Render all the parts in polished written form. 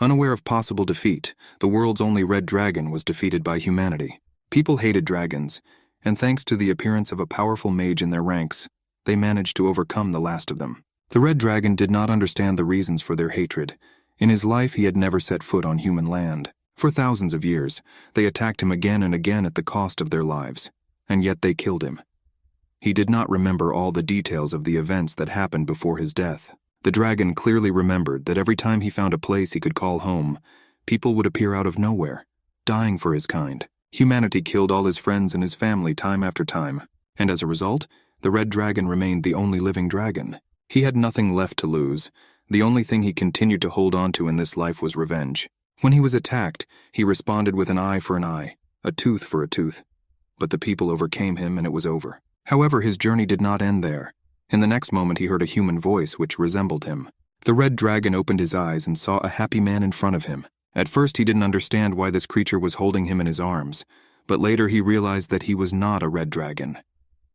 Unaware of possible defeat, the world's only red dragon was defeated by humanity. People hated dragons, and thanks to the appearance of a powerful mage in their ranks, they managed to overcome the last of them. The red dragon did not understand the reasons for their hatred. In his life, he had never set foot on human land. For thousands of years, they attacked him again and again at the cost of their lives, and yet they killed him. He did not remember all the details of the events that happened before his death. The dragon clearly remembered that every time he found a place he could call home, people would appear out of nowhere, dying for his kind. Humanity killed all his friends and his family time after time, and as a result, the red dragon remained the only living dragon. He had nothing left to lose. The only thing he continued to hold on to in this life was revenge. When he was attacked, he responded with an eye for an eye, a tooth for a tooth. But the people overcame him and it was over. However, his journey did not end there. In the next moment he heard a human voice which resembled him. The red dragon opened his eyes and saw a happy man in front of him. At first he didn't understand why this creature was holding him in his arms, but later he realized that he was not a red dragon,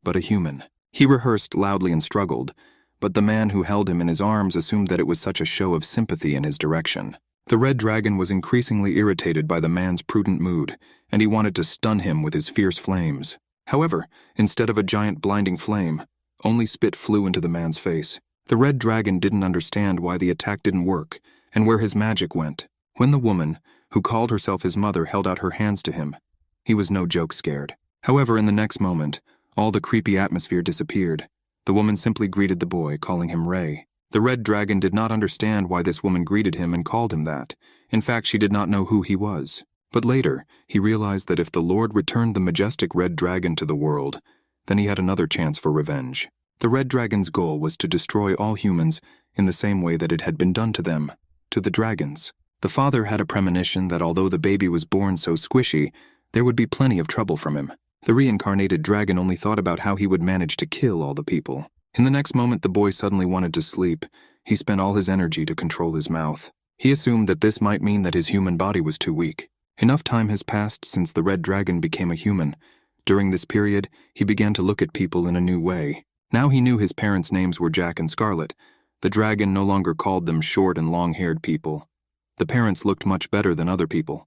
but a human. He rehearsed loudly and struggled, but the man who held him in his arms assumed that it was such a show of sympathy in his direction. The red dragon was increasingly irritated by the man's prudent mood, and he wanted to stun him with his fierce flames. However, instead of a giant blinding flame, only spit flew into the man's face. The red dragon didn't understand why the attack didn't work, and where his magic went. When the woman, who called herself his mother, held out her hands to him, he was no joke scared. However, in the next moment, all the creepy atmosphere disappeared. The woman simply greeted the boy, calling him Ray. The red dragon did not understand why this woman greeted him and called him that. In fact, she did not know who he was. But later, he realized that if the Lord returned the majestic red dragon to the world, then he had another chance for revenge. The red dragon's goal was to destroy all humans in the same way that it had been done to them, to the dragons. The father had a premonition that although the baby was born so squishy, there would be plenty of trouble from him. The reincarnated dragon only thought about how he would manage to kill all the people. In the next moment, the boy suddenly wanted to sleep. He spent all his energy to control his mouth. He assumed that this might mean that his human body was too weak. Enough time has passed since the red dragon became a human. During this period, he began to look at people in a new way. Now he knew his parents' names were Jack and Scarlet. The dragon no longer called them short and long-haired people. The parents looked much better than other people.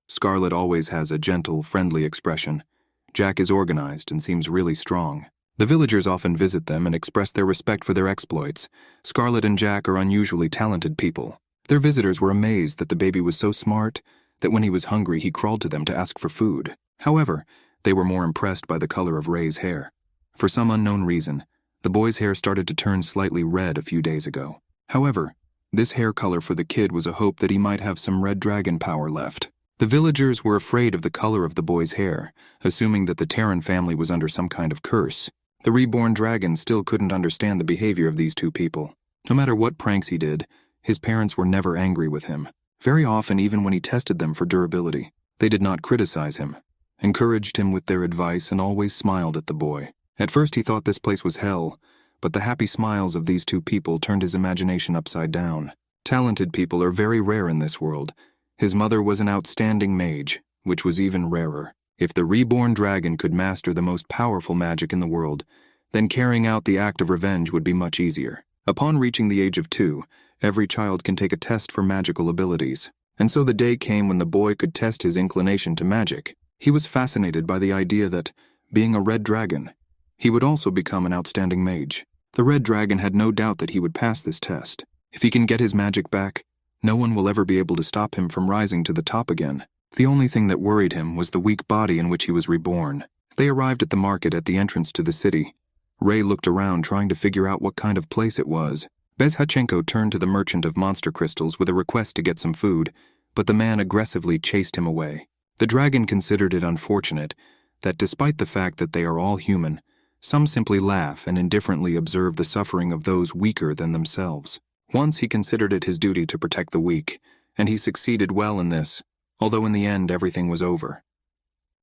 Scarlet always has a gentle, friendly expression. Jack is organized and seems really strong. The villagers often visit them and express their respect for their exploits. Scarlet and Jack are unusually talented people. Their visitors were amazed that the baby was so smart that when he was hungry he crawled to them to ask for food. However, they were more impressed by the color of Ray's hair. For some unknown reason, the boy's hair started to turn slightly red a few days ago. However, this hair color for the kid was a hope that he might have some red dragon power left. The villagers were afraid of the color of the boy's hair, assuming that the Terran family was under some kind of curse. The reborn dragon still couldn't understand the behavior of these two people. No matter what pranks he did, his parents were never angry with him. Very often, even when he tested them for durability, they did not criticize him, encouraged him with their advice, and always smiled at the boy. At first he thought this place was hell, but the happy smiles of these two people turned his imagination upside down. Talented people are very rare in this world. His mother was an outstanding mage, which was even rarer. If the reborn dragon could master the most powerful magic in the world, then carrying out the act of revenge would be much easier. Upon reaching the age of 2, every child can take a test for magical abilities. And so the day came when the boy could test his inclination to magic. He was fascinated by the idea that, being a red dragon, he would also become an outstanding mage. The red dragon had no doubt that he would pass this test. If he can get his magic back, no one will ever be able to stop him from rising to the top again. The only thing that worried him was the weak body in which he was reborn. They arrived at the market at the entrance to the city. Ray looked around trying to figure out what kind of place it was. Bezhachenko turned to the merchant of monster crystals with a request to get some food, but the man aggressively chased him away. The dragon considered it unfortunate that despite the fact that they are all human, some simply laugh and indifferently observe the suffering of those weaker than themselves. Once he considered it his duty to protect the weak, and he succeeded well in this, although in the end everything was over.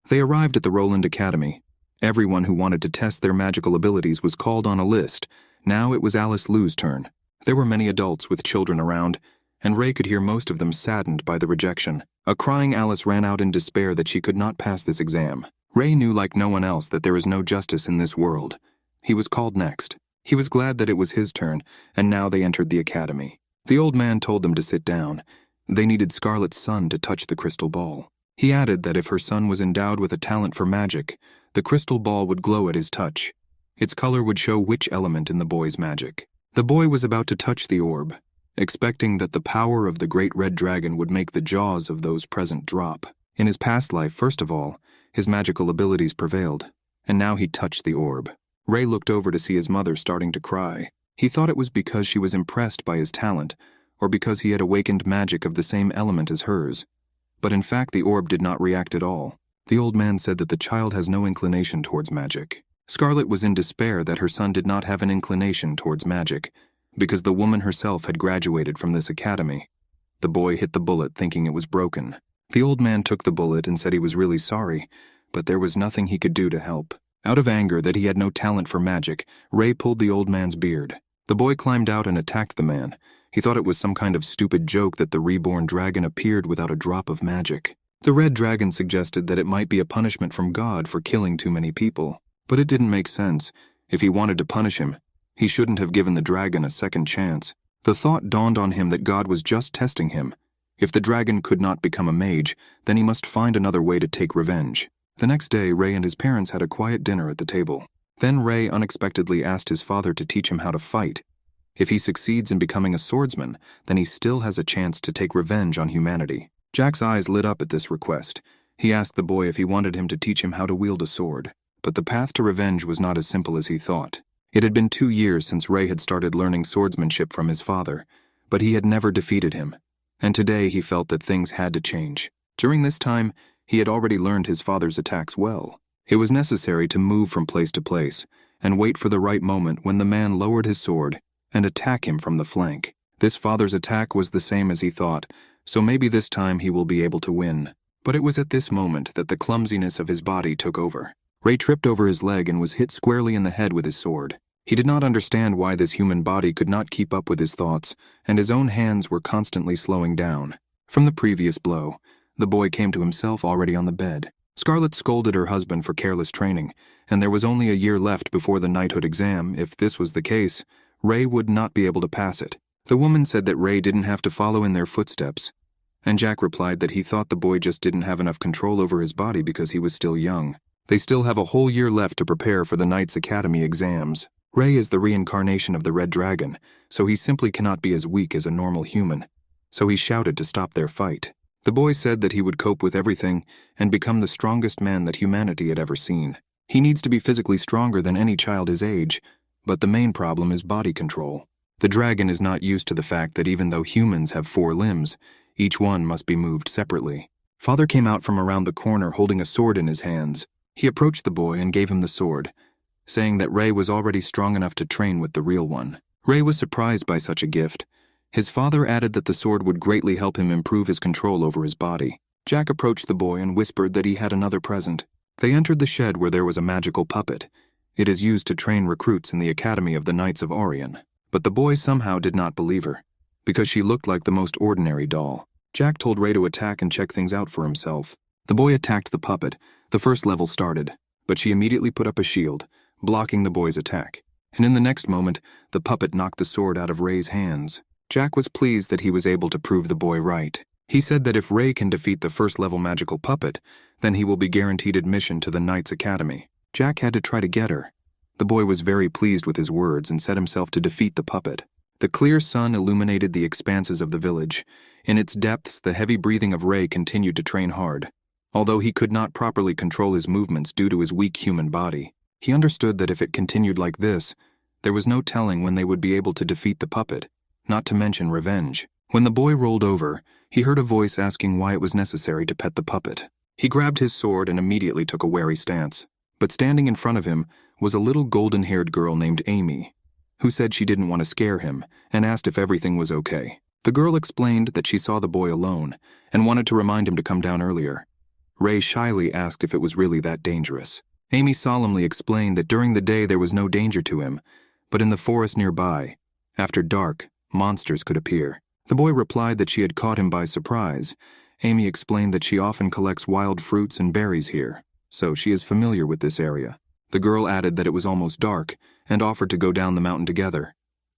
They arrived at the Roland Academy. Everyone who wanted to test their magical abilities was called on a list. Now it was Alice Liu's turn. There were many adults with children around, and Ray could hear most of them saddened by the rejection. A crying Alice ran out in despair that she could not pass this exam. Ray knew like no one else that there is no justice in this world. He was called next. He was glad that it was his turn, and now they entered the academy. The old man told them to sit down. They needed Scarlet's son to touch the crystal ball. He added that if her son was endowed with a talent for magic, the crystal ball would glow at his touch. Its color would show which element in the boy's magic. The boy was about to touch the orb, expecting that the power of the great red dragon would make the jaws of those present drop. In his past life, first of all, his magical abilities prevailed, and now he touched the orb. Ray looked over to see his mother starting to cry. He thought it was because she was impressed by his talent, or because he had awakened magic of the same element as hers. But in fact, the orb did not react at all. The old man said that the child has no inclination towards magic. Scarlet was in despair that her son did not have an inclination towards magic, because the woman herself had graduated from this academy. The boy hit the bullet thinking it was broken. The old man took the bullet and said he was really sorry, but there was nothing he could do to help. Out of anger that he had no talent for magic, Ray pulled the old man's beard. The boy climbed out and attacked the man. He thought it was some kind of stupid joke that the reborn dragon appeared without a drop of magic. The red dragon suggested that it might be a punishment from God for killing too many people. But it didn't make sense. If he wanted to punish him, he shouldn't have given the dragon a second chance. The thought dawned on him that God was just testing him. If the dragon could not become a mage, then he must find another way to take revenge. The next day, Ray and his parents had a quiet dinner at the table. Then Ray unexpectedly asked his father to teach him how to fight. If he succeeds in becoming a swordsman, then he still has a chance to take revenge on humanity. Jack's eyes lit up at this request. He asked the boy if he wanted him to teach him how to wield a sword. But the path to revenge was not as simple as he thought. It had been 2 years since Ray had started learning swordsmanship from his father, but he had never defeated him. And today he felt that things had to change. During this time, he had already learned his father's attacks well. It was necessary to move from place to place and wait for the right moment when the man lowered his sword and attack him from the flank. This father's attack was the same as he thought, so maybe this time he will be able to win. But it was at this moment that the clumsiness of his body took over. Ray tripped over his leg and was hit squarely in the head with his sword. He did not understand why this human body could not keep up with his thoughts, and his own hands were constantly slowing down. From the previous blow, the boy came to himself already on the bed. Scarlet scolded her husband for careless training, and there was only a year left before the knighthood exam. If this was the case, Ray would not be able to pass it. The woman said that Ray didn't have to follow in their footsteps, and Jack replied that he thought the boy just didn't have enough control over his body because he was still young. They still have a whole year left to prepare for the Knights Academy exams. Ray is the reincarnation of the Red Dragon, so he simply cannot be as weak as a normal human. So he shouted to stop their fight. The boy said that he would cope with everything and become the strongest man that humanity had ever seen. He needs to be physically stronger than any child his age, but the main problem is body control. The dragon is not used to the fact that even though humans have 4 limbs, each one must be moved separately. Father came out from around the corner holding a sword in his hands. He approached the boy and gave him the sword, saying that Ray was already strong enough to train with the real one. Ray was surprised by such a gift. His father added that the sword would greatly help him improve his control over his body. Jack approached the boy and whispered that he had another present. They entered the shed where there was a magical puppet. It is used to train recruits in the Academy of the Knights of Orion. But the boy somehow did not believe her, because she looked like the most ordinary doll. Jack told Ray to attack and check things out for himself. The boy attacked the puppet. The first level started, but she immediately put up a shield, blocking the boy's attack. And in the next moment, the puppet knocked the sword out of Ray's hands. Jack was pleased that he was able to prove the boy right. He said that if Ray can defeat the first level magical puppet, then he will be guaranteed admission to the Knights Academy. Jack had to try to get her. The boy was very pleased with his words and set himself to defeat the puppet. The clear sun illuminated the expanses of the village. In its depths, the heavy breathing of Ray continued to train hard. Although he could not properly control his movements due to his weak human body, he understood that if it continued like this, there was no telling when they would be able to defeat the puppet, not to mention revenge. When the boy rolled over, he heard a voice asking why it was necessary to pet the puppet. He grabbed his sword and immediately took a wary stance. But standing in front of him was a little golden-haired girl named Amy, who said she didn't want to scare him and asked if everything was okay. The girl explained that she saw the boy alone and wanted to remind him to come down earlier. Ray shyly asked if it was really that dangerous. Amy solemnly explained that during the day there was no danger to him, but in the forest nearby, after dark, monsters could appear. The boy replied that she had caught him by surprise. Amy explained that she often collects wild fruits and berries here, so she is familiar with this area. The girl added that it was almost dark and offered to go down the mountain together.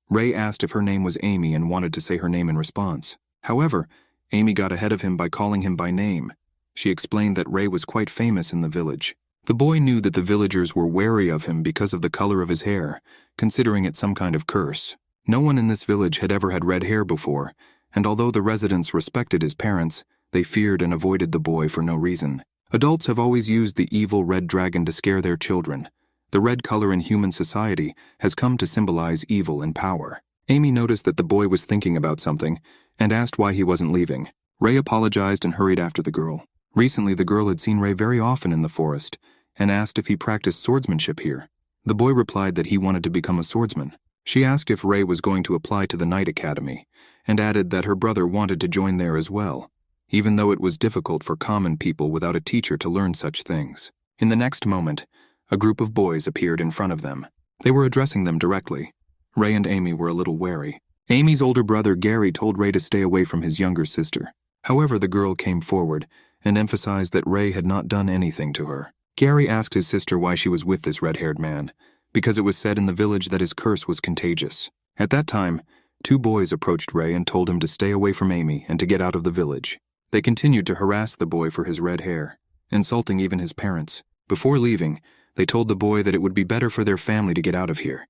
Ray asked if her name was Amy and wanted to say her name in response. However, Amy got ahead of him by calling him by name. She explained that Ray was quite famous in the village. The boy knew that the villagers were wary of him because of the color of his hair, considering it some kind of curse. No one in this village had ever had red hair before, and although the residents respected his parents, they feared and avoided the boy for no reason. Adults have always used the evil red dragon to scare their children. The red color in human society has come to symbolize evil and power. Amy noticed that the boy was thinking about something and asked why he wasn't leaving. Ray apologized and hurried after the girl. Recently, the girl had seen Ray very often in the forest and asked if he practiced swordsmanship here. The boy replied that he wanted to become a swordsman. She asked if Ray was going to apply to the Knight Academy and added that her brother wanted to join there as well, even though it was difficult for common people without a teacher to learn such things. In the next moment, a group of boys appeared in front of them. They were addressing them directly. Ray and Amy were a little wary. Amy's older brother Gary told Ray to stay away from his younger sister. However, the girl came forward and emphasized that Ray had not done anything to her. Gary asked his sister why she was with this red-haired man, because it was said in the village that his curse was contagious. At that time, 2 boys approached Ray and told him to stay away from Amy and to get out of the village. They continued to harass the boy for his red hair, insulting even his parents. Before leaving, they told the boy that it would be better for their family to get out of here,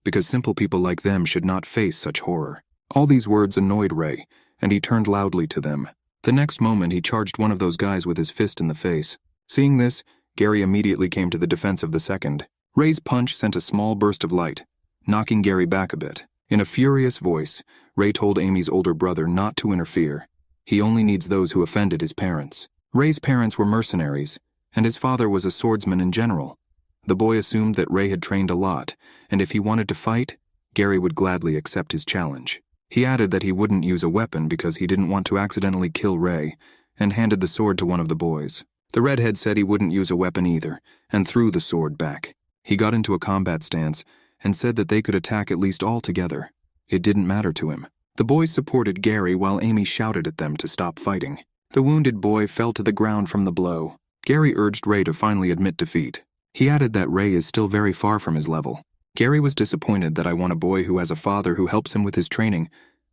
because simple people like them should not face such horror. All these words annoyed Ray, and he turned loudly to them. The next moment, he charged one of those guys with his fist in the face. Seeing this, Gary immediately came to the defense of the second. Ray's punch sent a small burst of light, knocking Gary back a bit. In a furious voice, Ray told Amy's older brother not to interfere. He only needs those who offended his parents. Ray's parents were mercenaries, and his father was a swordsman in general. The boy assumed that Ray had trained a lot, and if he wanted to fight, Gary would gladly accept his challenge. He added that he wouldn't use a weapon because he didn't want to accidentally kill Ray, and handed the sword to one of the boys. The redhead said he wouldn't use a weapon either, and threw the sword back. He got into a combat stance and said that they could attack at least all together. It didn't matter to him. The boys supported Gary while Amy shouted at them to stop fighting. The wounded boy fell to the ground from the blow. Gary urged Ray to finally admit defeat. He added that Ray is still very far from his level. Gary was disappointed that I want a boy who has a father who helps him with his training,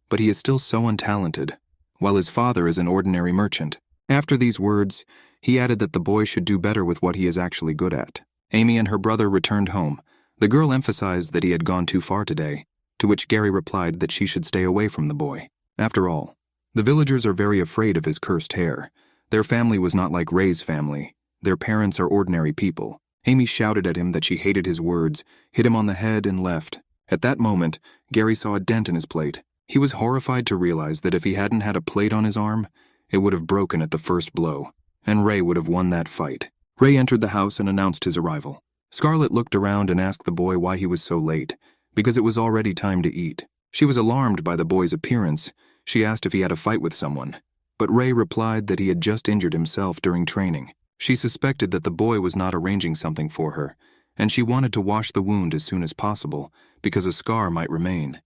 but he is still so untalented, while his father is an ordinary merchant. After these words, he added that the boy should do better with what he is actually good at. Amy and her brother returned home. The girl emphasized that he had gone too far today, to which Gary replied that she should stay away from the boy. After all, the villagers are very afraid of his cursed hair. Their family was not like Ray's family. Their parents are ordinary people. Amy shouted at him that she hated his words, hit him on the head, and left. At that moment, Gary saw a dent in his plate. He was horrified to realize that if he hadn't had a plate on his arm, it would have broken at the first blow, and Ray would have won that fight. Ray entered the house and announced his arrival. Scarlett looked around and asked the boy why he was so late, because it was already time to eat. She was alarmed by the boy's appearance. She asked if he had a fight with someone, but Ray replied that he had just injured himself during training. She suspected that the boy was not arranging something for her, and she wanted to wash the wound as soon as possible, because a scar might remain.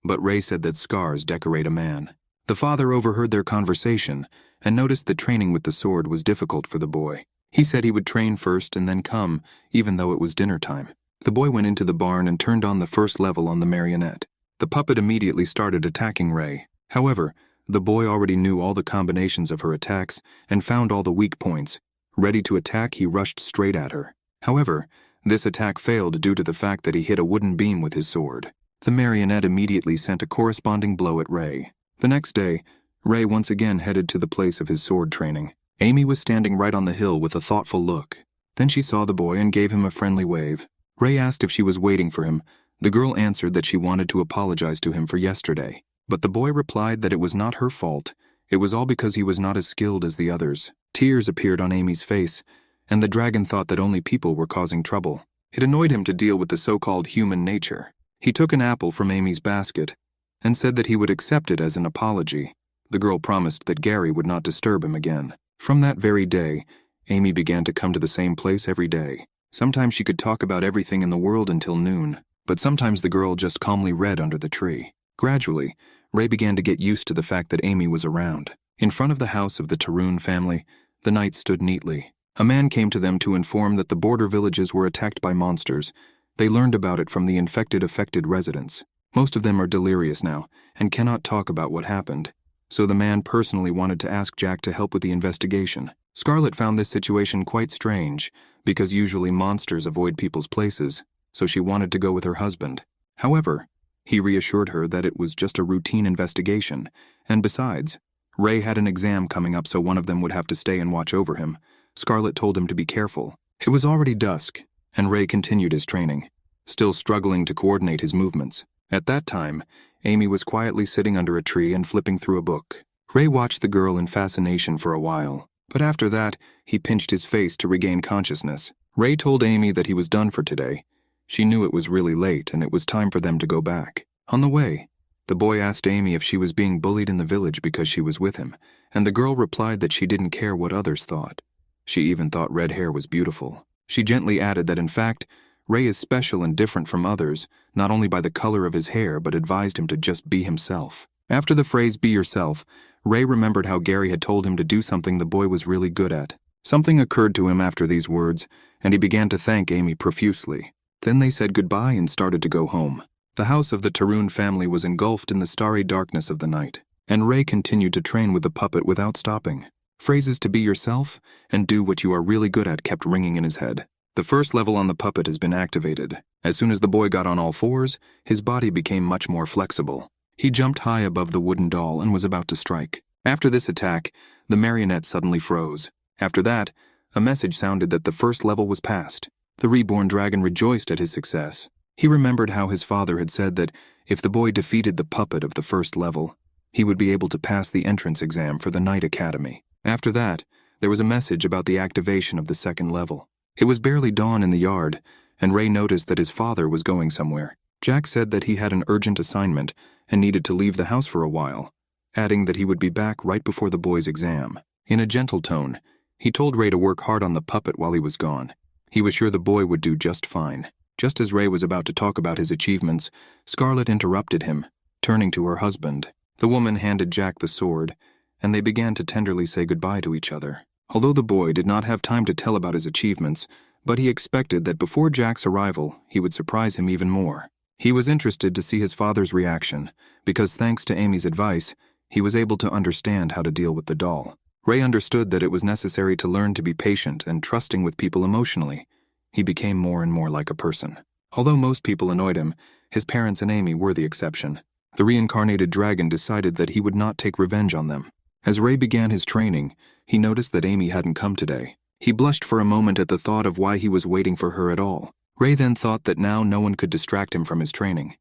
But Ray said that scars decorate a man. The father overheard their conversation and noticed that training with the sword was difficult for the boy. He said he would train first and then come, even though it was dinner time. The boy went into the barn and turned on the first level on the marionette. The puppet immediately started attacking Ray. However, the boy already knew all the combinations of her attacks and found all the weak points. Ready to attack, he rushed straight at her. However, this attack failed due to the fact that he hit a wooden beam with his sword. The marionette immediately sent a corresponding blow at Ray. The next day, Ray once again headed to the place of his sword training. Amy was standing right on the hill with a thoughtful look. Then she saw the boy and gave him a friendly wave. Ray asked if she was waiting for him. The girl answered that she wanted to apologize to him for yesterday. But the boy replied that it was not her fault. It was all because he was not as skilled as the others. Tears appeared on Amy's face, and the dragon thought that only people were causing trouble. It annoyed him to deal with the so-called human nature. He took an apple from Amy's basket and said that he would accept it as an apology. The girl promised that Gary would not disturb him again. From that very day, Amy began to come to the same place every day. Sometimes she could talk about everything in the world until noon, but sometimes the girl just calmly read under the tree. Gradually, Ray began to get used to the fact that Amy was around. In front of the house of the Tarun family, the knights stood neatly. A man came to them to inform that the border villages were attacked by monsters. They learned about it from the affected residents. Most of them are delirious now and cannot talk about what happened. so the man personally wanted to ask Jack to help with the investigation. Scarlett found this situation quite strange, because usually monsters avoid people's places, so she wanted to go with her husband. However, he reassured her that it was just a routine investigation, and besides, Ray had an exam coming up, so one of them would have to stay and watch over him. Scarlett told him to be careful. It was already dusk, and Ray continued his training, still struggling to coordinate his movements. At that time, Amy was quietly sitting under a tree and flipping through a book. Ray watched the girl in fascination for a while, but after that, he pinched his face to regain consciousness. Ray told Amy that he was done for today. She knew it was really late and it was time for them to go back. On the way, the boy asked Amy if she was being bullied in the village because she was with him, and the girl replied that she didn't care what others thought. She even thought red hair was beautiful. She gently added that in fact, Ray is special and different from others, not only by the color of his hair, but advised him to just be himself. After the phrase "be yourself," Ray remembered how Gary had told him to do something the boy was really good at. Something occurred to him after these words, and he began to thank Amy profusely. Then they said goodbye and started to go home. The house of the Tarun family was engulfed in the starry darkness of the night, and Ray continued to train with the puppet without stopping. Phrases to be yourself and do what you are really good at kept ringing in his head. The first level on the puppet has been activated. As soon as the boy got on all fours, his body became much more flexible. He jumped high above the wooden doll and was about to strike. After this attack, the marionette suddenly froze. After that, a message sounded that the first level was passed. The reborn dragon rejoiced at his success. He remembered how his father had said that if the boy defeated the puppet of the first level, he would be able to pass the entrance exam for the Night Academy. After that, there was a message about the activation of the second level. It was barely dawn in the yard, and Ray noticed that his father was going somewhere. Jack said that he had an urgent assignment and needed to leave the house for a while, adding that he would be back right before the boy's exam. In a gentle tone, he told Ray to work hard on the puppet while he was gone. He was sure the boy would do just fine. Just as Ray was about to talk about his achievements, Scarlett interrupted him, turning to her husband. The woman handed Jack the sword, and they began to tenderly say goodbye to each other. Although the boy did not have time to tell about his achievements, but he expected that before Jack's arrival, he would surprise him even more. He was interested to see his father's reaction, because thanks to Amy's advice, he was able to understand how to deal with the doll. Ray understood that it was necessary to learn to be patient and trusting with people emotionally. He became more and more like a person. Although most people annoyed him, his parents and Amy were the exception. The reincarnated dragon decided that he would not take revenge on them. As Ray began his training, he noticed that Amy hadn't come today. He blushed for a moment at the thought of why he was waiting for her at all. Ray then thought that now no one could distract him from his training.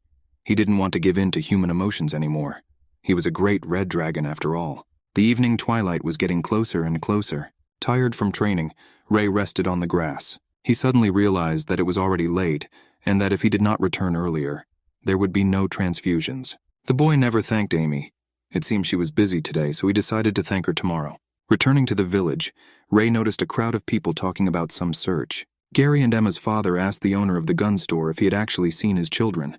He didn't want to give in to human emotions anymore. He was a great red dragon after all. The evening twilight was getting closer and closer. Tired from training, Ray rested on the grass. He suddenly realized that it was already late, and that if he did not return earlier, there would be no transfusions. The boy never thanked Amy. It seemed she was busy today, so he decided to thank her tomorrow. Returning to the village, Ray noticed a crowd of people talking about some search. Gary and Emma's father asked the owner of the gun store if he had actually seen his children.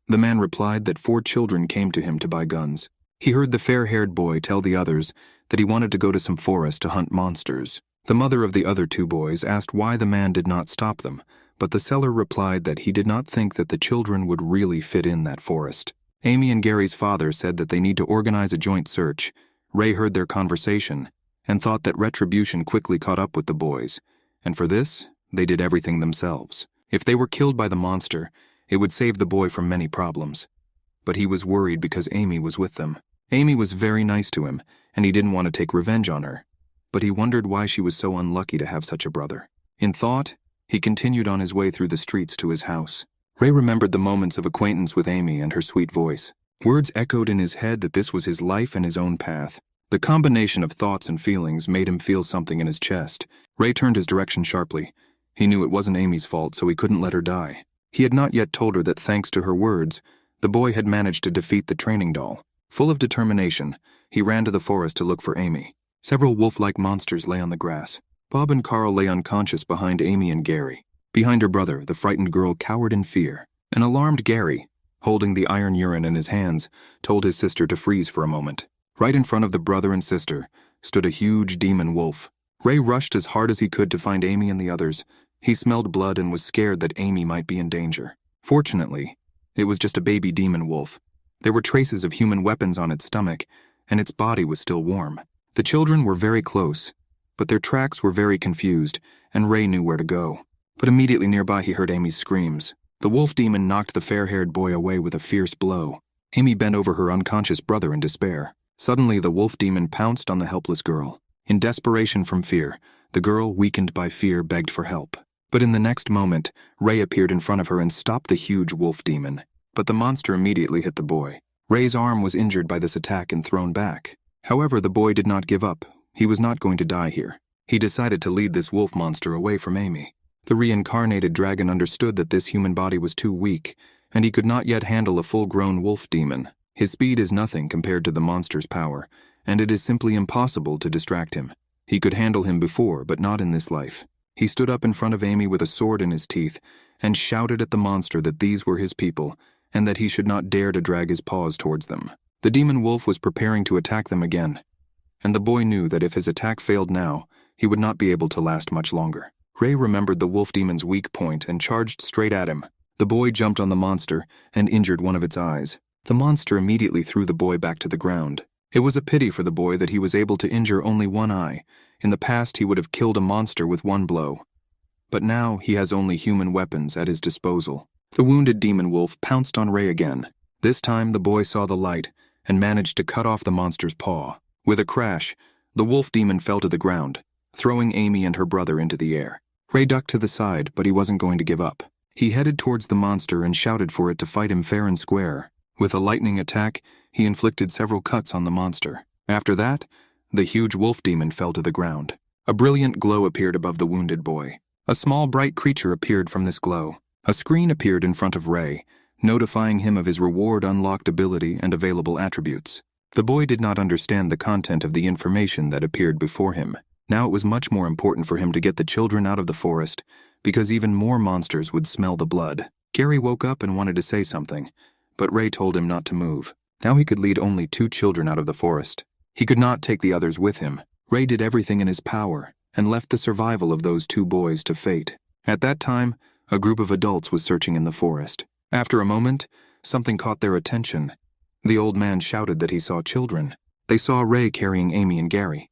The man replied that 4 children came to him to buy guns. He heard the fair-haired boy tell the others that he wanted to go to some forest to hunt monsters. The mother of the other 2 boys asked why the man did not stop them, but the seller replied that he did not think that the children would really fit in that forest. Amy and Gary's father said that they need to organize a joint search. Ray heard their conversation and thought that retribution quickly caught up with the boys, and for this, they did everything themselves. If they were killed by the monster, it would save the boy from many problems. But he was worried because Amy was with them. Amy was very nice to him, and he didn't want to take revenge on her. But he wondered why she was so unlucky to have such a brother. In thought, he continued on his way through the streets to his house. Ray remembered the moments of acquaintance with Amy and her sweet voice. Words echoed in his head that this was his life and his own path. The combination of thoughts and feelings made him feel something in his chest. Ray turned his direction sharply. He knew it wasn't Amy's fault, so he couldn't let her die. He had not yet told her that thanks to her words, the boy had managed to defeat the training doll. Full of determination, he ran to the forest to look for Amy. Several wolf-like monsters lay on the grass. Bob and Carl lay unconscious behind Amy and Gary. Behind her brother, the frightened girl cowered in fear. An alarmed Gary, holding the iron urine in his hands, told his sister to freeze for a moment. Right in front of the brother and sister stood a huge demon wolf. Ray rushed as hard as he could to find Amy and the others. He smelled blood and was scared that Amy might be in danger. Fortunately, it was just a baby demon wolf. There were traces of human weapons on its stomach, and its body was still warm. The children were very close, but their tracks were very confused, and Ray knew where to go. But immediately nearby he heard Amy's screams. The wolf demon knocked the fair-haired boy away with a fierce blow. Amy bent over her unconscious brother in despair. Suddenly, the wolf demon pounced on the helpless girl. In desperation from fear, the girl, weakened by fear, begged for help. But in the next moment, Ray appeared in front of her and stopped the huge wolf demon. But the monster immediately hit the boy. Ray's arm was injured by this attack and thrown back. However, the boy did not give up. He was not going to die here. He decided to lead this wolf monster away from Amy. The reincarnated dragon understood that this human body was too weak, and he could not yet handle a full-grown wolf demon. His speed is nothing compared to the monster's power, and it is simply impossible to distract him. He could handle him before, but not in this life. He stood up in front of Amy with a sword in his teeth and shouted at the monster that these were his people, and that he should not dare to drag his paws towards them. The demon wolf was preparing to attack them again, and the boy knew that if his attack failed now, he would not be able to last much longer. Ray remembered the wolf demon's weak point and charged straight at him. The boy jumped on the monster and injured one of its eyes. The monster immediately threw the boy back to the ground. It was a pity for the boy that he was able to injure only one eye. In the past, he would have killed a monster with one blow. But now, he has only human weapons at his disposal. The wounded demon wolf pounced on Ray again. This time, the boy saw the light and managed to cut off the monster's paw. With a crash, the wolf demon fell to the ground, throwing Amy and her brother into the air. Ray ducked to the side, but he wasn't going to give up. He headed towards the monster and shouted for it to fight him fair and square. With a lightning attack, he inflicted several cuts on the monster. After that, the huge wolf demon fell to the ground. A brilliant glow appeared above the wounded boy. A small bright creature appeared from this glow. A screen appeared in front of Ray, notifying him of his reward, unlocked ability, and available attributes. The boy did not understand the content of the information that appeared before him. Now it was much more important for him to get the children out of the forest, because even more monsters would smell the blood. Gary woke up and wanted to say something, but Ray told him not to move. Now he could lead only 2 children out of the forest. He could not take the others with him. Ray did everything in his power and left the survival of those 2 boys to fate. At that time, a group of adults was searching in the forest. After a moment, something caught their attention. The old man shouted that he saw children. They saw Ray carrying Amy and Gary.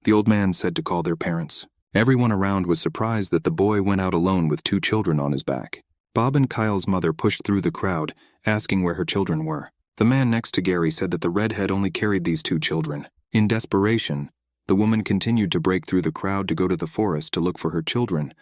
The old man said to call their parents. Everyone around was surprised that the boy went out alone with 2 children on his back. Bob and Kyle's mother pushed through the crowd, asking where her children were. The man next to Gary said that the redhead only carried these 2 children. In desperation, the woman continued to break through the crowd to go to the forest to look for her children,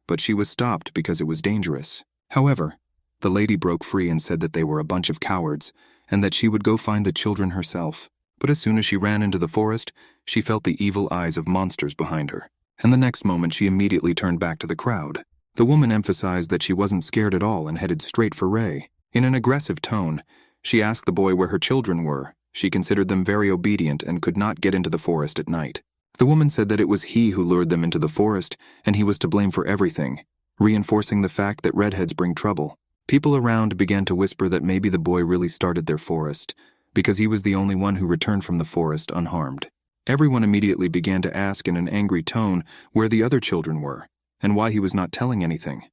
but she was stopped because it was dangerous. However, the lady broke free and said that they were a bunch of cowards, and that she would go find the children herself. But as soon as she ran into the forest, she felt the evil eyes of monsters behind her, and the next moment she immediately turned back to the crowd. The woman emphasized that she wasn't scared at all and headed straight for Ray. In an aggressive tone, she asked the boy where her children were. She considered them very obedient and could not get into the forest at night. The woman said that it was he who lured them into the forest, and he was to blame for everything, reinforcing the fact that redheads bring trouble. People around began to whisper that maybe the boy really started their forest, because he was the only one who returned from the forest unharmed. Everyone immediately began to ask in an angry tone where the other children were, and why he was not telling anything.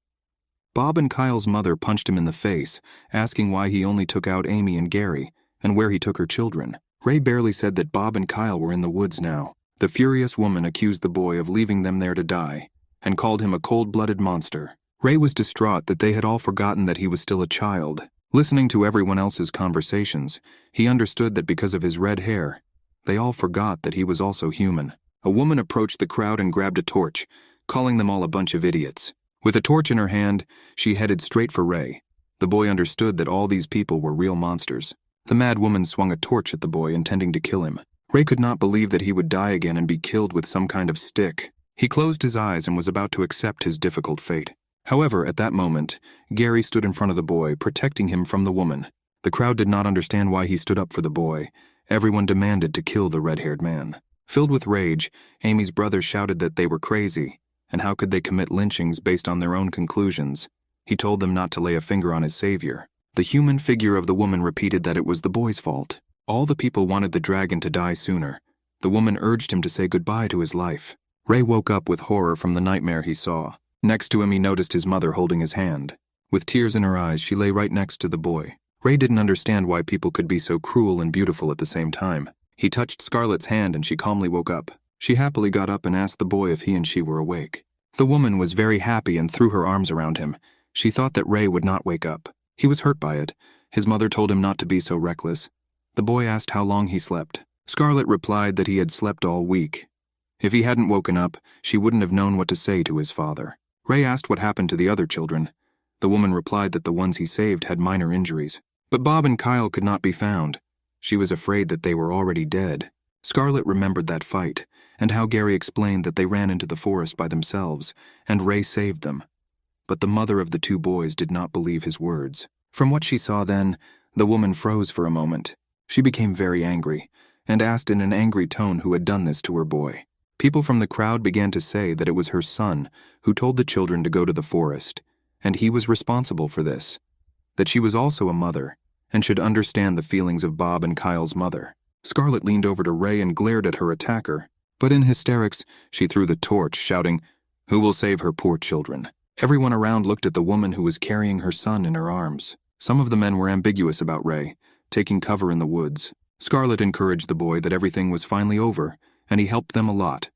Bob and Kyle's mother punched him in the face, asking why he only took out Amy and Gary, and where he took her children. Ray barely said that Bob and Kyle were in the woods now. The furious woman accused the boy of leaving them there to die, and called him a cold-blooded monster. Ray was distraught that they had all forgotten that he was still a child. Listening to everyone else's conversations, he understood that because of his red hair, they all forgot that he was also human. A woman approached the crowd and grabbed a torch, calling them all a bunch of idiots. With a torch in her hand, she headed straight for Ray. The boy understood that all these people were real monsters. The mad woman swung a torch at the boy, intending to kill him. Ray could not believe that he would die again and be killed with some kind of stick. He closed his eyes and was about to accept his difficult fate. However, at that moment, Gary stood in front of the boy, protecting him from the woman. The crowd did not understand why he stood up for the boy. Everyone demanded to kill the red-haired man. Filled with rage, Amy's brother shouted that they were crazy, and how could they commit lynchings based on their own conclusions. He told them not to lay a finger on his savior. The human figure of the woman repeated that it was the boy's fault. All the people wanted the dragon to die sooner. The woman urged him to say goodbye to his life. Ray woke up with horror from the nightmare he saw. Next to him, he noticed his mother holding his hand. With tears in her eyes, she lay right next to the boy. Ray didn't understand why people could be so cruel and beautiful at the same time. He touched Scarlet's hand and she calmly woke up. She happily got up and asked the boy if he and she were awake. The woman was very happy and threw her arms around him. She thought that Ray would not wake up. He was hurt by it. His mother told him not to be so reckless. The boy asked how long he slept. Scarlet replied that he had slept all week. If he hadn't woken up, she wouldn't have known what to say to his father. Ray asked what happened to the other children. The woman replied that the ones he saved had minor injuries. But Bob and Kyle could not be found. She was afraid that they were already dead. Scarlet remembered that fight, and how Gary explained that they ran into the forest by themselves, and Ray saved them. But the mother of the two boys did not believe his words. From what she saw then, the woman froze for a moment. She became very angry, and asked in an angry tone who had done this to her boy. People from the crowd began to say that it was her son who told the children to go to the forest, and he was responsible for this. That she was also a mother, and should understand the feelings of Bob and Kyle's mother. Scarlet leaned over to Ray and glared at her attacker, but in hysterics, she threw the torch, shouting, "Who will save her poor children?" Everyone around looked at the woman who was carrying her son in her arms. Some of the men were ambiguous about Ray, taking cover in the woods. Scarlet encouraged the boy that everything was finally over, and he helped them a lot.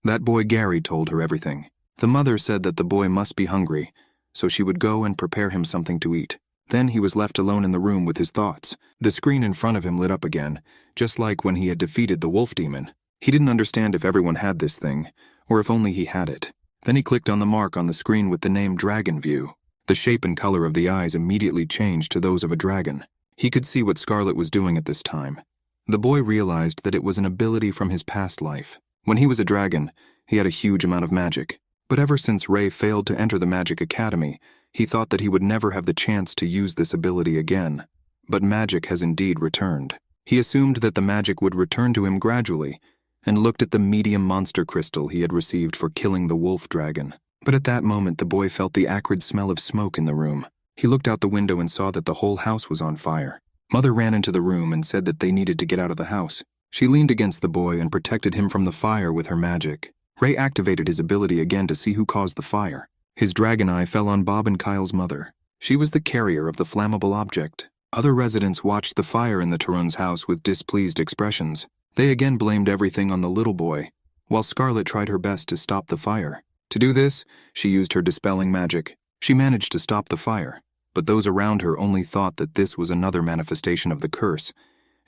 That boy Gary told her everything. The mother said that the boy must be hungry, so she would go and prepare him something to eat. Then he was left alone in the room with his thoughts. The screen in front of him lit up again, just like when he had defeated the wolf demon. He didn't understand if everyone had this thing, or if only he had it. Then he clicked on the mark on the screen with the name Dragon View. The shape and color of the eyes immediately changed to those of a dragon. He could see what Scarlet was doing at this time. The boy realized that it was an ability from his past life. When he was a dragon, he had a huge amount of magic. But ever since Ray failed to enter the Magic Academy, he thought that he would never have the chance to use this ability again. But magic has indeed returned. He assumed that the magic would return to him gradually, and looked at the medium monster crystal he had received for killing the wolf dragon. But at that moment the boy felt the acrid smell of smoke in the room. He looked out the window and saw that the whole house was on fire. Mother ran into the room and said that they needed to get out of the house. She leaned against the boy and protected him from the fire with her magic. Ray activated his ability again to see who caused the fire. His dragon eye fell on Bob and Kyle's mother. She was the carrier of the flammable object. Other residents watched the fire in the Tarun's house with displeased expressions. They again blamed everything on the little boy, while Scarlet tried her best to stop the fire. To do this, she used her dispelling magic. She managed to stop the fire, but those around her only thought that this was another manifestation of the curse,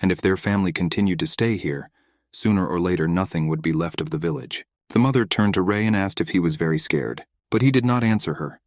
and if their family continued to stay here, sooner or later nothing would be left of the village. The mother turned to Ray and asked if he was very scared, but he did not answer her.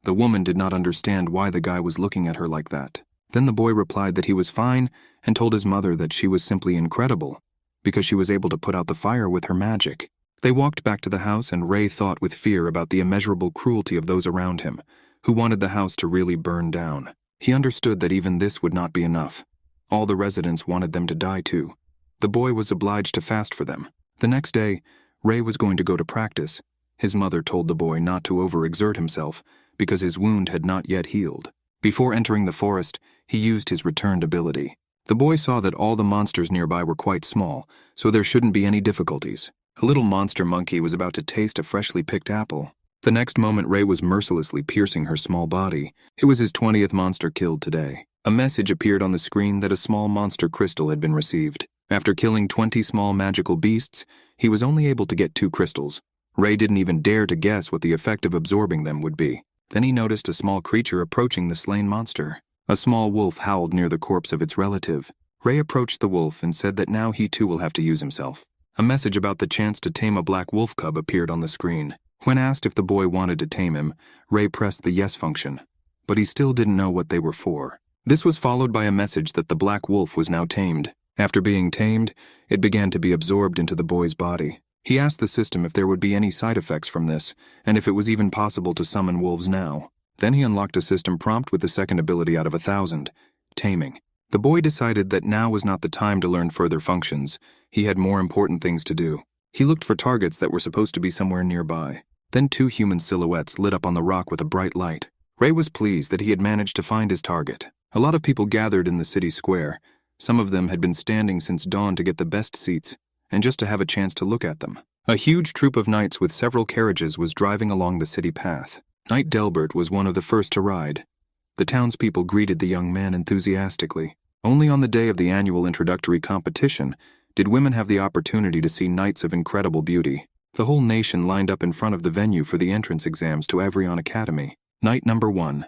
The woman did not understand why the guy was looking at her like that. Then the boy replied that he was fine and told his mother that she was simply incredible, because she was able to put out the fire with her magic. They walked back to the house, and Ray thought with fear about the immeasurable cruelty of those around him, who wanted the house to really burn down. He understood that even this would not be enough. All the residents wanted them to die too. The boy was obliged to fast for them. The next day, Ray was going to go to practice. His mother told the boy not to overexert himself, because his wound had not yet healed. Before entering the forest, he used his returned ability. The boy saw that all the monsters nearby were quite small, so there shouldn't be any difficulties. A little monster monkey was about to taste a freshly picked apple. The next moment, Ray was mercilessly piercing her small body. It was his 20th monster killed today. A message appeared on the screen that a small monster crystal had been received. After killing 20 small magical beasts, he was only able to get 2 crystals. Ray didn't even dare to guess what the effect of absorbing them would be. Then he noticed a small creature approaching the slain monster. A small wolf howled near the corpse of its relative. Ray approached the wolf and said that now he too will have to use himself. A message about the chance to tame a black wolf cub appeared on the screen. When asked if the boy wanted to tame him, Ray pressed the yes function, but he still didn't know what they were for. This was followed by a message that the black wolf was now tamed. After being tamed, it began to be absorbed into the boy's body. He asked the system if there would be any side effects from this, and if it was even possible to summon wolves now. Then he unlocked a system prompt with the second ability out of 1,000, Taming. The boy decided that now was not the time to learn further functions. He had more important things to do. He looked for targets that were supposed to be somewhere nearby. Then 2 human silhouettes lit up on the rock with a bright light. Ray was pleased that he had managed to find his target. A lot of people gathered in the city square. Some of them had been standing since dawn to get the best seats, and just to have a chance to look at them. A huge troop of knights with several carriages was driving along the city path. Knight Delbert was one of the first to ride. The townspeople greeted the young man enthusiastically. Only on the day of the annual introductory competition Did women have the opportunity to see knights of incredible beauty? The whole nation lined up in front of the venue for the entrance exams to Avrion Academy. Knight number 1.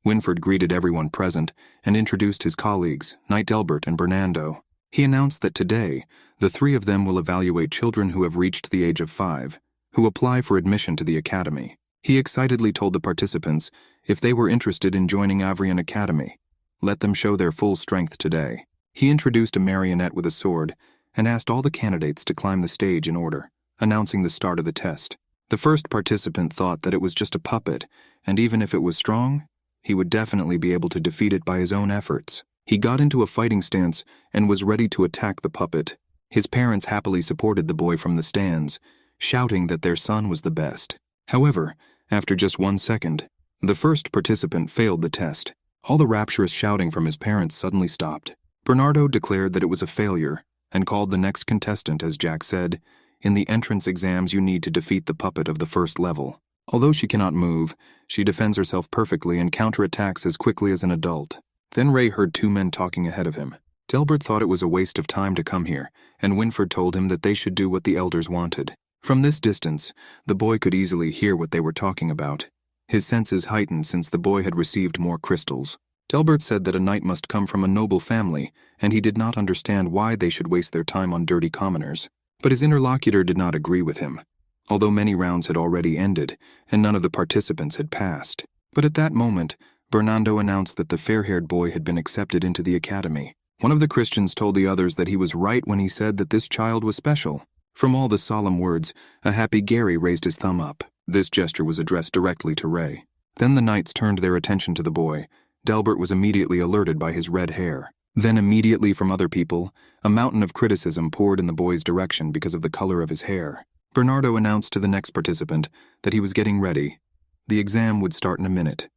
Winford greeted everyone present and introduced his colleagues, Knight Delbert and Bernardo. He announced that today, the three of them will evaluate children who have reached the age of 5, who apply for admission to the academy. He excitedly told the participants if they were interested in joining Avrion Academy, let them show their full strength today. He introduced a marionette with a sword and asked all the candidates to climb the stage in order, announcing the start of the test. The first participant thought that it was just a puppet, and even if it was strong, he would definitely be able to defeat it by his own efforts. He got into a fighting stance and was ready to attack the puppet. His parents happily supported the boy from the stands, shouting that their son was the best. However, after just 1 second, the first participant failed the test. All the rapturous shouting from his parents suddenly stopped. Bernardo declared that it was a failure and called the next contestant. As Jack said, in the entrance exams you need to defeat the puppet of the first level. Although she cannot move, she defends herself perfectly and counterattacks as quickly as an adult. Then Ray heard 2 men talking ahead of him. Delbert thought it was a waste of time to come here, and Winford told him that they should do what the elders wanted. From this distance, the boy could easily hear what they were talking about. His senses heightened since the boy had received more crystals. Delbert said that a knight must come from a noble family, and he did not understand why they should waste their time on dirty commoners. But his interlocutor did not agree with him, although many rounds had already ended, and none of the participants had passed. But at that moment, Bernardo announced that the fair-haired boy had been accepted into the academy. One of the Christians told the others that he was right when he said that this child was special. From all the solemn words, a happy Gary raised his thumb up. This gesture was addressed directly to Ray. Then the knights turned their attention to the boy. Delbert was immediately alerted by his red hair. Then immediately from other people, a mountain of criticism poured in the boy's direction because of the color of his hair. Bernardo announced to the next participant that he was getting ready. The exam would start in a minute.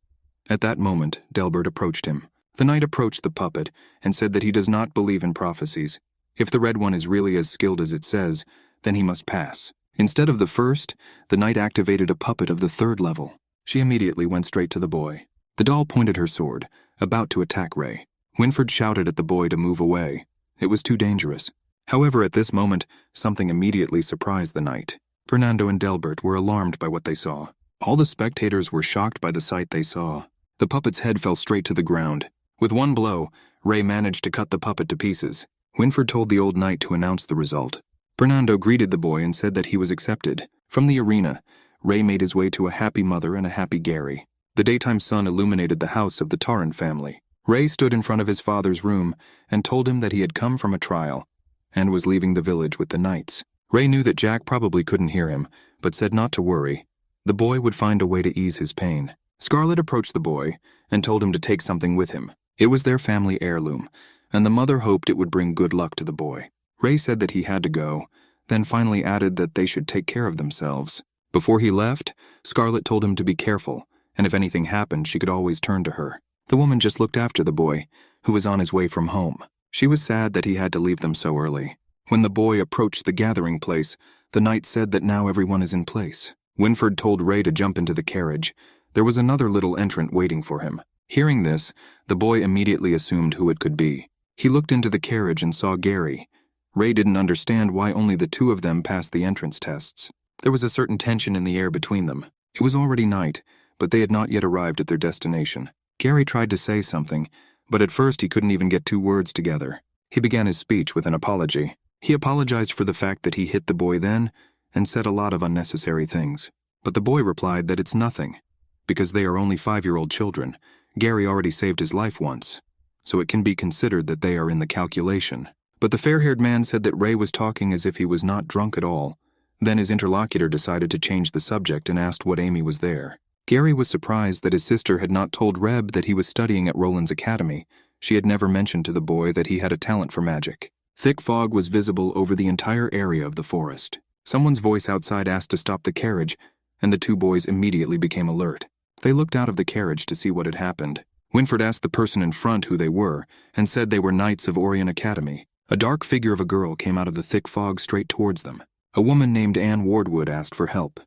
At that moment, Delbert approached him. The knight approached the puppet and said that he does not believe in prophecies. If the red one is really as skilled as it says, then he must pass. Instead of the first, the knight activated a puppet of the 3rd level. She immediately went straight to the boy. The doll pointed her sword, about to attack Ray. Winford shouted at the boy to move away. It was too dangerous. However, at this moment, something immediately surprised the knight. Fernando and Delbert were alarmed by what they saw. All the spectators were shocked by the sight they saw. The puppet's head fell straight to the ground. With one blow, Ray managed to cut the puppet to pieces. Winford told the old knight to announce the result. Fernando greeted the boy and said that he was accepted. From the arena, Ray made his way to a happy mother and a happy Gary. The daytime sun illuminated the house of the Tarrant family. Ray stood in front of his father's room and told him that he had come from a trial and was leaving the village with the knights. Ray knew that Jack probably couldn't hear him, but said not to worry. The boy would find a way to ease his pain. Scarlet approached the boy and told him to take something with him. It was their family heirloom, and the mother hoped it would bring good luck to the boy. Ray said that he had to go, then finally added that they should take care of themselves. Before he left, Scarlet told him to be careful, and if anything happened, she could always turn to her. The woman just looked after the boy, who was on his way from home. She was sad that he had to leave them so early. When the boy approached the gathering place, the knight said that now everyone is in place. Winford told Ray to jump into the carriage. There was another little entrant waiting for him. Hearing this, the boy immediately assumed who it could be. He looked into the carriage and saw Gary. Ray didn't understand why only the 2 of them passed the entrance tests. There was a certain tension in the air between them. It was already night, but they had not yet arrived at their destination. Gary tried to say something, but at first he couldn't even get 2 words together. He began his speech with an apology. He apologized for the fact that he hit the boy then and said a lot of unnecessary things. But the boy replied that it's nothing, because they are only 5-year-old children. Gary already saved his life once, so it can be considered that they are in the calculation. But the fair-haired man said that Ray was talking as if he was not drunk at all. Then his interlocutor decided to change the subject and asked what Amy was there. Gary was surprised that his sister had not told Reb that he was studying at Roland's academy. She had never mentioned to the boy that he had a talent for magic. Thick fog was visible over the entire area of the forest. Someone's voice outside asked to stop the carriage, and the 2 boys immediately became alert. They looked out of the carriage to see what had happened. Winford asked the person in front who they were, and said they were Knights of Orion Academy. A dark figure of a girl came out of the thick fog straight towards them. A woman named Anne Wardwood asked for help.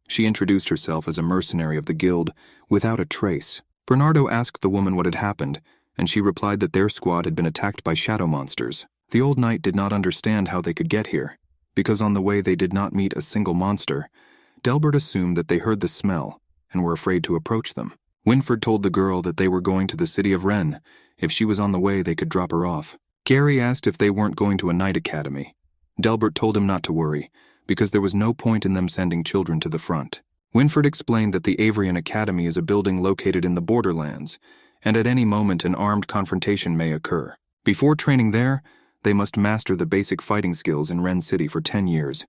She introduced herself as a mercenary of the guild, without a trace. Bernardo asked the woman what had happened, and she replied that their squad had been attacked by shadow monsters. The old knight did not understand how they could get here, because on the way they did not meet a single monster. Delbert assumed that they heard the smell and were afraid to approach them. Winfred told the girl that they were going to the city of Ren. If she was on the way, they could drop her off. Gary asked if they weren't going to a night academy. Delbert told him not to worry, because there was no point in them sending children to the front. Winfred explained that the Avrian Academy is a building located in the borderlands, and at any moment an armed confrontation may occur. Before training there, they must master the basic fighting skills in Ren City for 10 years.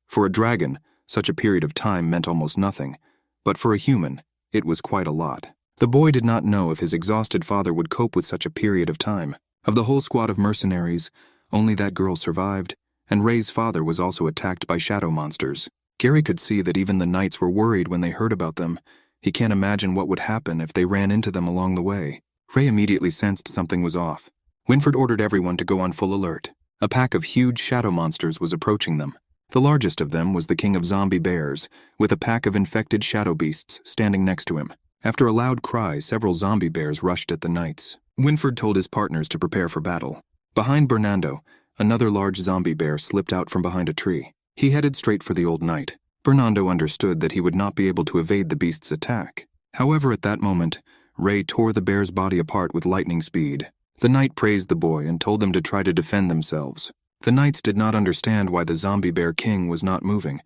For a dragon, such a period of time meant almost nothing, but for a human, it was quite a lot. The boy did not know if his exhausted father would cope with such a period of time. Of the whole squad of mercenaries, only that girl survived, and Ray's father was also attacked by shadow monsters. Gary could see that even the knights were worried when they heard about them. He can't imagine what would happen if they ran into them along the way. Ray immediately sensed something was off. Winfred ordered everyone to go on full alert. A pack of huge shadow monsters was approaching them. The largest of them was the king of zombie bears, with a pack of infected shadow beasts standing next to him. After a loud cry, several zombie bears rushed at the knights. Winfred told his partners to prepare for battle. Behind Bernardo, another large zombie bear slipped out from behind a tree. He headed straight for the old knight. Bernardo understood that he would not be able to evade the beast's attack. However, at that moment, Ray tore the bear's body apart with lightning speed. The knight praised the boy and told them to try to defend themselves. The knights did not understand why the zombie bear king was not moving.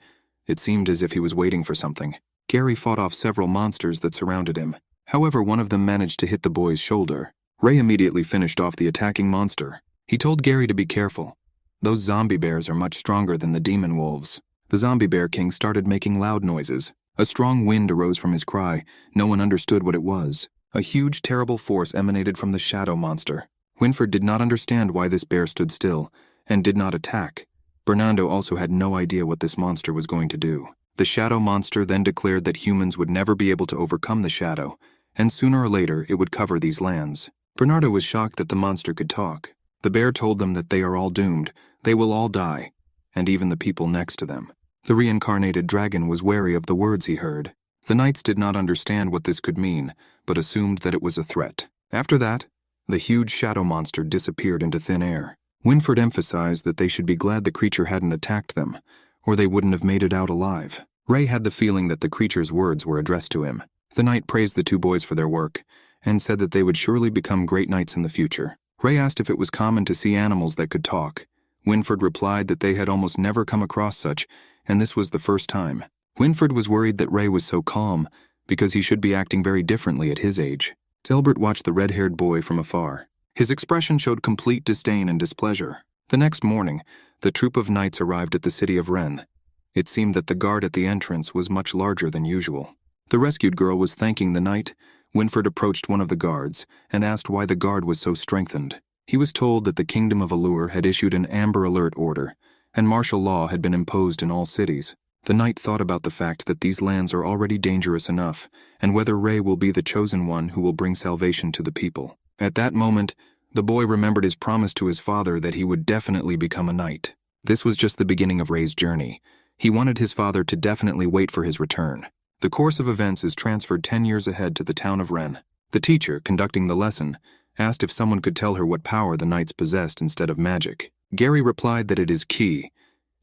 It seemed as if he was waiting for something. Gary fought off several monsters that surrounded him. However, one of them managed to hit the boy's shoulder. Ray immediately finished off the attacking monster. He told Gary to be careful. Those zombie bears are much stronger than the demon wolves. The zombie bear king started making loud noises. A strong wind arose from his cry. No one understood what it was. A huge, terrible force emanated from the shadow monster. Winfred did not understand why this bear stood still and did not attack. Bernardo also had no idea what this monster was going to do. The shadow monster then declared that humans would never be able to overcome the shadow, and sooner or later it would cover these lands. Bernardo was shocked that the monster could talk. The bear told them that they are all doomed, they will all die, and even the people next to them. The reincarnated dragon was wary of the words he heard. The knights did not understand what this could mean, but assumed that it was a threat. After that, the huge shadow monster disappeared into thin air. Winfred emphasized that they should be glad the creature hadn't attacked them, or they wouldn't have made it out alive. Ray had the feeling that the creature's words were addressed to him. The knight praised the two boys for their work, and said that they would surely become great knights in the future. Ray asked if it was common to see animals that could talk. Winfred replied that they had almost never come across such, and this was the first time. Winfred was worried that Ray was so calm, because he should be acting very differently at his age. Delbert watched the red-haired boy from afar. His expression showed complete disdain and displeasure. The next morning, the troop of knights arrived at the city of Ren. It seemed that the guard at the entrance was much larger than usual. The rescued girl was thanking the knight. Winfred approached one of the guards and asked why the guard was so strengthened. He was told that the Kingdom of Allure had issued an Amber Alert order, and martial law had been imposed in all cities. The knight thought about the fact that these lands are already dangerous enough, and whether Ray will be the chosen one who will bring salvation to the people. At that moment, the boy remembered his promise to his father that he would definitely become a knight. This was just the beginning of Ray's journey. He wanted his father to definitely wait for his return. The course of events is transferred 10 years ahead to the town of Ren. The teacher, conducting the lesson, asked if someone could tell her what power the knights possessed instead of magic. Gary replied that it is ki.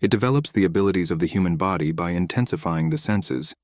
It develops the abilities of the human body by intensifying the senses,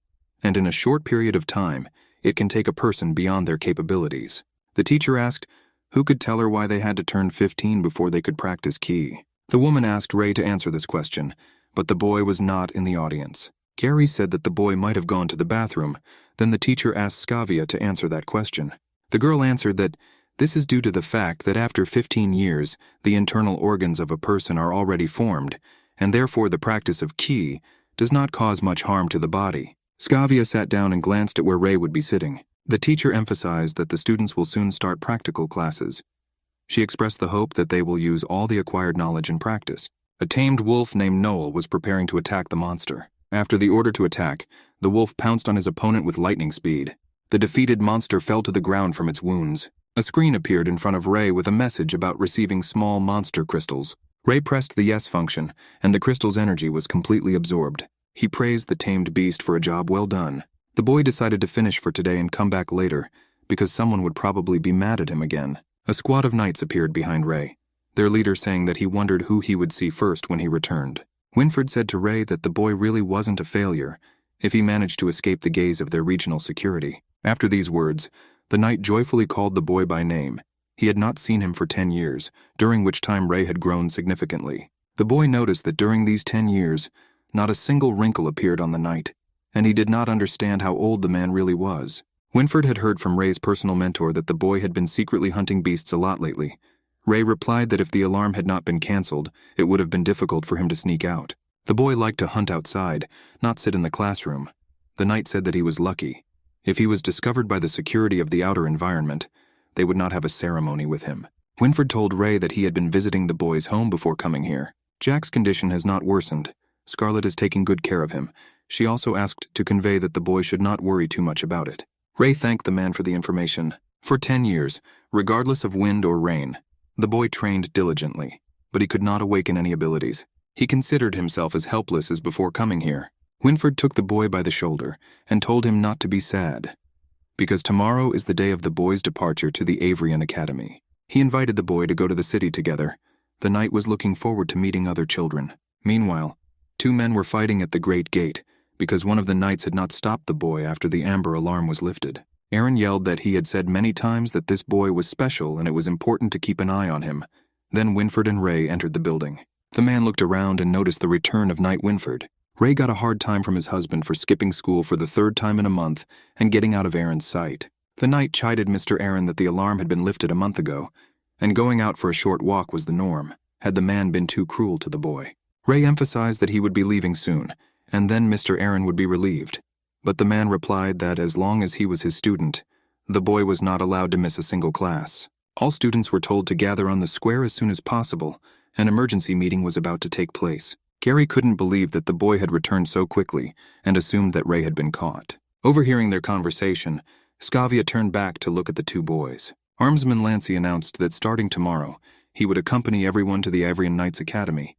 and in a short period of time, it can take a person beyond their capabilities. The teacher asked who could tell her why they had to turn 15 before they could practice ki. The woman asked Ray to answer this question, but the boy was not in the audience. Gary said that the boy might have gone to the bathroom. Then the teacher asked Skavia to answer that question. The girl answered that this is due to the fact that after 15 years, the internal organs of a person are already formed, and therefore the practice of ki does not cause much harm to the body. Skavia sat down and glanced at where Ray would be sitting. The teacher emphasized that the students will soon start practical classes. She expressed the hope that they will use all the acquired knowledge in practice. A tamed wolf named Noel was preparing to attack the monster. After the order to attack, the wolf pounced on his opponent with lightning speed. The defeated monster fell to the ground from its wounds. A screen appeared in front of Ray with a message about receiving small monster crystals. Ray pressed the yes function, and the crystal's energy was completely absorbed. He praised the tamed beast for a job well done. The boy decided to finish for today and come back later, because someone would probably be mad at him again. A squad of knights appeared behind Ray. their leader saying that he wondered who he would see first when he returned. Winford said to Ray that the boy really wasn't a failure if he managed to escape the gaze of their regional security. After these words, the knight joyfully called the boy by name. He had not seen him for 10 years, during which time Ray had grown significantly. The boy noticed that during these 10 years, not a single wrinkle appeared on the knight, and he did not understand how old the man really was. Winford had heard from Ray's personal mentor that the boy had been secretly hunting beasts a lot lately. Ray replied that if the alarm had not been cancelled, it would have been difficult for him to sneak out. The boy liked to hunt outside, not sit in the classroom. The knight said that he was lucky. If he was discovered by the security of the outer environment, they would not have a ceremony with him. Winford told Ray that he had been visiting the boy's home before coming here. Jack's condition has not worsened. Scarlett is taking good care of him. She also asked to convey that the boy should not worry too much about it. Ray thanked the man for the information. For 10 years, regardless of wind or rain, the boy trained diligently, but he could not awaken any abilities. He considered himself as helpless as before coming here. Winford took the boy by the shoulder and told him not to be sad, because tomorrow is the day of the boy's departure to the Avrian Academy. He invited the boy to go to the city together. The knight was looking forward to meeting other children. Meanwhile, 2 men were fighting at the Great Gate because one of the knights had not stopped the boy after the amber alarm was lifted. Aaron yelled that he had said many times that this boy was special and it was important to keep an eye on him. Then Winford and Ray entered the building. The man looked around and noticed the return of Knight Winford. Ray got a hard time from his husband for skipping school for the 3rd time in a month and getting out of Aaron's sight. The knight chided Mr. Aaron that the alarm had been lifted a month ago, and going out for a short walk was the norm, had the man been too cruel to the boy. Ray emphasized that he would be leaving soon, and then Mr. Aaron would be relieved. But the man replied that as long as he was his student, the boy was not allowed to miss a single class. All students were told to gather on the square as soon as possible. An emergency meeting was about to take place. Gary couldn't believe that the boy had returned so quickly and assumed that Ray had been caught. Overhearing their conversation, Scavia turned back to look at the 2 boys. Armsman Lancy announced that starting tomorrow, he would accompany everyone to the Avrian Knights Academy.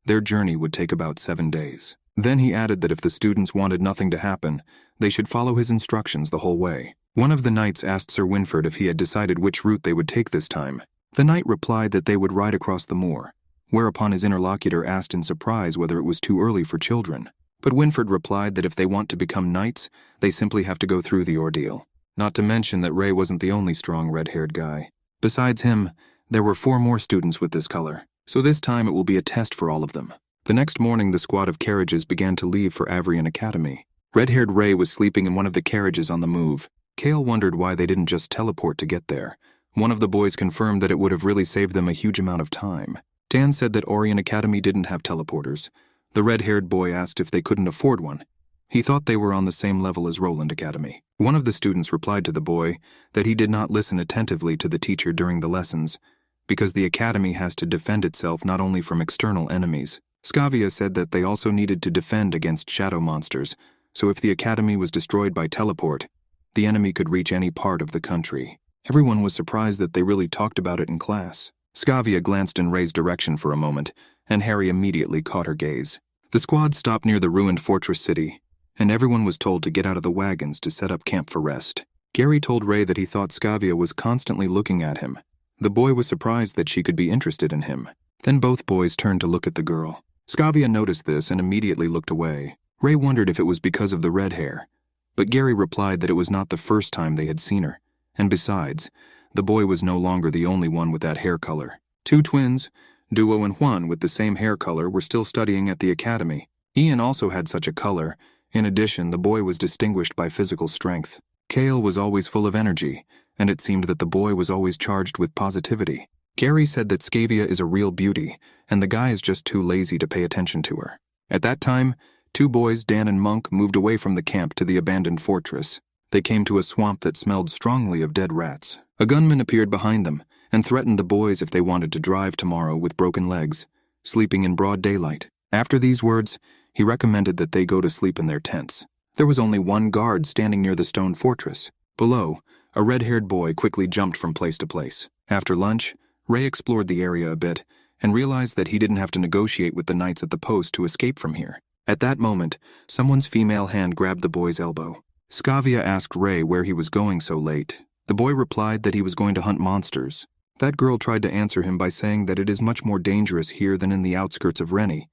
Their journey would take about 7 days. Then he added that if the students wanted nothing to happen, they should follow his instructions the whole way. One of the knights asked Sir Winford if he had decided which route they would take this time. The knight replied that they would ride across the moor, whereupon his interlocutor asked in surprise whether it was too early for children. But Winford replied that if they want to become knights, they simply have to go through the ordeal. Not to mention that Ray wasn't the only strong red-haired guy. Besides him, there were 4 more students with this color, so this time it will be a test for all of them. The next morning, the squad of carriages began to leave for Avrian Academy. Red-haired Ray was sleeping in one of the carriages on the move. Kale wondered why they didn't just teleport to get there. One of the boys confirmed that it would have really saved them a huge amount of time. Dan said that Orion Academy didn't have teleporters. The red-haired boy asked if they couldn't afford one. He thought they were on the same level as Roland Academy. One of the students replied to the boy that he did not listen attentively to the teacher during the lessons, because the academy has to defend itself not only from external enemies. Scavia said that they also needed to defend against shadow monsters, so if the academy was destroyed by teleport, the enemy could reach any part of the country. Everyone was surprised that they really talked about it in class. Scavia glanced in Ray's direction for a moment, and Harry immediately caught her gaze. The squad stopped near the ruined fortress city, and everyone was told to get out of the wagons to set up camp for rest. Gary told Ray that he thought Scavia was constantly looking at him. The boy was surprised that she could be interested in him. Then both boys turned to look at the girl. Scavia noticed this and immediately looked away. Ray wondered if it was because of the red hair, but Gary replied that it was not the first time they had seen her, and besides, the boy was no longer the only one with that hair color. 2 twins, Duo and Juan, with the same hair color, were still studying at the academy. Ian also had such a color. In addition, the boy was distinguished by physical strength. Kale was always full of energy, and it seemed that the boy was always charged with positivity. Gary said that Scavia is a real beauty, and the guy is just too lazy to pay attention to her. At that time, 2 boys, Dan and Monk, moved away from the camp to the abandoned fortress. They came to a swamp that smelled strongly of dead rats. A gunman appeared behind them and threatened the boys if they wanted to drive tomorrow with broken legs, sleeping in broad daylight. After these words, he recommended that they go to sleep in their tents. There was only 1 guard standing near the stone fortress. Below, a red-haired boy quickly jumped from place to place. After lunch, Ray explored the area a bit and realized that he didn't have to negotiate with the knights at the post to escape from here. At that moment, someone's female hand grabbed the boy's elbow. Scavia asked Ray where he was going so late. The boy replied that he was going to hunt monsters. That girl tried to answer him by saying that it is much more dangerous here than in the outskirts of Rennie.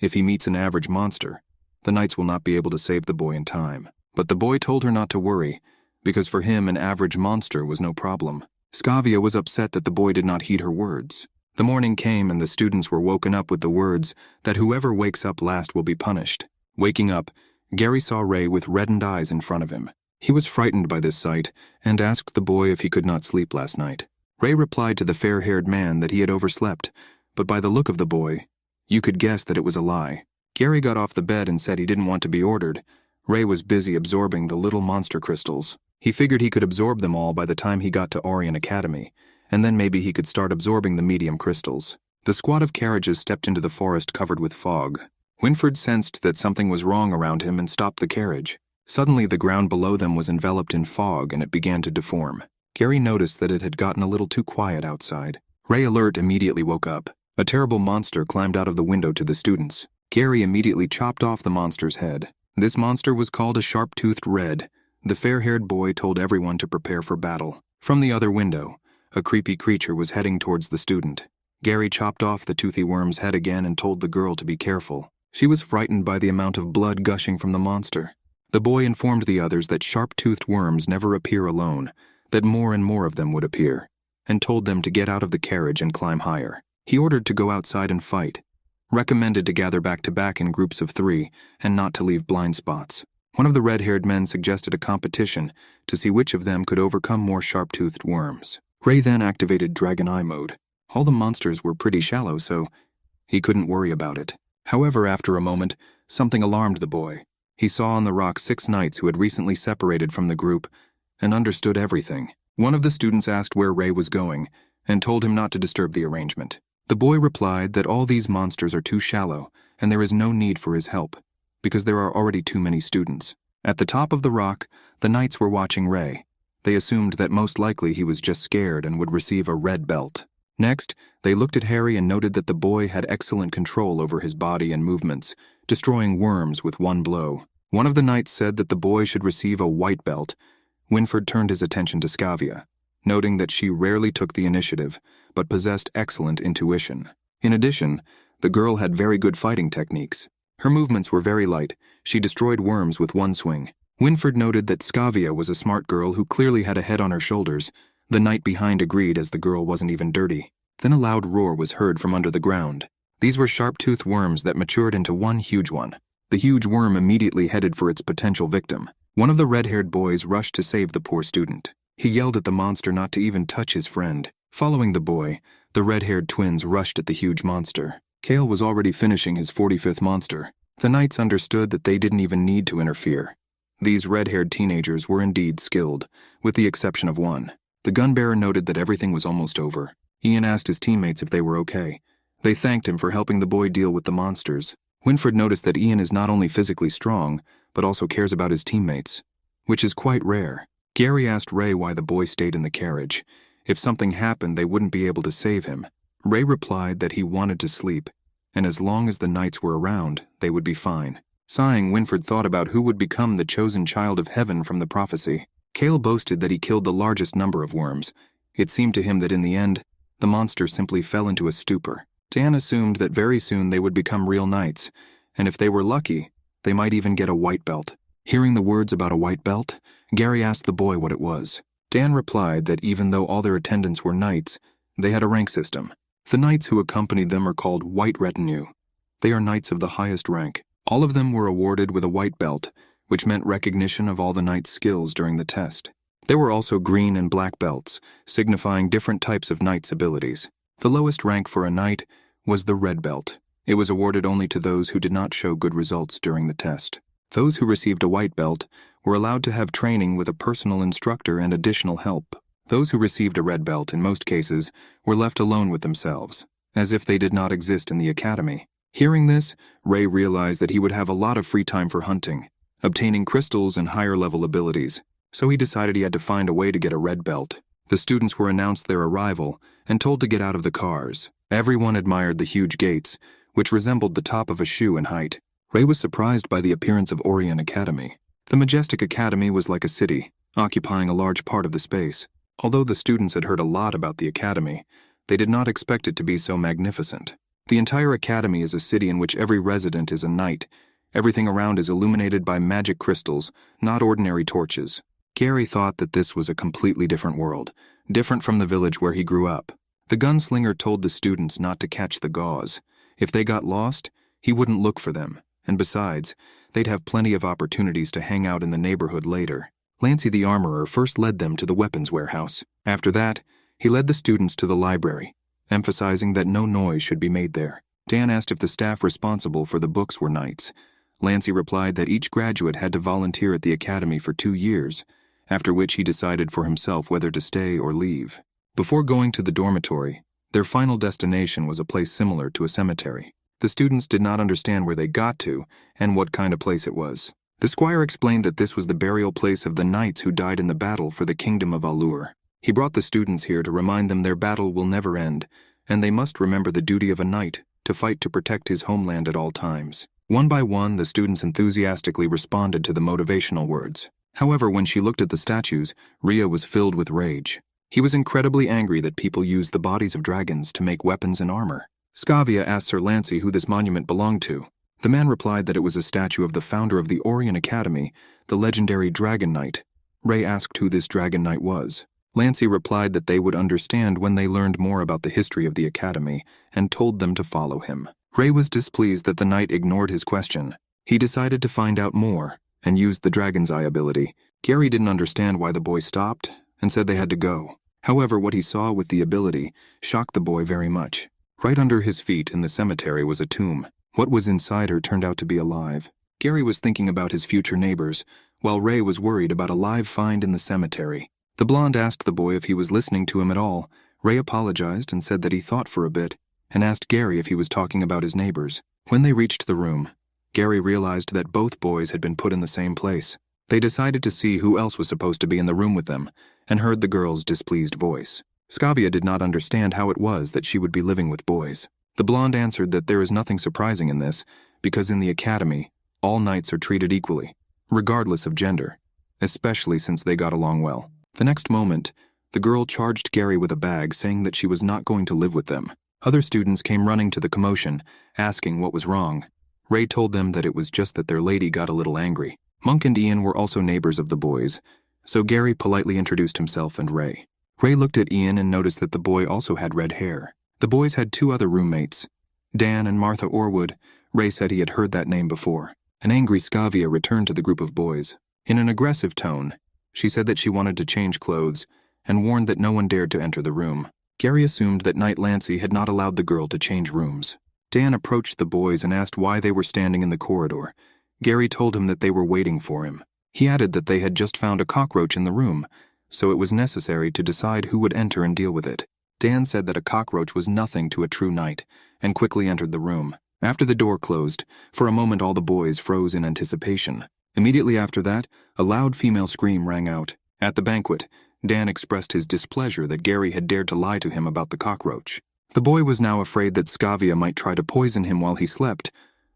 If he meets an average monster, the knights will not be able to save the boy in time. But the boy told her not to worry, because for him an average monster was no problem. Skavia was upset that the boy did not heed her words. The morning came and the students were woken up with the words that whoever wakes up last will be punished. Waking up, Gary saw Ray with reddened eyes in front of him. He was frightened by this sight and asked the boy if he could not sleep last night. Ray replied to the fair-haired man that he had overslept, but by the look of the boy, you could guess that it was a lie. Gary got off the bed and said he didn't want to be ordered. Ray was busy absorbing the little monster crystals. He figured he could absorb them all by the time he got to Orion Academy, and then maybe he could start absorbing the medium crystals. The squad of carriages stepped into the forest covered with fog. Winfred sensed that something was wrong around him and stopped the carriage. Suddenly the ground below them was enveloped in fog and it began to deform. Gary noticed that it had gotten a little too quiet outside. Ray, alert, immediately woke up. A terrible monster climbed out of the window to the students. Gary immediately chopped off the monster's head. This monster was called a sharp-toothed red. The fair-haired boy told everyone to prepare for battle. From the other window, a creepy creature was heading towards the student. Gary chopped off the toothy worm's head again and told the girl to be careful. She was frightened by the amount of blood gushing from the monster. The boy informed the others that sharp-toothed worms never appear alone, that more and more of them would appear, and told them to get out of the carriage and climb higher. He ordered to go outside and fight, recommended to gather back-to-back in groups of 3 and not to leave blind spots. One of the red-haired men suggested a competition to see which of them could overcome more sharp-toothed worms. Ray then activated Dragon Eye mode. All the monsters were pretty shallow, so he couldn't worry about it. However, after a moment, something alarmed the boy. He saw on the rock 6 knights who had recently separated from the group and understood everything. One of the students asked where Ray was going and told him not to disturb the arrangement. The boy replied that all these monsters are too shallow and there is no need for his help, because there are already too many students. At the top of the rock, the knights were watching Ray. They assumed that most likely he was just scared and would receive a red belt. Next, they looked at Harry and noted that the boy had excellent control over his body and movements, destroying worms with one blow. One of the knights said that the boy should receive a white belt. Winfred turned his attention to Skavia, noting that she rarely took the initiative, but possessed excellent intuition. In addition, the girl had very good fighting techniques. Her movements were very light. She destroyed worms with one swing. Winfred noted that Skavia was a smart girl who clearly had a head on her shoulders. The knight behind agreed, as the girl wasn't even dirty. Then a loud roar was heard from under the ground. These were sharp-toothed worms that matured into one huge one. The huge worm immediately headed for its potential victim. One of the red-haired boys rushed to save the poor student. He yelled at the monster not to even touch his friend. Following the boy, the red-haired twins rushed at the huge monster. Kale was already finishing his 45th monster. The knights understood that they didn't even need to interfere. These red-haired teenagers were indeed skilled, with the exception of one. The gunbearer noted that everything was almost over. Ian asked his teammates if they were okay. They thanked him for helping the boy deal with the monsters. Winfred noticed that Ian is not only physically strong, but also cares about his teammates, which is quite rare. Gary asked Ray why the boy stayed in the carriage. If something happened, they wouldn't be able to save him. Ray replied that he wanted to sleep, and as long as the knights were around, they would be fine. Sighing, Winfred thought about who would become the chosen child of heaven from the prophecy. Kale boasted that he killed the largest number of worms. It seemed to him that in the end, the monster simply fell into a stupor. Dan assumed that very soon they would become real knights, and if they were lucky, they might even get a white belt. Hearing the words about a white belt, Gary asked the boy what it was. Dan replied that even though all their attendants were knights, they had a rank system. The knights who accompanied them are called White Retinue. They are knights of the highest rank. All of them were awarded with a white belt, which meant recognition of all the knights' skills during the test. There were also green and black belts, signifying different types of knights' abilities. The lowest rank for a knight was the red belt. It was awarded only to those who did not show good results during the test. Those who received a white belt were allowed to have training with a personal instructor and additional help. Those who received a red belt, in most cases, were left alone with themselves, as if they did not exist in the academy. Hearing this, Ray realized that he would have a lot of free time for hunting, obtaining crystals and higher-level abilities, so he decided he had to find a way to get a red belt. The students were announced their arrival and told to get out of the cars. Everyone admired the huge gates, which resembled the top of a shoe in height. Ray was surprised by the appearance of Orion Academy. The majestic academy was like a city, occupying a large part of the space. Although the students had heard a lot about the academy, they did not expect it to be so magnificent. The entire academy is a city in which every resident is a knight. Everything around is illuminated by magic crystals, not ordinary torches. Gary thought that this was a completely different world, different from the village where he grew up. The gunslinger told the students not to catch the gauze. If they got lost, he wouldn't look for them, and besides, they'd have plenty of opportunities to hang out in the neighborhood later. Lancey the armorer first led them to the weapons warehouse. After that, he led the students to the library, emphasizing that no noise should be made there. Dan asked if the staff responsible for the books were knights. Lancey replied that each graduate had to volunteer at the academy for 2 years, after which he decided for himself whether to stay or leave. Before going to the dormitory, their final destination was a place similar to a cemetery. The students did not understand where they got to and what kind of place it was. The squire explained that this was the burial place of the knights who died in the battle for the kingdom of Allure. He brought the students here to remind them their battle will never end, and they must remember the duty of a knight to fight to protect his homeland at all times. One by one, the students enthusiastically responded to the motivational words. However, when she looked at the statues, Rhea was filled with rage. He was incredibly angry that people used the bodies of dragons to make weapons and armor. Scavia asked Sir Lancey who this monument belonged to. The man replied that it was a statue of the founder of the Orient Academy, the legendary Dragon Knight. Ray asked who this Dragon Knight was. Lancey replied that they would understand when they learned more about the history of the academy and told them to follow him. Ray was displeased that the knight ignored his question. He decided to find out more and used the Dragon's Eye ability. Gary didn't understand why the boy stopped and said they had to go. However, what he saw with the ability shocked the boy very much. Right under his feet in the cemetery was a tomb. What was inside her turned out to be alive. Gary was thinking about his future neighbors, while Ray was worried about a live find in the cemetery. The blonde asked the boy if he was listening to him at all. Ray apologized and said that he thought for a bit, and asked Gary if he was talking about his neighbors. When they reached the room, Gary realized that both boys had been put in the same place. They decided to see who else was supposed to be in the room with them, and heard the girl's displeased voice. Scavia did not understand how it was that she would be living with boys. The blonde answered that there is nothing surprising in this, because in the academy, all knights are treated equally, regardless of gender, especially since they got along well. The next moment, the girl charged Gary with a bag, saying that she was not going to live with them. Other students came running to the commotion, asking what was wrong. Ray told them that it was just that their lady got a little angry. Monk and Ian were also neighbors of the boys, so Gary politely introduced himself and Ray. Ray looked at Ian and noticed that the boy also had red hair. The boys had 2 other roommates, Dan and Martha Orwood. Ray said he had heard that name before. An angry Scavia returned to the group of boys. In an aggressive tone, she said that she wanted to change clothes and warned that no one dared to enter the room. Gary assumed that Knight Lancey had not allowed the girl to change rooms. Dan approached the boys and asked why they were standing in the corridor. Gary told him that they were waiting for him. He added that they had just found a cockroach in the room, so it was necessary to decide who would enter and deal with it. Dan said that a cockroach was nothing to a true knight, and quickly entered the room. After the door closed, for a moment all the boys froze in anticipation. Immediately after that, a loud female scream rang out. At the banquet, Dan expressed his displeasure that Gary had dared to lie to him about the cockroach. The boy was now afraid that Scavia might try to poison him while he slept,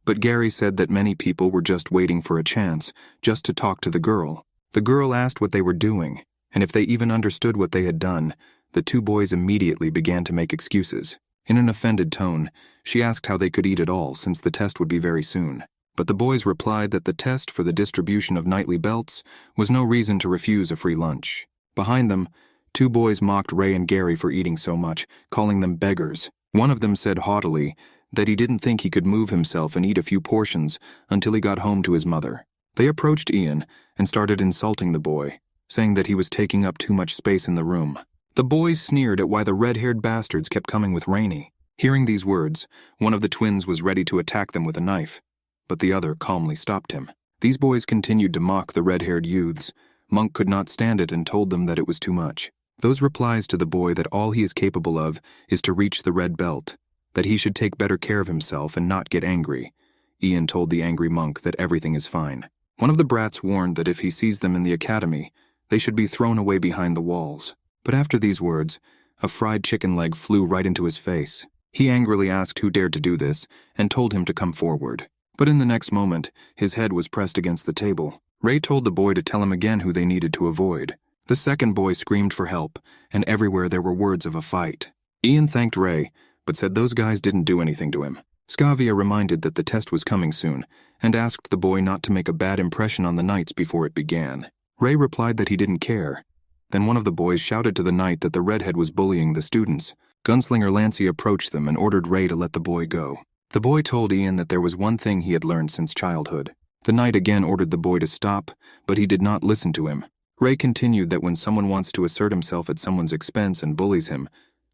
but Gary said that many people were just waiting for a chance, just to talk to the girl. The girl asked what they were doing, and if they even understood what they had done. The 2 boys immediately began to make excuses. In an offended tone, she asked how they could eat at all since the test would be very soon. But the boys replied that the test for the distribution of knightly belts was no reason to refuse a free lunch. Behind them, 2 boys mocked Ray and Gary for eating so much, calling them beggars. One of them said haughtily that he didn't think he could move himself and eat a few portions until he got home to his mother. They approached Ian and started insulting the boy, saying that he was taking up too much space in the room. The boys sneered at why the red-haired bastards kept coming with Rainey. Hearing these words, one of the twins was ready to attack them with a knife, but the other calmly stopped him. These boys continued to mock the red-haired youths. Monk could not stand it and told them that it was too much. Those replies to the boy that all he is capable of is to reach the red belt, that he should take better care of himself and not get angry. Ian told the angry monk that everything is fine. One of the brats warned that if he sees them in the academy, they should be thrown away behind the walls. But after these words, a fried chicken leg flew right into his face. He angrily asked who dared to do this and told him to come forward. But in the next moment, his head was pressed against the table. Ray told the boy to tell him again who they needed to avoid. The second boy screamed for help, and everywhere there were words of a fight. Ian thanked Ray, but said those guys didn't do anything to him. Scavia reminded that the test was coming soon, and asked the boy not to make a bad impression on the knights before it began. Ray replied that he didn't care. Then one of the boys shouted to the knight that the redhead was bullying the students. Gunslinger Lancey approached them and ordered Ray to let the boy go. The boy told Ian that there was one thing he had learned since childhood. The knight again ordered the boy to stop, but he did not listen to him. Ray continued that when someone wants to assert himself at someone's expense and bullies him,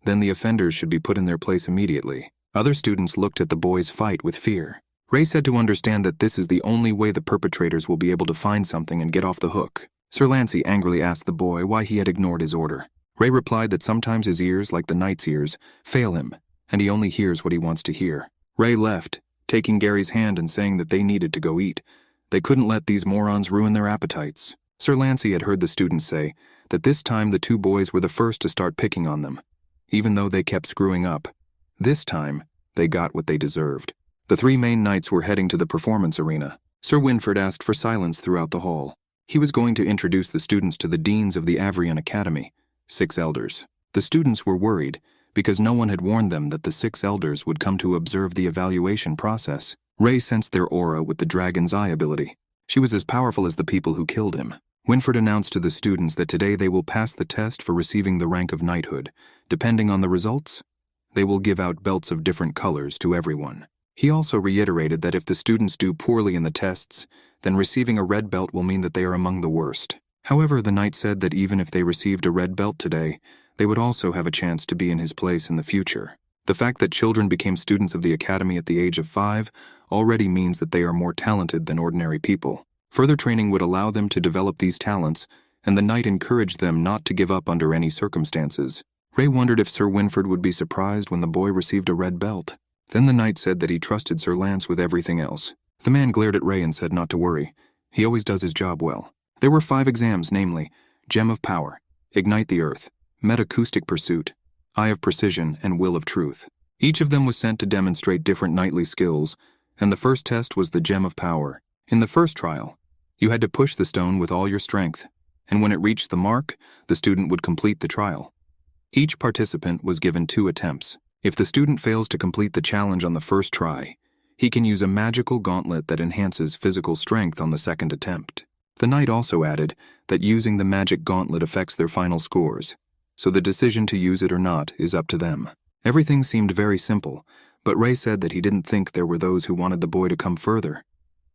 then the offenders should be put in their place immediately. Other students looked at the boy's fight with fear. Ray said to understand that this is the only way the perpetrators will be able to find something and get off the hook. Sir Lancey angrily asked the boy why he had ignored his order. Ray replied that sometimes his ears, like the knight's ears, fail him, and he only hears what he wants to hear. Ray left, taking Gary's hand and saying that they needed to go eat. They couldn't let these morons ruin their appetites. Sir Lancey had heard the students say that this time the two boys were the first to start picking on them. Even though they kept screwing up, this time they got what they deserved. The three main knights were heading to the performance arena. Sir Winford asked for silence throughout the hall. He was going to introduce the students to the deans of the Avrian Academy, 6 elders. The students were worried because no one had warned them that the 6 elders would come to observe the evaluation process. Ray sensed their aura with the dragon's eye ability. She was as powerful as the people who killed him. Winford announced to the students that today they will pass the test for receiving the rank of knighthood. Depending on the results, they will give out belts of different colors to everyone. He also reiterated that if the students do poorly in the tests, then receiving a red belt will mean that they are among the worst. However, the knight said that even if they received a red belt today, they would also have a chance to be in his place in the future. The fact that children became students of the academy at the age of 5 already means that they are more talented than ordinary people. Further training would allow them to develop these talents, and the knight encouraged them not to give up under any circumstances. Ray wondered if Sir Winford would be surprised when the boy received a red belt. Then the knight said that he trusted Sir Lance with everything else. The man glared at Ray and said not to worry. He always does his job well. There were 5 exams, namely, Gem of Power, Ignite the Earth, Metacoustic Pursuit, Eye of Precision, and Will of Truth. Each of them was sent to demonstrate different knightly skills, and the first test was the Gem of Power. In the first trial, you had to push the stone with all your strength, and when it reached the mark, the student would complete the trial. Each participant was given 2 attempts. If the student fails to complete the challenge on the first try, he can use a magical gauntlet that enhances physical strength on the second attempt. The knight also added that using the magic gauntlet affects their final scores, so the decision to use it or not is up to them. Everything seemed very simple, but Ray said that he didn't think there were those who wanted the boy to come further.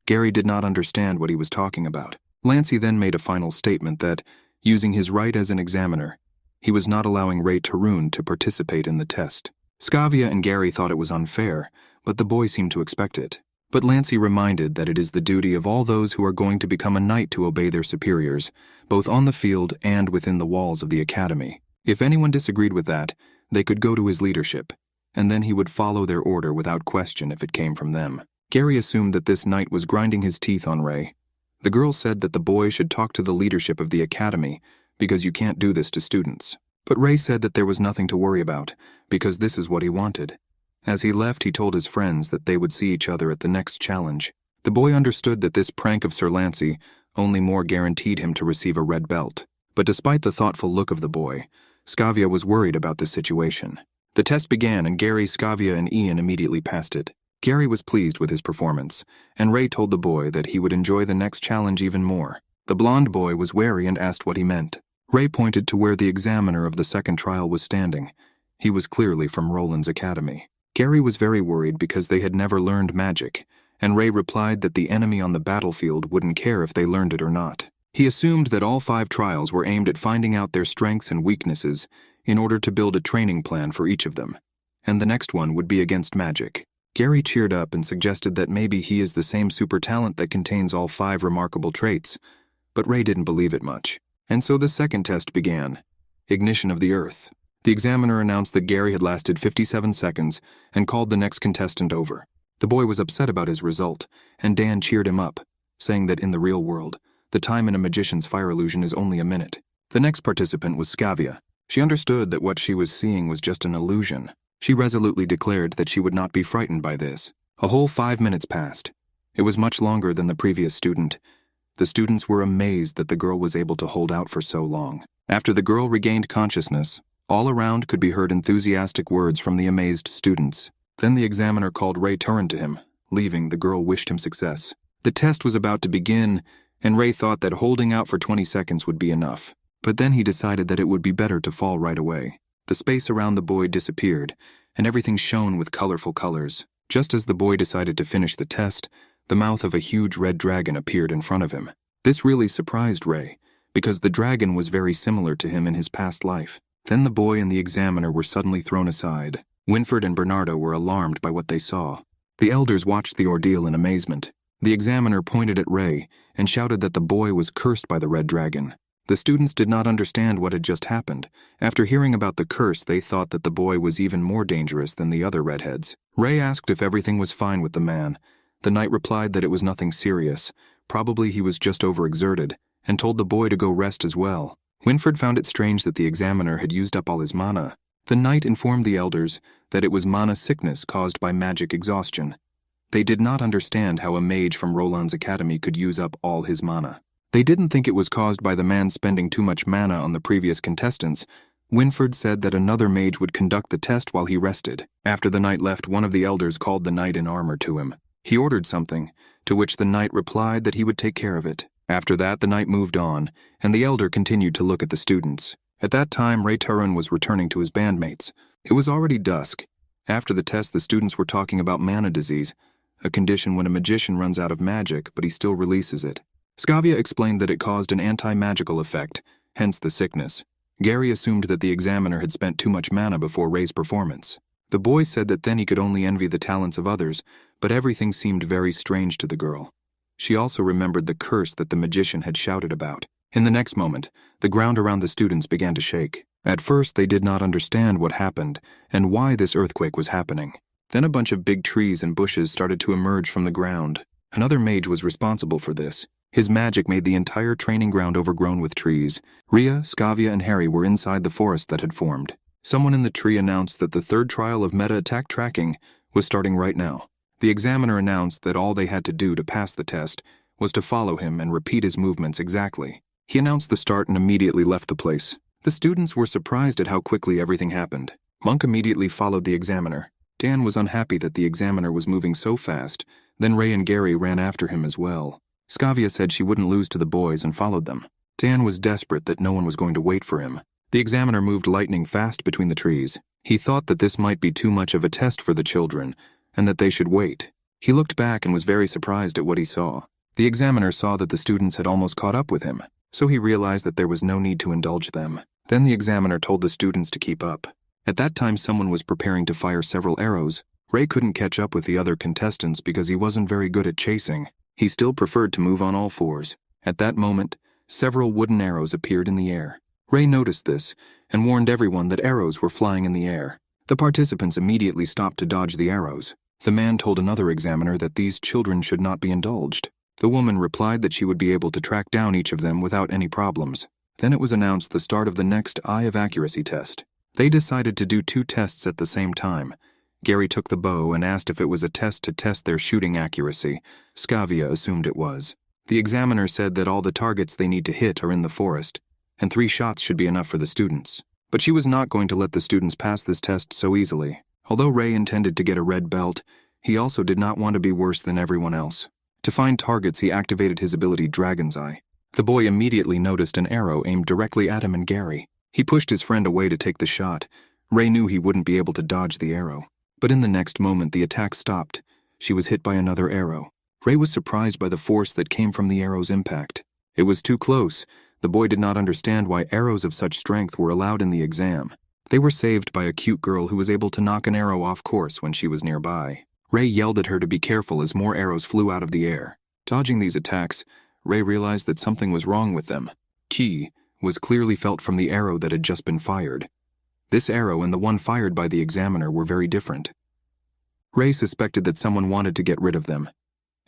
Gary did not understand what he was talking about. Lancey then made a final statement that, using his right as an examiner, he was not allowing Ray Tarun to participate in the test. Scavia and Gary thought it was unfair, but the boy seemed to expect it. But Lancey reminded that it is the duty of all those who are going to become a knight to obey their superiors, both on the field and within the walls of the academy. If anyone disagreed with that, they could go to his leadership, and then he would follow their order without question if it came from them. Gary assumed that this knight was grinding his teeth on Ray. The girl said that the boy should talk to the leadership of the academy, because you can't do this to students. But Ray said that there was nothing to worry about, because this is what he wanted. As he left, he told his friends that they would see each other at the next challenge. The boy understood that this prank of Sir Lancey only more guaranteed him to receive a red belt. But despite the thoughtful look of the boy, Scavia was worried about this situation. The test began, and Gary, Scavia, and Ian immediately passed it. Gary was pleased with his performance, and Ray told the boy that he would enjoy the next challenge even more. The blonde boy was wary and asked what he meant. Ray pointed to where the examiner of the second trial was standing. He was clearly from Roland's academy. Gary was very worried because they had never learned magic, and Ray replied that the enemy on the battlefield wouldn't care if they learned it or not. He assumed that all 5 trials were aimed at finding out their strengths and weaknesses in order to build a training plan for each of them, and the next one would be against magic. Gary cheered up and suggested that maybe he is the same super talent that contains all 5 remarkable traits, but Ray didn't believe it much. And so the second test began, Ignition of the Earth. The examiner announced that Gary had lasted 57 seconds and called the next contestant over. The boy was upset about his result, and Dan cheered him up, saying that in the real world, the time in a magician's fire illusion is only a minute. The next participant was Scavia. She understood that what she was seeing was just an illusion. She resolutely declared that she would not be frightened by this. A whole 5 minutes passed. It was much longer than the previous student. The students were amazed that the girl was able to hold out for so long. After the girl regained consciousness, all around could be heard enthusiastic words from the amazed students. Then the examiner called Ray to him. Leaving, the girl wished him success. The test was about to begin, and Ray thought that holding out for 20 seconds would be enough. But then he decided that it would be better to fall right away. The space around the boy disappeared, and everything shone with colorful colors. Just as the boy decided to finish the test, the mouth of a huge red dragon appeared in front of him. This really surprised Ray, because the dragon was very similar to him in his past life. Then the boy and the examiner were suddenly thrown aside. Winfred and Bernardo were alarmed by what they saw. The elders watched the ordeal in amazement. The examiner pointed at Ray and shouted that the boy was cursed by the red dragon. The students did not understand what had just happened. After hearing about the curse, they thought that the boy was even more dangerous than the other redheads. Ray asked if everything was fine with the man. The knight replied that it was nothing serious. Probably he was just overexerted, and told the boy to go rest as well. Winfred found it strange that the examiner had used up all his mana. The knight informed the elders that it was mana sickness caused by magic exhaustion. They did not understand how a mage from Roland's academy could use up all his mana. They didn't think it was caused by the man spending too much mana on the previous contestants. Winfred said that another mage would conduct the test while he rested. After the knight left, one of the elders called the knight in armor to him. He ordered something, to which the knight replied that he would take care of it. After that, the knight moved on, and the elder continued to look at the students. At that time, Ray was returning to his bandmates. It was already dusk. After the test, the students were talking about mana disease, a condition when a magician runs out of magic, but he still releases it. Skavia explained that it caused an anti-magical effect, hence the sickness. Gary assumed that the examiner had spent too much mana before Ray's performance. The boy said that then he could only envy the talents of others, but everything seemed very strange to the girl. She also remembered the curse that the magician had shouted about. In the next moment, the ground around the students began to shake. At first, they did not understand what happened and why this earthquake was happening. Then a bunch of big trees and bushes started to emerge from the ground. Another mage was responsible for this. His magic made the entire training ground overgrown with trees. Ria, Skavia, and Harry were inside the forest that had formed. Someone in the tree announced that the third trial of meta-attack tracking was starting right now. The examiner announced that all they had to do to pass the test was to follow him and repeat his movements exactly. He announced the start and immediately left the place. The students were surprised at how quickly everything happened. Monk immediately followed the examiner. Dan was unhappy that the examiner was moving so fast. Then Ray and Gary ran after him as well. Skavia said she wouldn't lose to the boys and followed them. Dan was desperate that no one was going to wait for him. The examiner moved lightning fast between the trees. He thought that this might be too much of a test for the children, and that they should wait. He looked back and was very surprised at what he saw. The examiner saw that the students had almost caught up with him, so he realized that there was no need to indulge them. Then the examiner told the students to keep up. At that time, someone was preparing to fire several arrows. Ray couldn't catch up with the other contestants because he wasn't very good at chasing. He still preferred to move on all fours. At that moment, several wooden arrows appeared in the air. Ray noticed this and warned everyone that arrows were flying in the air. The participants immediately stopped to dodge the arrows. The man told another examiner that these children should not be indulged. The woman replied that she would be able to track down each of them without any problems. Then it was announced the start of the next Eye of Accuracy test. They decided to do 2 tests at the same time. Gary took the bow and asked if it was a test to test their shooting accuracy. Skavia assumed it was. The examiner said that all the targets they need to hit are in the forest, and 3 shots should be enough for the students. But she was not going to let the students pass this test so easily. Although Ray intended to get a red belt, he also did not want to be worse than everyone else. To find targets, he activated his ability Dragon's Eye. The boy immediately noticed an arrow aimed directly at him and Gary. He pushed his friend away to take the shot. Ray knew he wouldn't be able to dodge the arrow. But in the next moment, the attack stopped. She was hit by another arrow. Ray was surprised by the force that came from the arrow's impact. It was too close. The boy did not understand why arrows of such strength were allowed in the exam. They were saved by a cute girl who was able to knock an arrow off course when she was nearby. Ray yelled at her to be careful as more arrows flew out of the air. Dodging these attacks, Ray realized that something was wrong with them. Ki was clearly felt from the arrow that had just been fired. This arrow and the one fired by the examiner were very different. Ray suspected that someone wanted to get rid of them,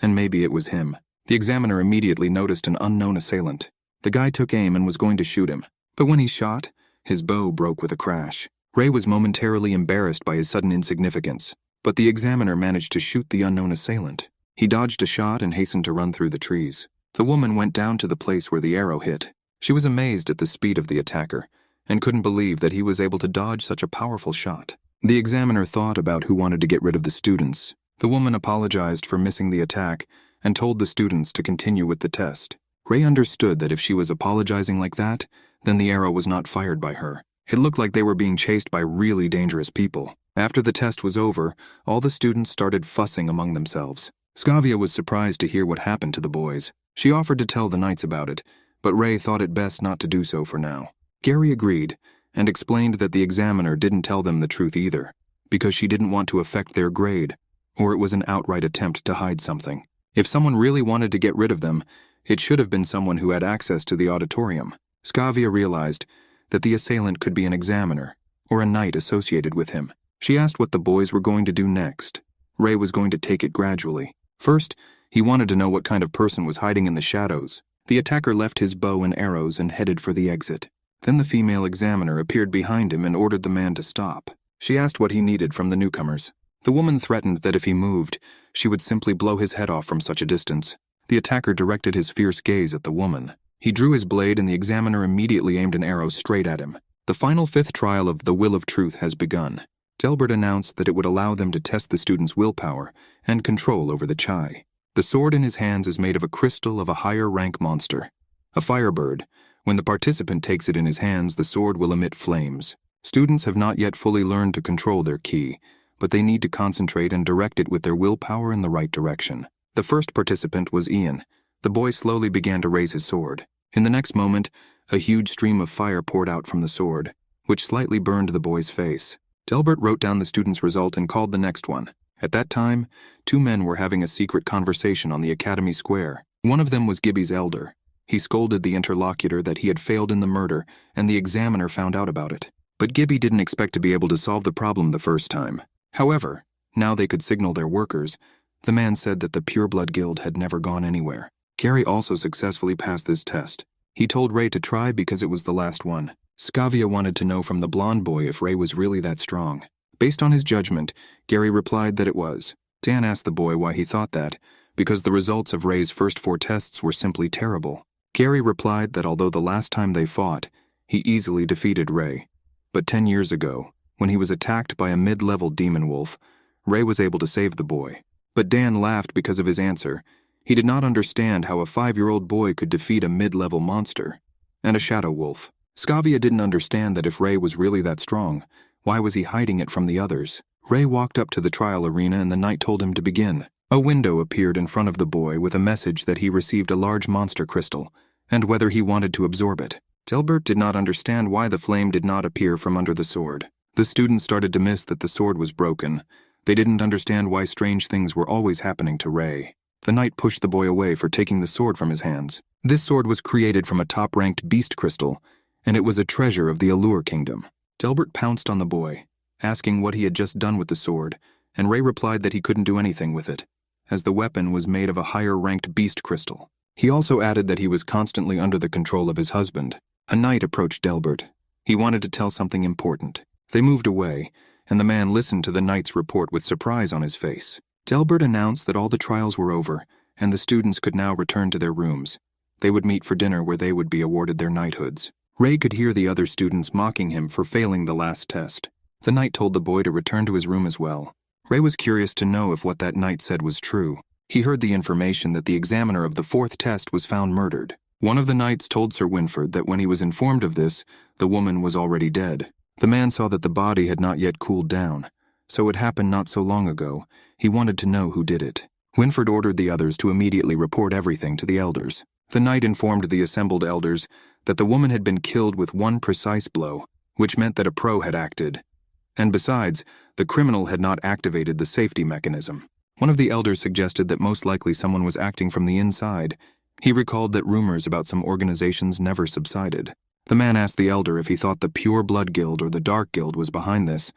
and maybe it was him. The examiner immediately noticed an unknown assailant. The guy took aim and was going to shoot him, but when he shot, his bow broke with a crash. Ray was momentarily embarrassed by his sudden insignificance, but the examiner managed to shoot the unknown assailant. He dodged a shot and hastened to run through the trees. The woman went down to the place where the arrow hit. She was amazed at the speed of the attacker and couldn't believe that he was able to dodge such a powerful shot. The examiner thought about who wanted to get rid of the students. The woman apologized for missing the attack and told the students to continue with the test. Ray understood that if she was apologizing like that, then the arrow was not fired by her. It looked like they were being chased by really dangerous people. After the test was over, all the students started fussing among themselves. Skavia was surprised to hear what happened to the boys. She offered to tell the knights about it, but Ray thought it best not to do so for now. Gary agreed and explained that the examiner didn't tell them the truth either, because she didn't want to affect their grade, or it was an outright attempt to hide something. If someone really wanted to get rid of them, it should have been someone who had access to the auditorium. Skavia realized that the assailant could be an examiner, or a knight associated with him. She asked what the boys were going to do next. Ray was going to take it gradually. First, he wanted to know what kind of person was hiding in the shadows. The attacker left his bow and arrows and headed for the exit. Then the female examiner appeared behind him and ordered the man to stop. She asked what he needed from the newcomers. The woman threatened that if he moved, she would simply blow his head off from such a distance. The attacker directed his fierce gaze at the woman. He drew his blade and the examiner immediately aimed an arrow straight at him. The final fifth trial of the Will of Truth has begun. Delbert announced that it would allow them to test the students' willpower and control over the chai. The sword in his hands is made of a crystal of a higher rank monster, a firebird. When the participant takes it in his hands, the sword will emit flames. Students have not yet fully learned to control their ki, but they need to concentrate and direct it with their willpower in the right direction. The first participant was Ian. The boy slowly began to raise his sword. In the next moment, a huge stream of fire poured out from the sword, which slightly burned the boy's face. Delbert wrote down the student's result and called the next one. At that time, two men were having a secret conversation on the academy square. One of them was Gibby's elder. He scolded the interlocutor that he had failed in the murder, and the examiner found out about it. But Gibby didn't expect to be able to solve the problem the first time. However, now they could signal their workers. The man said that the Pureblood Guild had never gone anywhere. Gary also successfully passed this test. He told Ray to try because it was the last one. Skavia wanted to know from the blonde boy if Ray was really that strong. Based on his judgment, Gary replied that it was. Dan asked the boy why he thought that, because the results of Ray's first 4 tests were simply terrible. Gary replied that although the last time they fought, he easily defeated Ray. But 10 years ago, when he was attacked by a mid-level demon wolf, Ray was able to save the boy. But Dan laughed because of his answer. He did not understand how a 5-year-old boy could defeat a mid-level monster and a shadow wolf. Skavia didn't understand that if Ray was really that strong, why was he hiding it from the others? Ray walked up to the trial arena and the knight told him to begin. A window appeared in front of the boy with a message that he received a large monster crystal, and whether he wanted to absorb it. Delbert did not understand why the flame did not appear from under the sword. The students started to miss that the sword was broken. They didn't understand why strange things were always happening to Ray. The knight pushed the boy away for taking the sword from his hands. This sword was created from a top-ranked beast crystal, and it was a treasure of the Allure Kingdom. Delbert pounced on the boy, asking what he had just done with the sword, and Ray replied that he couldn't do anything with it, as the weapon was made of a higher-ranked beast crystal. He also added that he was constantly under the control of his husband. A knight approached Delbert. He wanted to tell something important. They moved away, and the man listened to the knight's report with surprise on his face. Delbert announced that all the trials were over, and the students could now return to their rooms. They would meet for dinner where they would be awarded their knighthoods. Ray could hear the other students mocking him for failing the last test. The knight told the boy to return to his room as well. Ray was curious to know if what that knight said was true. He heard the information that the examiner of the 4th test was found murdered. One of the knights told Sir Winford that when he was informed of this, the woman was already dead. The man saw that the body had not yet cooled down, so it happened not so long ago. He wanted to know who did it. Winford ordered the others to immediately report everything to the elders. The knight informed the assembled elders that the woman had been killed with one precise blow, which meant that a pro had acted. And besides, the criminal had not activated the safety mechanism. One of the elders suggested that most likely someone was acting from the inside. He recalled that rumors about some organizations never subsided. The man asked the elder if he thought the Pure Blood Guild or the Dark Guild was behind this.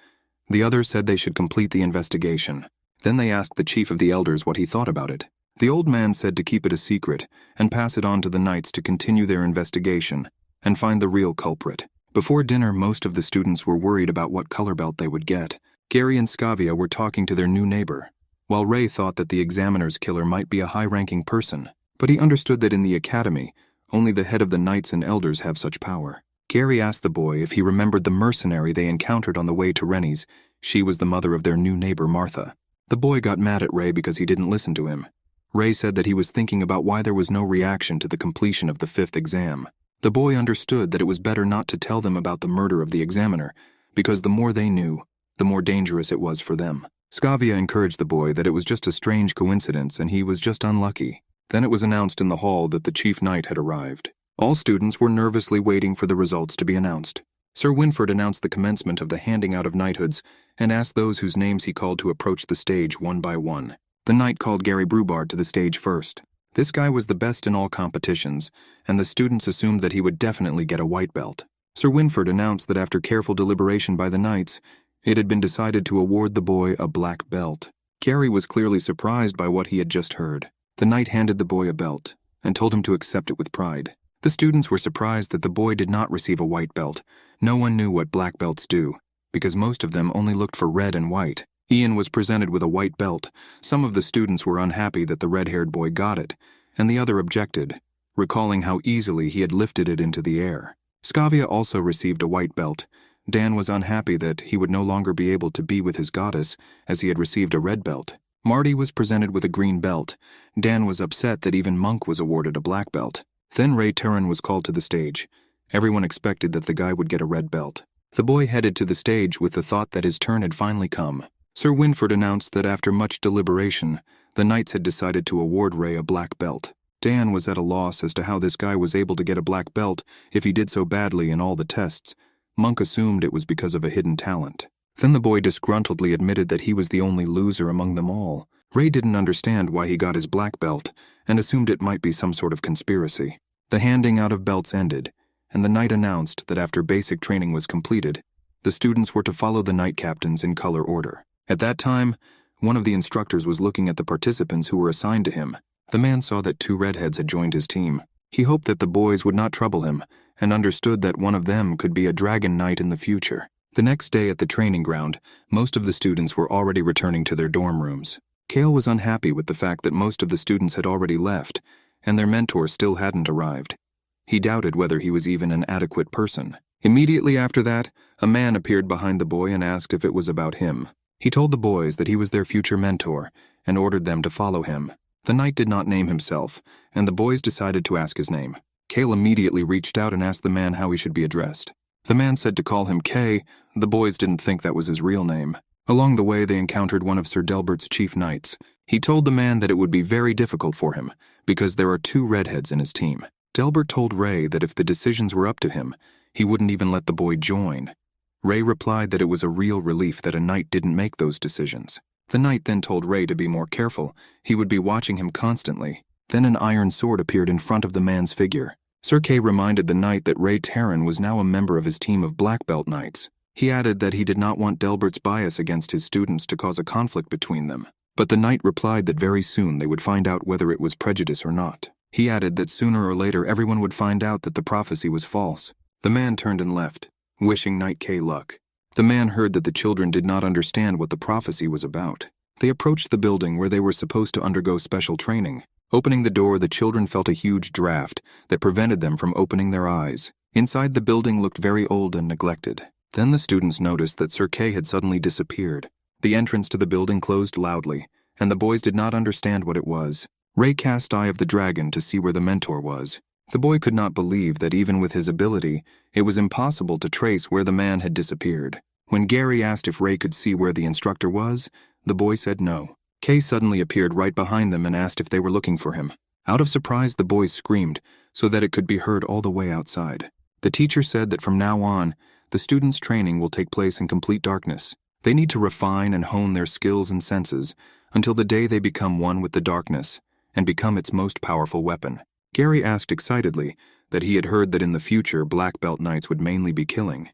The others said they should complete the investigation. Then they asked the chief of the elders what he thought about it. The old man said to keep it a secret and pass it on to the knights to continue their investigation and find the real culprit. Before dinner, most of the students were worried about what color belt they would get. Gary and Skavia were talking to their new neighbor, while Ray thought that the examiner's killer might be a high-ranking person. But he understood that in the academy, only the head of the knights and elders have such power. Gary asked the boy if he remembered the mercenary they encountered on the way to Rennie's. She was the mother of their new neighbor, Martha. The boy got mad at Ray because he didn't listen to him. Ray said that he was thinking about why there was no reaction to the completion of the 5th exam. The boy understood that it was better not to tell them about the murder of the examiner, because the more they knew, the more dangerous it was for them. Scavia encouraged the boy that it was just a strange coincidence and he was just unlucky. Then it was announced in the hall that the chief knight had arrived. All students were nervously waiting for the results to be announced. Sir Winford announced the commencement of the handing out of knighthoods and asked those whose names he called to approach the stage one by one. The knight called Gary Brubard to the stage first. This guy was the best in all competitions, and the students assumed that he would definitely get a white belt. Sir Winford announced that after careful deliberation by the knights, it had been decided to award the boy a black belt. Gary was clearly surprised by what he had just heard. The knight handed the boy a belt and told him to accept it with pride. The students were surprised that the boy did not receive a white belt. No one knew what black belts do, because most of them only looked for red and white. Ian was presented with a white belt. Some of the students were unhappy that the red-haired boy got it, and the other objected, recalling how easily he had lifted it into the air. Scavia also received a white belt. Dan was unhappy that he would no longer be able to be with his goddess, as he had received a red belt. Marty was presented with a green belt. Dan was upset that even Monk was awarded a black belt. Then Ray Turin was called to the stage. Everyone expected that the guy would get a red belt. The boy headed to the stage with the thought that his turn had finally come. Sir Winford announced that after much deliberation, the knights had decided to award Ray a black belt. Dan was at a loss as to how this guy was able to get a black belt if he did so badly in all the tests. Monk assumed it was because of a hidden talent. Then the boy disgruntledly admitted that he was the only loser among them all. Ray didn't understand why he got his black belt and assumed it might be some sort of conspiracy. The handing out of belts ended, and the knight announced that after basic training was completed, the students were to follow the knight captains in color order. At that time, one of the instructors was looking at the participants who were assigned to him. The man saw that 2 redheads had joined his team. He hoped that the boys would not trouble him, and understood that one of them could be a dragon knight in the future. The next day at the training ground, most of the students were already returning to their dorm rooms. Kale was unhappy with the fact that most of the students had already left, and their mentor still hadn't arrived. He doubted whether he was even an adequate person. Immediately after that, a man appeared behind the boy and asked if it was about him. He told the boys that he was their future mentor and ordered them to follow him. The knight did not name himself, and the boys decided to ask his name. Kale immediately reached out and asked the man how he should be addressed. The man said to call him Kay. The boys didn't think that was his real name. Along the way, they encountered one of Sir Delbert's chief knights. He told the man that it would be very difficult for him, because there are 2 redheads in his team. Delbert told Ray that if the decisions were up to him, he wouldn't even let the boy join. Ray replied that it was a real relief that a knight didn't make those decisions. The knight then told Ray to be more careful. He would be watching him constantly. Then an iron sword appeared in front of the man's figure. Sir Kay reminded the knight that Ray Taryn was now a member of his team of black belt knights. He added that he did not want Delbert's bias against his students to cause a conflict between them. But the knight replied that very soon they would find out whether it was prejudice or not. He added that sooner or later everyone would find out that the prophecy was false. The man turned and left, wishing Knight Kay luck. The man heard that the children did not understand what the prophecy was about. They approached the building where they were supposed to undergo special training. Opening the door, the children felt a huge draft that prevented them from opening their eyes. Inside, the building looked very old and neglected. Then the students noticed that Sir Kay had suddenly disappeared. The entrance to the building closed loudly, and the boys did not understand what it was. Ray cast Eye of the Dragon to see where the mentor was. The boy could not believe that even with his ability, it was impossible to trace where the man had disappeared. When Gary asked if Ray could see where the instructor was, the boy said no. Kay suddenly appeared right behind them and asked if they were looking for him. Out of surprise, the boys screamed so that it could be heard all the way outside. The teacher said that from now on, the students' training will take place in complete darkness. They need to refine and hone their skills and senses until the day they become one with the darkness and become its most powerful weapon. Gary asked excitedly that he had heard that in the future black belt knights would mainly be killing.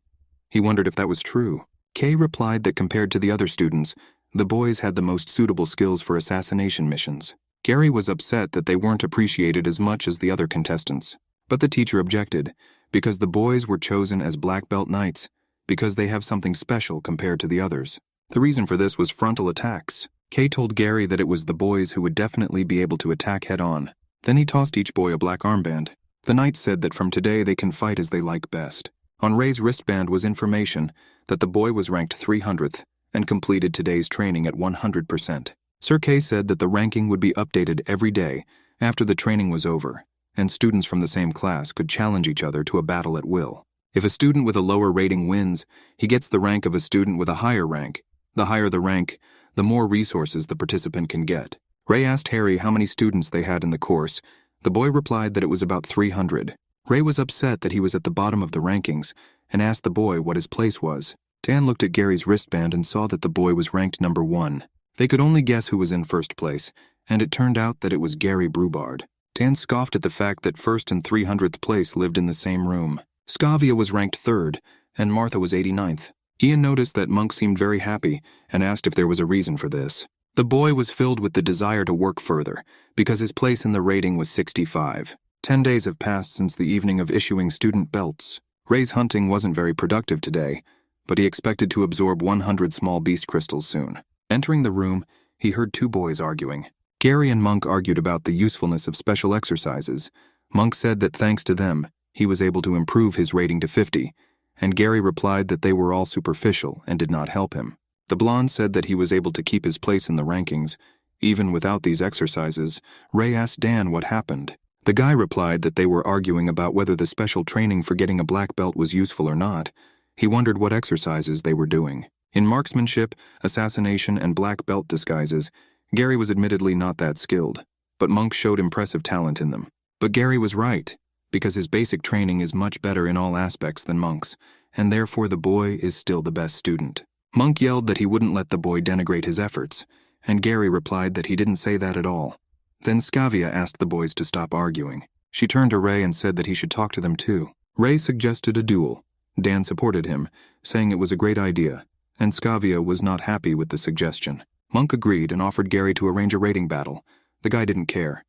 He wondered if that was true. Kay replied that compared to the other students, the boys had the most suitable skills for assassination missions. Gary was upset that they weren't appreciated as much as the other contestants. But the teacher objected, because the boys were chosen as black belt knights, because they have something special compared to the others. The reason for this was frontal attacks. Kay told Gary that it was the boys who would definitely be able to attack head-on. Then he tossed each boy a black armband. The knight said that from today they can fight as they like best. On Ray's wristband was information that the boy was ranked 300th and completed today's training at 100%. Sir Kay said that the ranking would be updated every day after the training was over, and students from the same class could challenge each other to a battle at will. If a student with a lower rating wins, he gets the rank of a student with a higher rank. The higher the rank, the more resources the participant can get. Ray asked Harry how many students they had in the course. The boy replied that it was about 300. Ray was upset that he was at the bottom of the rankings and asked the boy what his place was. Dan looked at Gary's wristband and saw that the boy was ranked number 1. They could only guess who was in first place, and it turned out that it was Gary Brubard. Dan scoffed at the fact that 1st and 300th place lived in the same room. Scavia was ranked 3rd, and Martha was 89th. Ian noticed that Monk seemed very happy and asked if there was a reason for this. The boy was filled with the desire to work further, because his place in the rating was 65. 10 days have passed since the evening of issuing student belts. Ray's hunting wasn't very productive today, but he expected to absorb 100 small beast crystals soon. Entering the room, he heard 2 boys arguing. Gary and Monk argued about the usefulness of special exercises. Monk said that thanks to them, he was able to improve his rating to 50, and Gary replied that they were all superficial and did not help him. The blonde said that he was able to keep his place in the rankings. Even without these exercises, Ray asked Dan what happened. The guy replied that they were arguing about whether the special training for getting a black belt was useful or not. He wondered what exercises they were doing. In marksmanship, assassination, and black belt disguises, Gary was admittedly not that skilled, but Monk showed impressive talent in them. But Gary was right, because his basic training is much better in all aspects than Monk's, and therefore the boy is still the best student. Monk yelled that he wouldn't let the boy denigrate his efforts, and Gary replied that he didn't say that at all. Then Scavia asked the boys to stop arguing. She turned to Ray and said that he should talk to them too. Ray suggested a duel. Dan supported him, saying it was a great idea, and Scavia was not happy with the suggestion. Monk agreed and offered Gary to arrange a rating battle. The guy didn't care.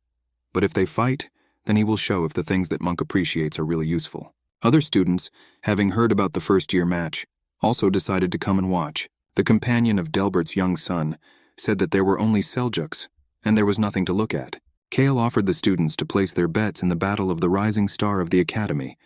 But if they fight, then he will show if the things that Monk appreciates are really useful. Other students, having heard about the first-year match, also decided to come and watch. The companion of Delbert's young son said that there were only Seljuks, and there was nothing to look at. Kale offered the students to place their bets in the battle of the rising star of the academy,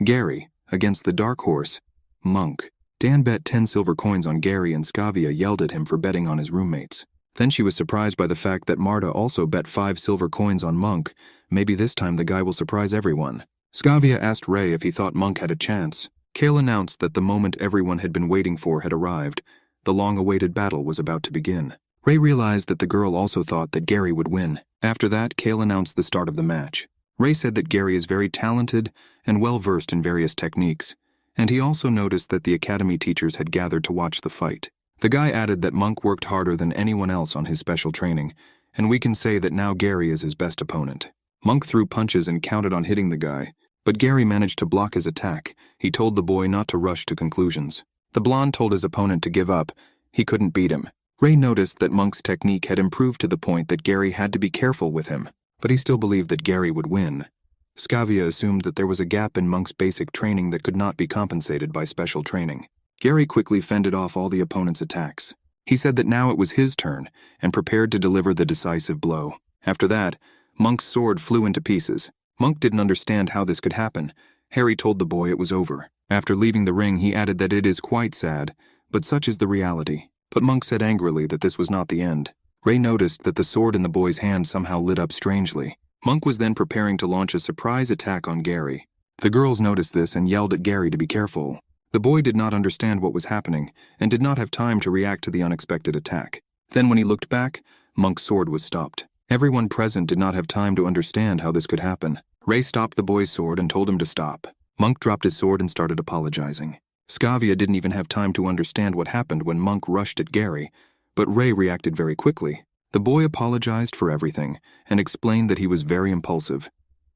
Gary, against the dark horse, Monk. Dan bet 10 silver coins on Gary, and Scavia yelled at him for betting on his roommates. Then she was surprised by the fact that Marta also bet 5 silver coins on Monk. Maybe this time the guy will surprise everyone. Scavia asked Ray if he thought Monk had a chance. Kale announced that the moment everyone had been waiting for had arrived. The long-awaited battle was about to begin. Ray realized that the girl also thought that Gary would win. After that, Kale announced the start of the match. Ray said that Gary is very talented and well-versed in various techniques, and he also noticed that the academy teachers had gathered to watch the fight. The guy added that Monk worked harder than anyone else on his special training, and we can say that now Gary is his best opponent. Monk threw punches and counted on hitting the guy, but Gary managed to block his attack. He told the boy not to rush to conclusions. The blonde told his opponent to give up. He couldn't beat him. Ray noticed that Monk's technique had improved to the point that Gary had to be careful with him, but he still believed that Gary would win. Scavia assumed that there was a gap in Monk's basic training that could not be compensated by special training. Gary quickly fended off all the opponent's attacks. He said that now it was his turn, and prepared to deliver the decisive blow. After that, Monk's sword flew into pieces. Monk didn't understand how this could happen. Harry told the boy it was over. After leaving the ring, he added that it is quite sad, but such is the reality. But Monk said angrily that this was not the end. Ray noticed that the sword in the boy's hand somehow lit up strangely. Monk was then preparing to launch a surprise attack on Gary. The girls noticed this and yelled at Gary to be careful. The boy did not understand what was happening and did not have time to react to the unexpected attack. Then when he looked back, Monk's sword was stopped. Everyone present did not have time to understand how this could happen. Ray stopped the boy's sword and told him to stop. Monk dropped his sword and started apologizing. Scavia didn't even have time to understand what happened when Monk rushed at Gary, but Ray reacted very quickly. The boy apologized for everything and explained that he was very impulsive,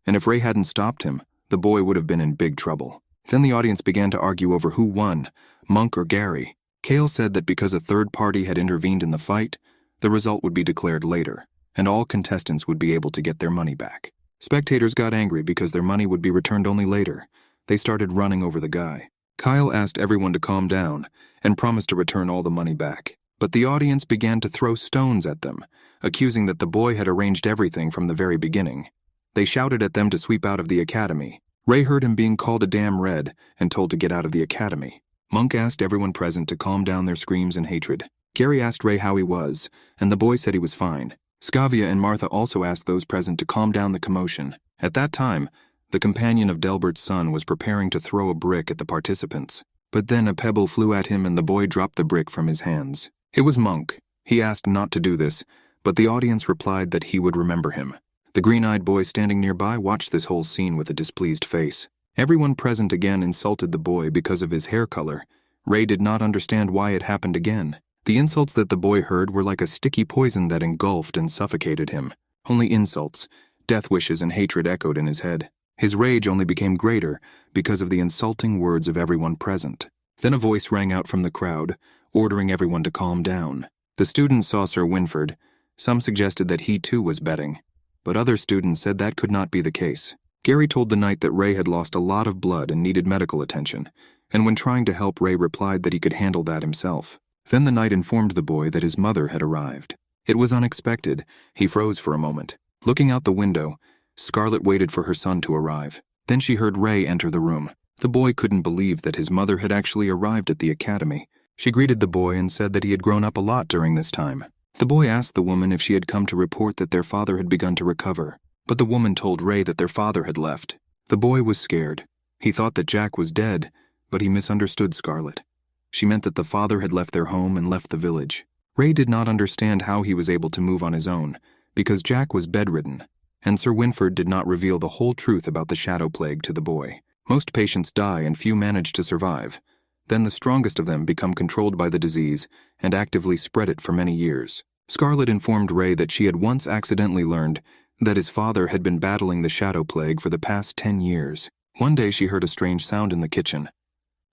and if Ray hadn't stopped him, the boy would have been in big trouble. Then the audience began to argue over who won, Monk or Gary. Kale said that because a third party had intervened in the fight, the result would be declared later, and all contestants would be able to get their money back. Spectators got angry because their money would be returned only later. They started running over the guy. Kyle asked everyone to calm down and promised to return all the money back. But the audience began to throw stones at them, accusing that the boy had arranged everything from the very beginning. They shouted at them to sweep out of the academy. Ray heard him being called a damn red and told to get out of the academy. Monk asked everyone present to calm down their screams and hatred. Gary asked Ray how he was, and the boy said he was fine. Scavia and Martha also asked those present to calm down the commotion. At that time, the companion of Delbert's son was preparing to throw a brick at the participants. But then a pebble flew at him and the boy dropped the brick from his hands. It was Monk. He asked not to do this, but the audience replied that he would remember him. The green-eyed boy standing nearby watched this whole scene with a displeased face. Everyone present again insulted the boy because of his hair color. Ray did not understand why it happened again. The insults that the boy heard were like a sticky poison that engulfed and suffocated him. Only insults, death wishes, and hatred echoed in his head. His rage only became greater because of the insulting words of everyone present. Then a voice rang out from the crowd, ordering everyone to calm down. The students saw Sir Winford. Some suggested that he too was betting, but other students said that could not be the case. Gary told the knight that Ray had lost a lot of blood and needed medical attention, and when trying to help, Ray replied that he could handle that himself. Then the knight informed the boy that his mother had arrived. It was unexpected. He froze for a moment. Looking out the window, Scarlet waited for her son to arrive. Then she heard Ray enter the room. The boy couldn't believe that his mother had actually arrived at the academy. She greeted the boy and said that he had grown up a lot during this time. The boy asked the woman if she had come to report that their father had begun to recover, but the woman told Ray that their father had left. The boy was scared. He thought that Jack was dead, but he misunderstood Scarlet. She meant that the father had left their home and left the village. Ray did not understand how he was able to move on his own, because Jack was bedridden, and Sir Winford did not reveal the whole truth about the shadow plague to the boy. Most patients die and few manage to survive. Then the strongest of them become controlled by the disease and actively spread it for many years. Scarlet informed Ray that she had once accidentally learned that his father had been battling the shadow plague for the past 10 years. One day she heard a strange sound in the kitchen.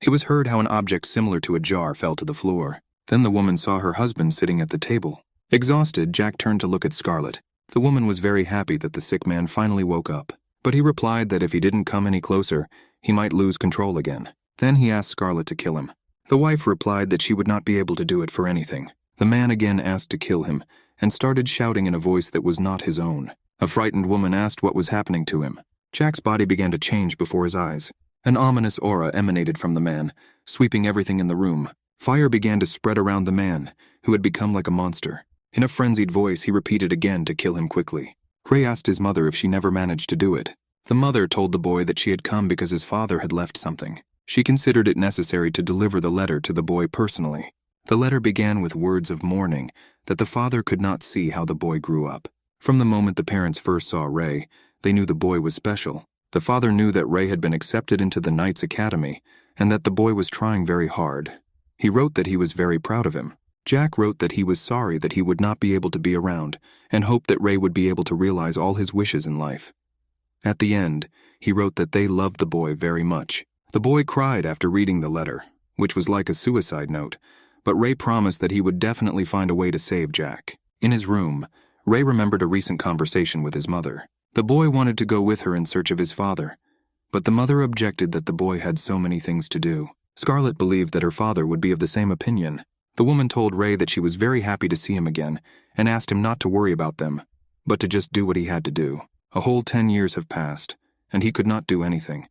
It was heard how an object similar to a jar fell to the floor. Then the woman saw her husband sitting at the table. Exhausted, Jack turned to look at Scarlet. The woman was very happy that the sick man finally woke up, but he replied that if he didn't come any closer, he might lose control again. Then he asked Scarlet to kill him. The wife replied that she would not be able to do it for anything. The man again asked to kill him, and started shouting in a voice that was not his own. A frightened woman asked what was happening to him. Jack's body began to change before his eyes. An ominous aura emanated from the man, sweeping everything in the room. Fire began to spread around the man, who had become like a monster. In a frenzied voice, he repeated again to kill him quickly. Ray asked his mother if she never managed to do it. The mother told the boy that she had come because his father had left something. She considered it necessary to deliver the letter to the boy personally. The letter began with words of mourning that the father could not see how the boy grew up. From the moment the parents first saw Ray, they knew the boy was special. The father knew that Ray had been accepted into the Knights Academy and that the boy was trying very hard. He wrote that he was very proud of him. Jack wrote that he was sorry that he would not be able to be around and hoped that Ray would be able to realize all his wishes in life. At the end, he wrote that they loved the boy very much. The boy cried after reading the letter, which was like a suicide note, but Ray promised that he would definitely find a way to save Jack. In his room, Ray remembered a recent conversation with his mother. The boy wanted to go with her in search of his father, but the mother objected that the boy had so many things to do. Scarlet believed that her father would be of the same opinion. The woman told Ray that she was very happy to see him again and asked him not to worry about them, but to just do what he had to do. A whole 10 years have passed, and he could not do anything.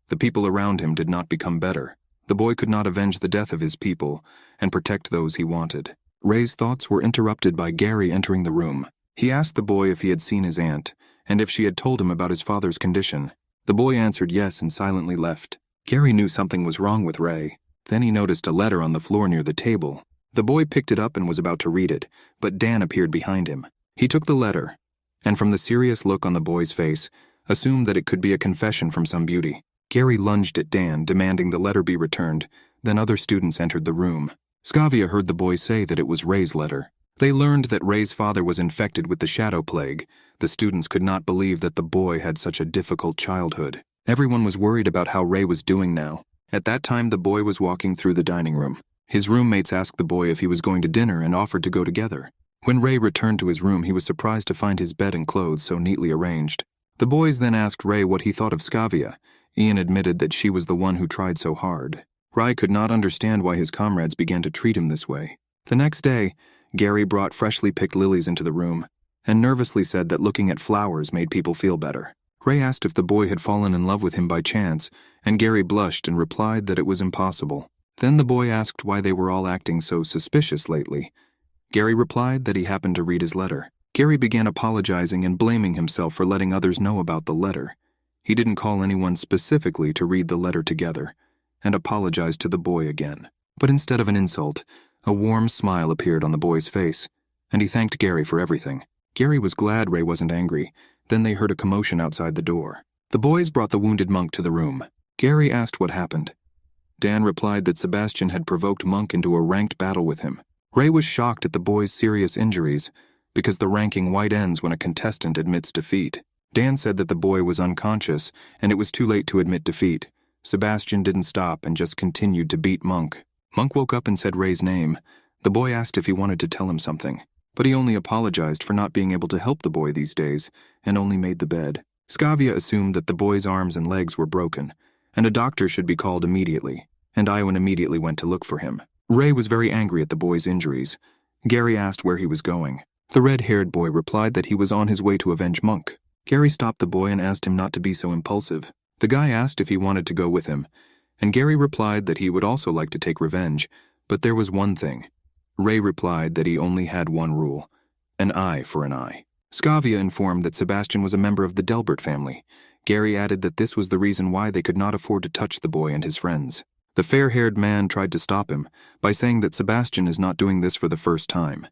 The people around him did not become better. The boy could not avenge the death of his people and protect those he wanted. Ray's thoughts were interrupted by Gary entering the room. He asked the boy if he had seen his aunt and if she had told him about his father's condition. The boy answered yes and silently left. Gary knew something was wrong with Ray. Then he noticed a letter on the floor near the table. The boy picked it up and was about to read it, but Dan appeared behind him. He took the letter, and from the serious look on the boy's face, assumed that it could be a confession from some beauty. Gary lunged at Dan, demanding the letter be returned. Then other students entered the room. Scavia heard the boy say that it was Ray's letter. They learned that Ray's father was infected with the shadow plague. The students could not believe that the boy had such a difficult childhood. Everyone was worried about how Ray was doing now. At that time, the boy was walking through the dining room. His roommates asked the boy if he was going to dinner and offered to go together. When Ray returned to his room, he was surprised to find his bed and clothes so neatly arranged. The boys then asked Ray what he thought of Scavia. Ian admitted that she was the one who tried so hard. Ray could not understand why his comrades began to treat him this way. The next day, Gary brought freshly picked lilies into the room and nervously said that looking at flowers made people feel better. Ray asked if the boy had fallen in love with him by chance, and Gary blushed and replied that it was impossible. Then the boy asked why they were all acting so suspicious lately. Gary replied that he happened to read his letter. Gary began apologizing and blaming himself for letting others know about the letter. He didn't call anyone specifically to read the letter together, and apologized to the boy again. But instead of an insult, a warm smile appeared on the boy's face, and he thanked Gary for everything. Gary was glad Ray wasn't angry. Then they heard a commotion outside the door. The boys brought the wounded monk to the room. Gary asked what happened. Dan replied that Sebastian had provoked Monk into a ranked battle with him. Ray was shocked at the boy's serious injuries, because the ranking white ends when a contestant admits defeat. Dan said that the boy was unconscious, and it was too late to admit defeat. Sebastian didn't stop and just continued to beat Monk. Monk woke up and said Ray's name. The boy asked if he wanted to tell him something, but he only apologized for not being able to help the boy these days, and only made the bed. Skavia assumed that the boy's arms and legs were broken, and a doctor should be called immediately, and Iwan immediately went to look for him. Ray was very angry at the boy's injuries. Gary asked where he was going. The red-haired boy replied that he was on his way to avenge Monk. Gary stopped the boy and asked him not to be so impulsive. The guy asked if he wanted to go with him, and Gary replied that he would also like to take revenge, but there was one thing. Ray replied that he only had one rule: an eye for an eye. Skavia informed that Sebastian was a member of the Delbert family. Gary added that this was the reason why they could not afford to touch the boy and his friends. The fair-haired man tried to stop him by saying that Sebastian is not doing this for the first time,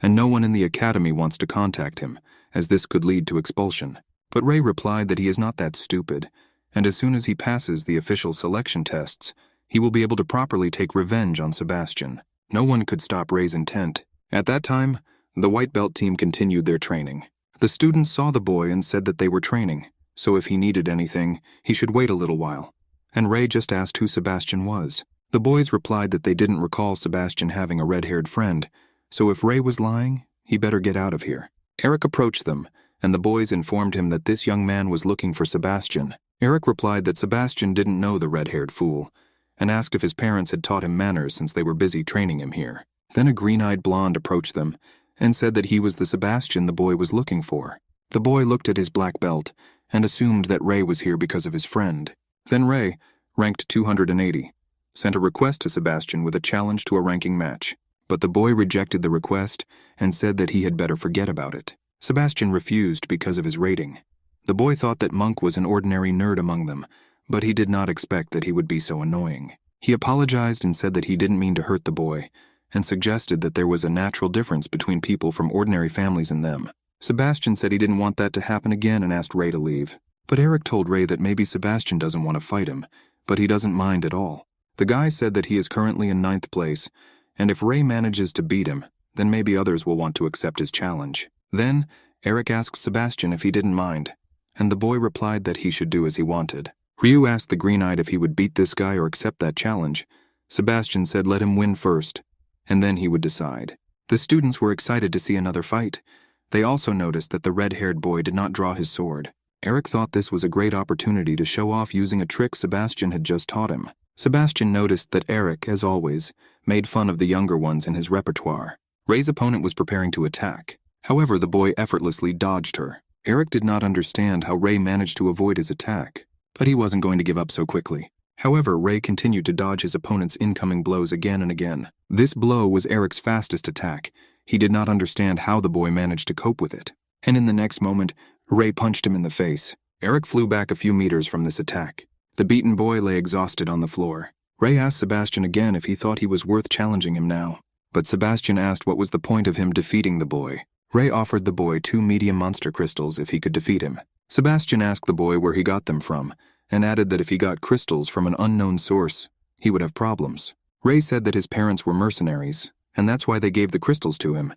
and no one in the academy wants to contact him, as this could lead to expulsion. But Ray replied that he is not that stupid, and as soon as he passes the official selection tests, he will be able to properly take revenge on Sebastian. No one could stop Ray's intent. At that time, the white belt team continued their training. The students saw the boy and said that they were training, so if he needed anything, he should wait a little while. And Ray just asked who Sebastian was. The boys replied that they didn't recall Sebastian having a red-haired friend, so if Ray was lying, he better get out of here. Eric approached them, and the boys informed him that this young man was looking for Sebastian. Eric replied that Sebastian didn't know the red-haired fool, and asked if his parents had taught him manners since they were busy training him here. Then a green-eyed blonde approached them, and said that he was the Sebastian the boy was looking for. The boy looked at his black belt, and assumed that Ray was here because of his friend. Then Ray, ranked 280, sent a request to Sebastian with a challenge to a ranking match, but the boy rejected the request and said that he had better forget about it. Sebastian refused because of his rating. The boy thought that Monk was an ordinary nerd among them, but he did not expect that he would be so annoying. He apologized and said that he didn't mean to hurt the boy, and suggested that there was a natural difference between people from ordinary families and them. Sebastian said he didn't want that to happen again and asked Ray to leave. But Eric told Ray that maybe Sebastian doesn't want to fight him, but he doesn't mind at all. The guy said that he is currently in 9th place, and if Ray manages to beat him, then maybe others will want to accept his challenge. Then, Eric asked Sebastian if he didn't mind, and the boy replied that he should do as he wanted. Ryu asked the green-eyed if he would beat this guy or accept that challenge. Sebastian said let him win first, and then he would decide. The students were excited to see another fight. They also noticed that the red-haired boy did not draw his sword. Eric thought this was a great opportunity to show off using a trick Sebastian had just taught him. Sebastian noticed that Eric, as always, made fun of the younger ones in his repertoire. Ray's opponent was preparing to attack. However, the boy effortlessly dodged her. Eric did not understand how Ray managed to avoid his attack, but he wasn't going to give up so quickly. However, Ray continued to dodge his opponent's incoming blows again and again. This blow was Eric's fastest attack. He did not understand how the boy managed to cope with it. And in the next moment, Ray punched him in the face. Eric flew back a few meters from this attack. The beaten boy lay exhausted on the floor. Ray asked Sebastian again if he thought he was worth challenging him now, but Sebastian asked what was the point of him defeating the boy. Ray offered the boy 2 medium monster crystals if he could defeat him. Sebastian asked the boy where he got them from, and added that if he got crystals from an unknown source, he would have problems. Ray said that his parents were mercenaries, and that's why they gave the crystals to him.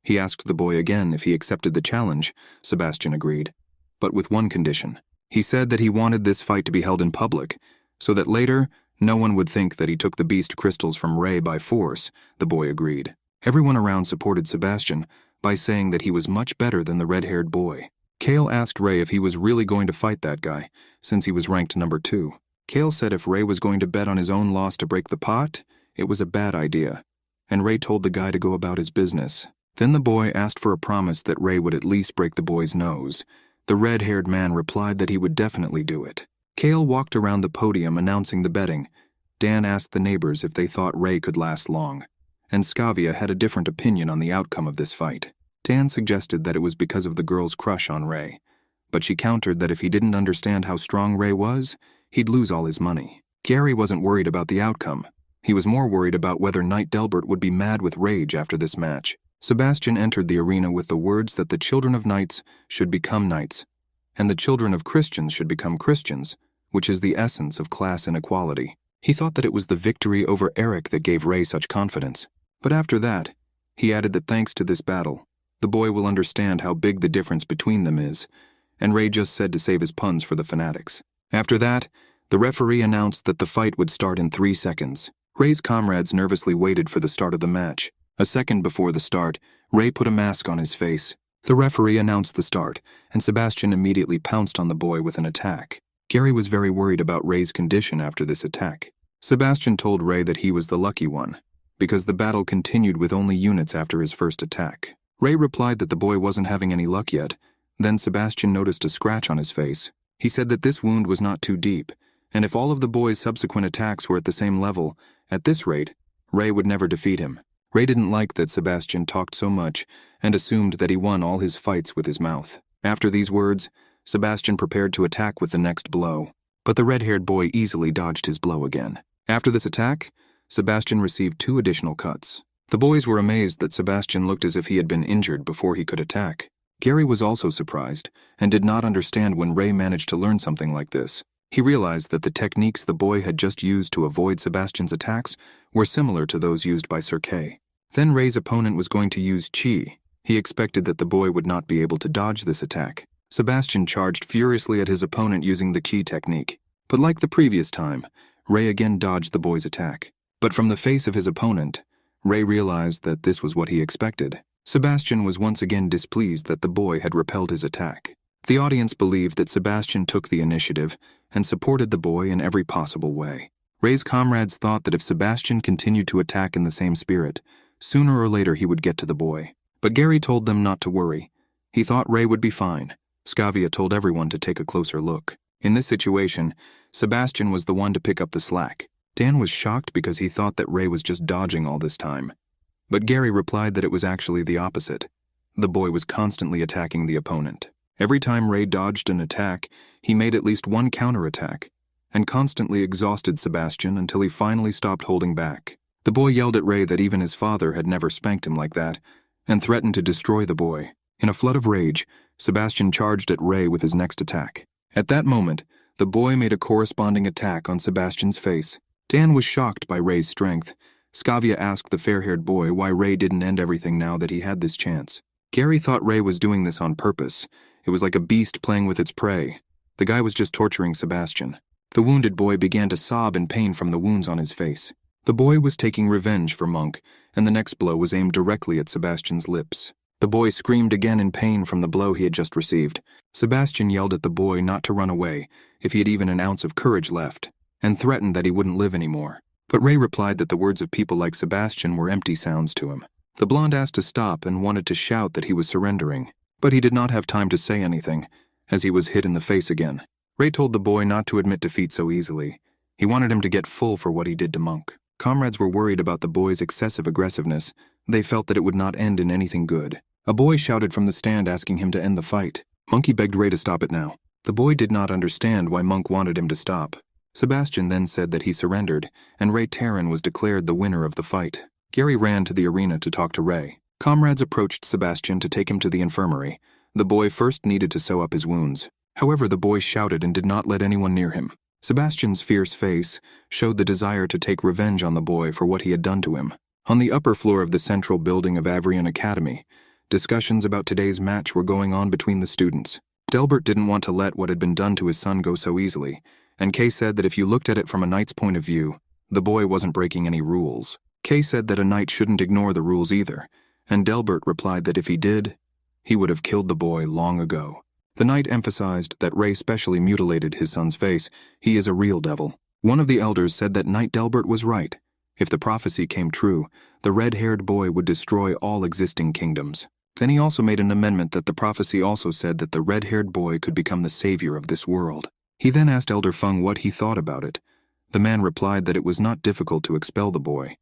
He asked the boy again if he accepted the challenge. Sebastian agreed, but with one condition. He said that he wanted this fight to be held in public, so that later, no one would think that he took the beast crystals from Ray by force. The boy agreed. Everyone around supported Sebastian by saying that he was much better than the red-haired boy. Kale asked Ray if he was really going to fight that guy, since he was ranked number 2. Kale said if Ray was going to bet on his own loss to break the pot, it was a bad idea, and Ray told the guy to go about his business. Then the boy asked for a promise that Ray would at least break the boy's nose. The red-haired man replied that he would definitely do it. Kale walked around the podium announcing the betting. Dan asked the neighbors if they thought Ray could last long, and Skavia had a different opinion on the outcome of this fight. Dan suggested that it was because of the girl's crush on Ray, but she countered that if he didn't understand how strong Ray was, he'd lose all his money. Gary wasn't worried about the outcome. He was more worried about whether Knight Delbert would be mad with rage after this match. Sebastian entered the arena with the words that the children of knights should become knights, and the children of Christians should become Christians, which is the essence of class inequality. He thought that it was the victory over Eric that gave Ray such confidence. But after that, he added that thanks to this battle, the boy will understand how big the difference between them is, and Ray just said to save his puns for the fanatics. After that, the referee announced that the fight would start in 3 seconds. Ray's comrades nervously waited for the start of the match. A second before the start, Ray put a mask on his face. The referee announced the start, and Sebastian immediately pounced on the boy with an attack. Gary was very worried about Ray's condition after this attack. Sebastian told Ray that he was the lucky one, because the battle continued with only units after his first attack. Ray replied that the boy wasn't having any luck yet. Then Sebastian noticed a scratch on his face. He said that this wound was not too deep, and if all of the boy's subsequent attacks were at the same level, at this rate, Ray would never defeat him. Ray didn't like that Sebastian talked so much and assumed that he won all his fights with his mouth. After these words, Sebastian prepared to attack with the next blow, but the red-haired boy easily dodged his blow again. After this attack, Sebastian received 2 additional cuts. The boys were amazed that Sebastian looked as if he had been injured before he could attack. Gary was also surprised and did not understand when Ray managed to learn something like this. He realized that the techniques the boy had just used to avoid Sebastian's attacks were similar to those used by Sir Kay. Then Ray's opponent was going to use chi. He expected that the boy would not be able to dodge this attack. Sebastian charged furiously at his opponent using the chi technique. But like the previous time, Ray again dodged the boy's attack. But from the face of his opponent, Ray realized that this was what he expected. Sebastian was once again displeased that the boy had repelled his attack. The audience believed that Sebastian took the initiative and supported the boy in every possible way. Ray's comrades thought that if Sebastian continued to attack in the same spirit, sooner or later he would get to the boy. But Gary told them not to worry. He thought Ray would be fine. Skavia told everyone to take a closer look. In this situation, Sebastian was the one to pick up the slack. Dan was shocked because he thought that Ray was just dodging all this time. But Gary replied that it was actually the opposite. The boy was constantly attacking the opponent. Every time Ray dodged an attack, he made at least one counterattack, and constantly exhausted Sebastian until he finally stopped holding back. The boy yelled at Ray that even his father had never spanked him like that, and threatened to destroy the boy. In a flood of rage, Sebastian charged at Ray with his next attack. At that moment, the boy made a corresponding attack on Sebastian's face. Dan was shocked by Ray's strength. Skavia asked the fair-haired boy why Ray didn't end everything now that he had this chance. Gary thought Ray was doing this on purpose. It was like a beast playing with its prey. The guy was just torturing Sebastian. The wounded boy began to sob in pain from the wounds on his face. The boy was taking revenge for Monk, and the next blow was aimed directly at Sebastian's lips. The boy screamed again in pain from the blow he had just received. Sebastian yelled at the boy not to run away if he had even an ounce of courage left, and threatened that he wouldn't live anymore. But Ray replied that the words of people like Sebastian were empty sounds to him. The blonde asked to stop and wanted to shout that he was surrendering, but he did not have time to say anything, as he was hit in the face again. Ray told the boy not to admit defeat so easily. He wanted him to get full for what he did to Monk. Comrades were worried about the boy's excessive aggressiveness. They felt that it would not end in anything good. A boy shouted from the stand asking him to end the fight. Monkey begged Ray to stop it now. The boy did not understand why Monk wanted him to stop. Sebastian then said that he surrendered, and Ray Taryn was declared the winner of the fight. Gary ran to the arena to talk to Ray. Comrades approached Sebastian to take him to the infirmary. The boy first needed to sew up his wounds. However, the boy shouted and did not let anyone near him. Sebastian's fierce face showed the desire to take revenge on the boy for what he had done to him. On the upper floor of the central building of Avrian Academy, discussions about today's match were going on between the students. Delbert didn't want to let what had been done to his son go so easily, and Kay said that if you looked at it from a knight's point of view, the boy wasn't breaking any rules. Kay said that a knight shouldn't ignore the rules either, and Delbert replied that if he did, he would have killed the boy long ago. The knight emphasized that Ray specially mutilated his son's face. He is a real devil. One of the elders said that Knight Delbert was right. If the prophecy came true, the red-haired boy would destroy all existing kingdoms. Then he also made an amendment that the prophecy also said that the red-haired boy could become the savior of this world. He then asked Elder Feng what he thought about it. The man replied that it was not difficult to expel the boy,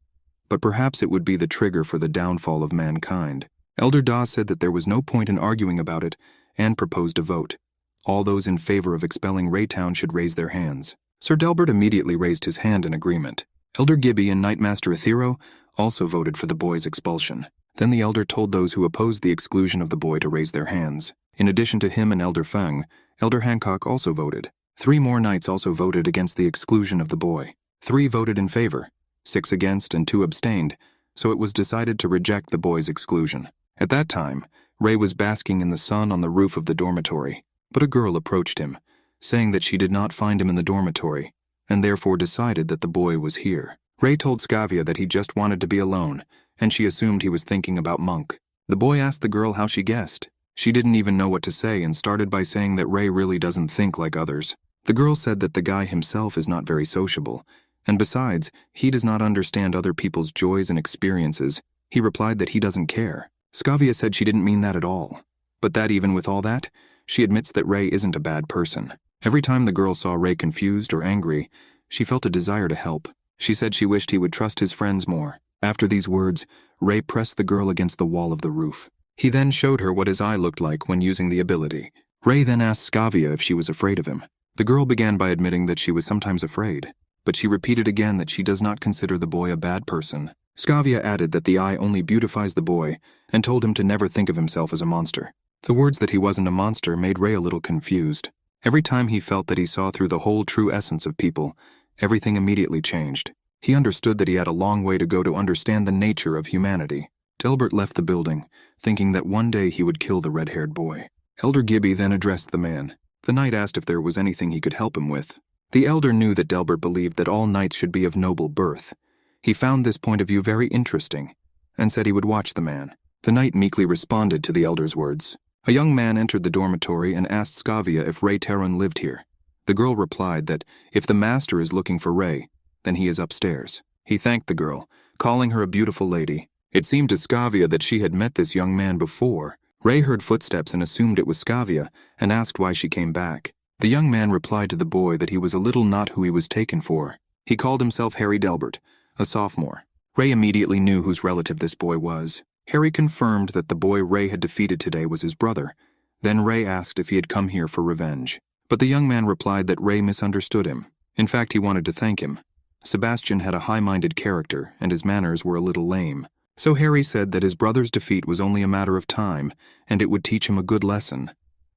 but perhaps it would be the trigger for the downfall of mankind. Elder Da said that there was no point in arguing about it and proposed a vote. All those in favor of expelling Raytown should raise their hands. Sir Delbert immediately raised his hand in agreement. Elder Gibby and Knightmaster Aethero also voted for the boy's expulsion. Then the elder told those who opposed the exclusion of the boy to raise their hands. In addition to him and Elder Feng, Elder Hancock also voted. 3 more knights also voted against the exclusion of the boy. 3 voted in favor, 6 against, and 2 abstained, so it was decided to reject the boy's exclusion. At that time, Ray was basking in the sun on the roof of the dormitory, but a girl approached him, saying that she did not find him in the dormitory, and therefore decided that the boy was here. Ray told Scavia that he just wanted to be alone, and she assumed he was thinking about Monk. The boy asked the girl how she guessed. She didn't even know what to say and started by saying that Ray really doesn't think like others. The girl said that the guy himself is not very sociable, and besides, he does not understand other people's joys and experiences. He replied that he doesn't care. Scavia said she didn't mean that at all, but that even with all that, she admits that Ray isn't a bad person. Every time the girl saw Ray confused or angry, she felt a desire to help. She said she wished he would trust his friends more. After these words, Ray pressed the girl against the wall of the roof. He then showed her what his eye looked like when using the ability. Ray then asked Scavia if she was afraid of him. The girl began by admitting that she was sometimes afraid, but she repeated again that she does not consider the boy a bad person. Scavia added that the eye only beautifies the boy and told him to never think of himself as a monster. The words that he wasn't a monster made Ray a little confused. Every time he felt that he saw through the whole true essence of people, everything immediately changed. He understood that he had a long way to go to understand the nature of humanity. Delbert left the building, thinking that one day he would kill the red-haired boy. Elder Gibby then addressed the man. The knight asked if there was anything he could help him with. The elder knew that Delbert believed that all knights should be of noble birth. He found this point of view very interesting, and said he would watch the man. The knight meekly responded to the elder's words. A young man entered the dormitory and asked Scavia if Ray Terran lived here. The girl replied that if the master is looking for Ray, then he is upstairs. He thanked the girl, calling her a beautiful lady. It seemed to Scavia that she had met this young man before. Ray heard footsteps and assumed it was Scavia, and asked why she came back. The young man replied to the boy that he was a little not who he was taken for. He called himself Harry Delbert, a sophomore. Ray immediately knew whose relative this boy was. Harry confirmed that the boy Ray had defeated today was his brother. Then Ray asked if he had come here for revenge. But the young man replied that Ray misunderstood him. In fact, he wanted to thank him. Sebastian had a high-minded character, and his manners were a little lame. So Harry said that his brother's defeat was only a matter of time, and it would teach him a good lesson.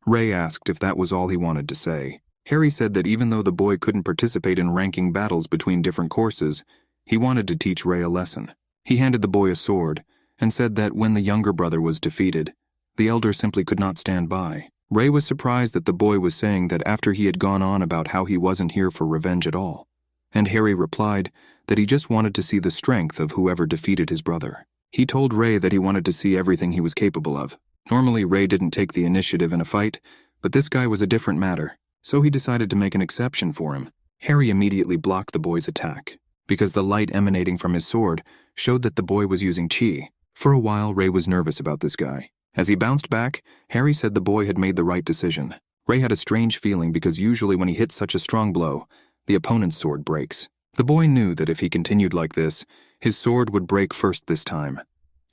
Ray asked if that was all he wanted to say. Harry said that even though the boy couldn't participate in ranking battles between different courses, he wanted to teach Ray a lesson. He handed the boy a sword, and said that when the younger brother was defeated, the elder simply could not stand by. Ray was surprised that the boy was saying that after he had gone on about how he wasn't here for revenge at all. And Harry replied that he just wanted to see the strength of whoever defeated his brother. He told Ray that he wanted to see everything he was capable of. Normally, Ray didn't take the initiative in a fight, but this guy was a different matter, so he decided to make an exception for him. Harry immediately blocked the boy's attack, because the light emanating from his sword showed that the boy was using chi. For a while, Ray was nervous about this guy. As he bounced back, Harry said the boy had made the right decision. Ray had a strange feeling because usually when he hits such a strong blow, the opponent's sword breaks. The boy knew that if he continued like this, his sword would break first this time.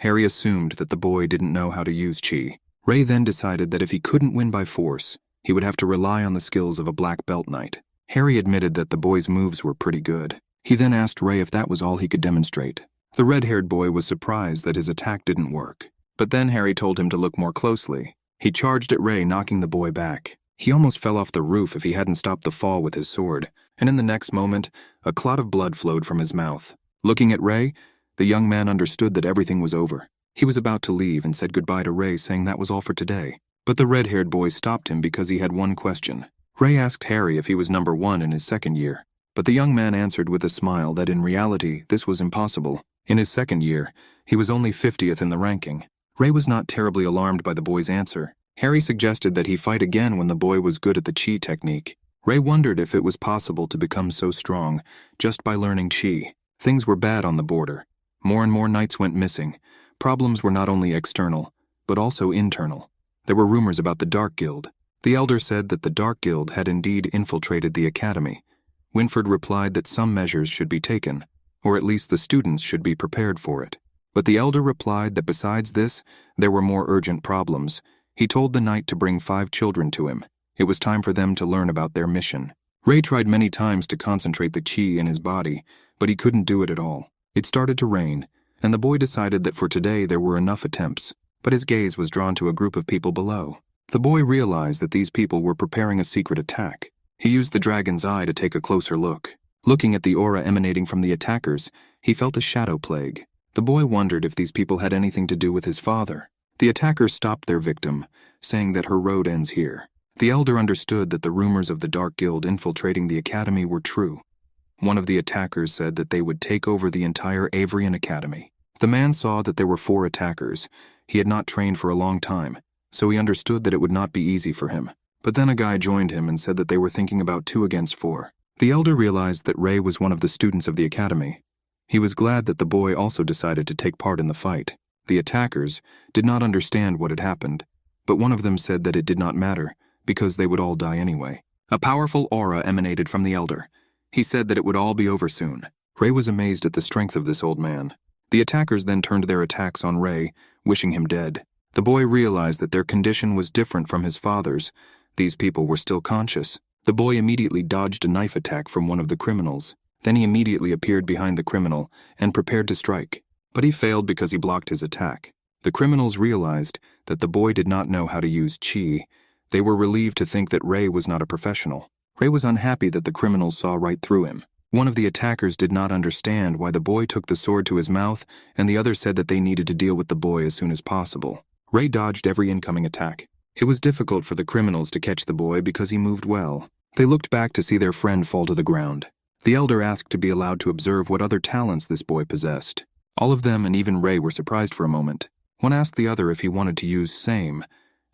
Harry assumed that the boy didn't know how to use chi. Ray then decided that if he couldn't win by force, he would have to rely on the skills of a black belt knight. Harry admitted that the boy's moves were pretty good. He then asked Ray if that was all he could demonstrate. The red-haired boy was surprised that his attack didn't work. But then Harry told him to look more closely. He charged at Ray, knocking the boy back. He almost fell off the roof if he hadn't stopped the fall with his sword, and in the next moment, a clot of blood flowed from his mouth. Looking at Ray, the young man understood that everything was over. He was about to leave and said goodbye to Ray, saying that was all for today. But the red-haired boy stopped him because he had one question. Ray asked Harry if he was number 1 in his second year, but the young man answered with a smile that in reality this was impossible. In his second year, he was only 50th in the ranking. Ray was not terribly alarmed by the boy's answer. Harry suggested that he fight again when the boy was good at the chi technique. Ray wondered if it was possible to become so strong just by learning chi. Things were bad on the border. More and more knights went missing. Problems were not only external, but also internal. There were rumors about the Dark Guild. The elder said that the Dark Guild had indeed infiltrated the academy. Winford replied that some measures should be taken, or at least the students should be prepared for it. But the elder replied that besides this, there were more urgent problems. He told the knight to bring 5 children to him. It was time for them to learn about their mission. Ray tried many times to concentrate the chi in his body, but he couldn't do it at all. It started to rain, and the boy decided that for today there were enough attempts, but his gaze was drawn to a group of people below. The boy realized that these people were preparing a secret attack. He used the dragon's eye to take a closer look. Looking at the aura emanating from the attackers, he felt a shadow plague. The boy wondered if these people had anything to do with his father. The attackers stopped their victim, saying that her road ends here. The elder understood that the rumors of the Dark Guild infiltrating the academy were true. One of the attackers said that they would take over the entire Avrian Academy. The man saw that there were 4 attackers. He had not trained for a long time, so he understood that it would not be easy for him. But then a guy joined him and said that they were thinking about 2 against 4. The elder realized that Ray was one of the students of the academy. He was glad that the boy also decided to take part in the fight. The attackers did not understand what had happened, but one of them said that it did not matter, because they would all die anyway. A powerful aura emanated from the elder. He said that it would all be over soon. Ray was amazed at the strength of this old man. The attackers then turned their attacks on Ray, wishing him dead. The boy realized that their condition was different from his father's. These people were still conscious. The boy immediately dodged a knife attack from one of the criminals. Then he immediately appeared behind the criminal and prepared to strike. But he failed because he blocked his attack. The criminals realized that the boy did not know how to use chi. They were relieved to think that Ray was not a professional. Ray was unhappy that the criminals saw right through him. One of the attackers did not understand why the boy took the sword to his mouth, and the other said that they needed to deal with the boy as soon as possible. Ray dodged every incoming attack. It was difficult for the criminals to catch the boy because he moved well. They looked back to see their friend fall to the ground. The elder asked to be allowed to observe what other talents this boy possessed. All of them and even Ray were surprised for a moment. One asked the other if he wanted to use same,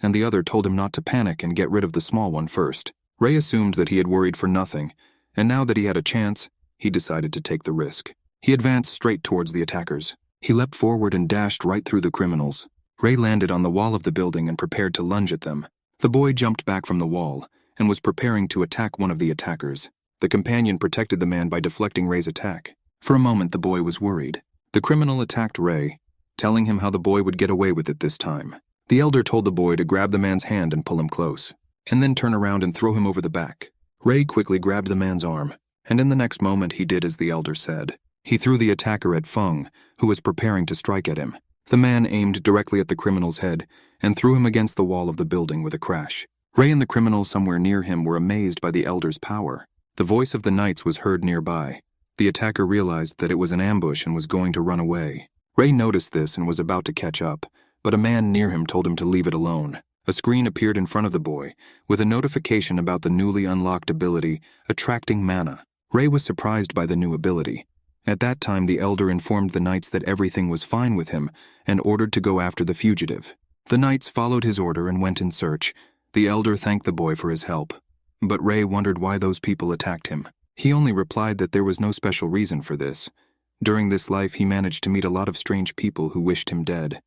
and the other told him not to panic and get rid of the small one first. Ray assumed that he had worried for nothing, and now that he had a chance, he decided to take the risk. He advanced straight towards the attackers. He leapt forward and dashed right through the criminals. Ray landed on the wall of the building and prepared to lunge at them. The boy jumped back from the wall and was preparing to attack one of the attackers. The companion protected the man by deflecting Ray's attack. For a moment, the boy was worried. The criminal attacked Ray, telling him how the boy would get away with it this time. The elder told the boy to grab the man's hand and pull him close, and then turn around and throw him over the back. Ray quickly grabbed the man's arm, and in the next moment he did as the elder said. He threw the attacker at Feng, who was preparing to strike at him. The man aimed directly at the criminal's head and threw him against the wall of the building with a crash. Ray and the criminals somewhere near him were amazed by the elder's power. The voice of the knights was heard nearby. The attacker realized that it was an ambush and was going to run away. Ray noticed this and was about to catch up, but a man near him told him to leave it alone. A screen appeared in front of the boy, with a notification about the newly unlocked ability, Attracting Mana. Ray was surprised by the new ability. At that time, the elder informed the knights that everything was fine with him and ordered to go after the fugitive. The knights followed his order and went in search. The elder thanked the boy for his help. But Ray wondered why those people attacked him. He only replied that there was no special reason for this. During this life, he managed to meet a lot of strange people who wished him dead.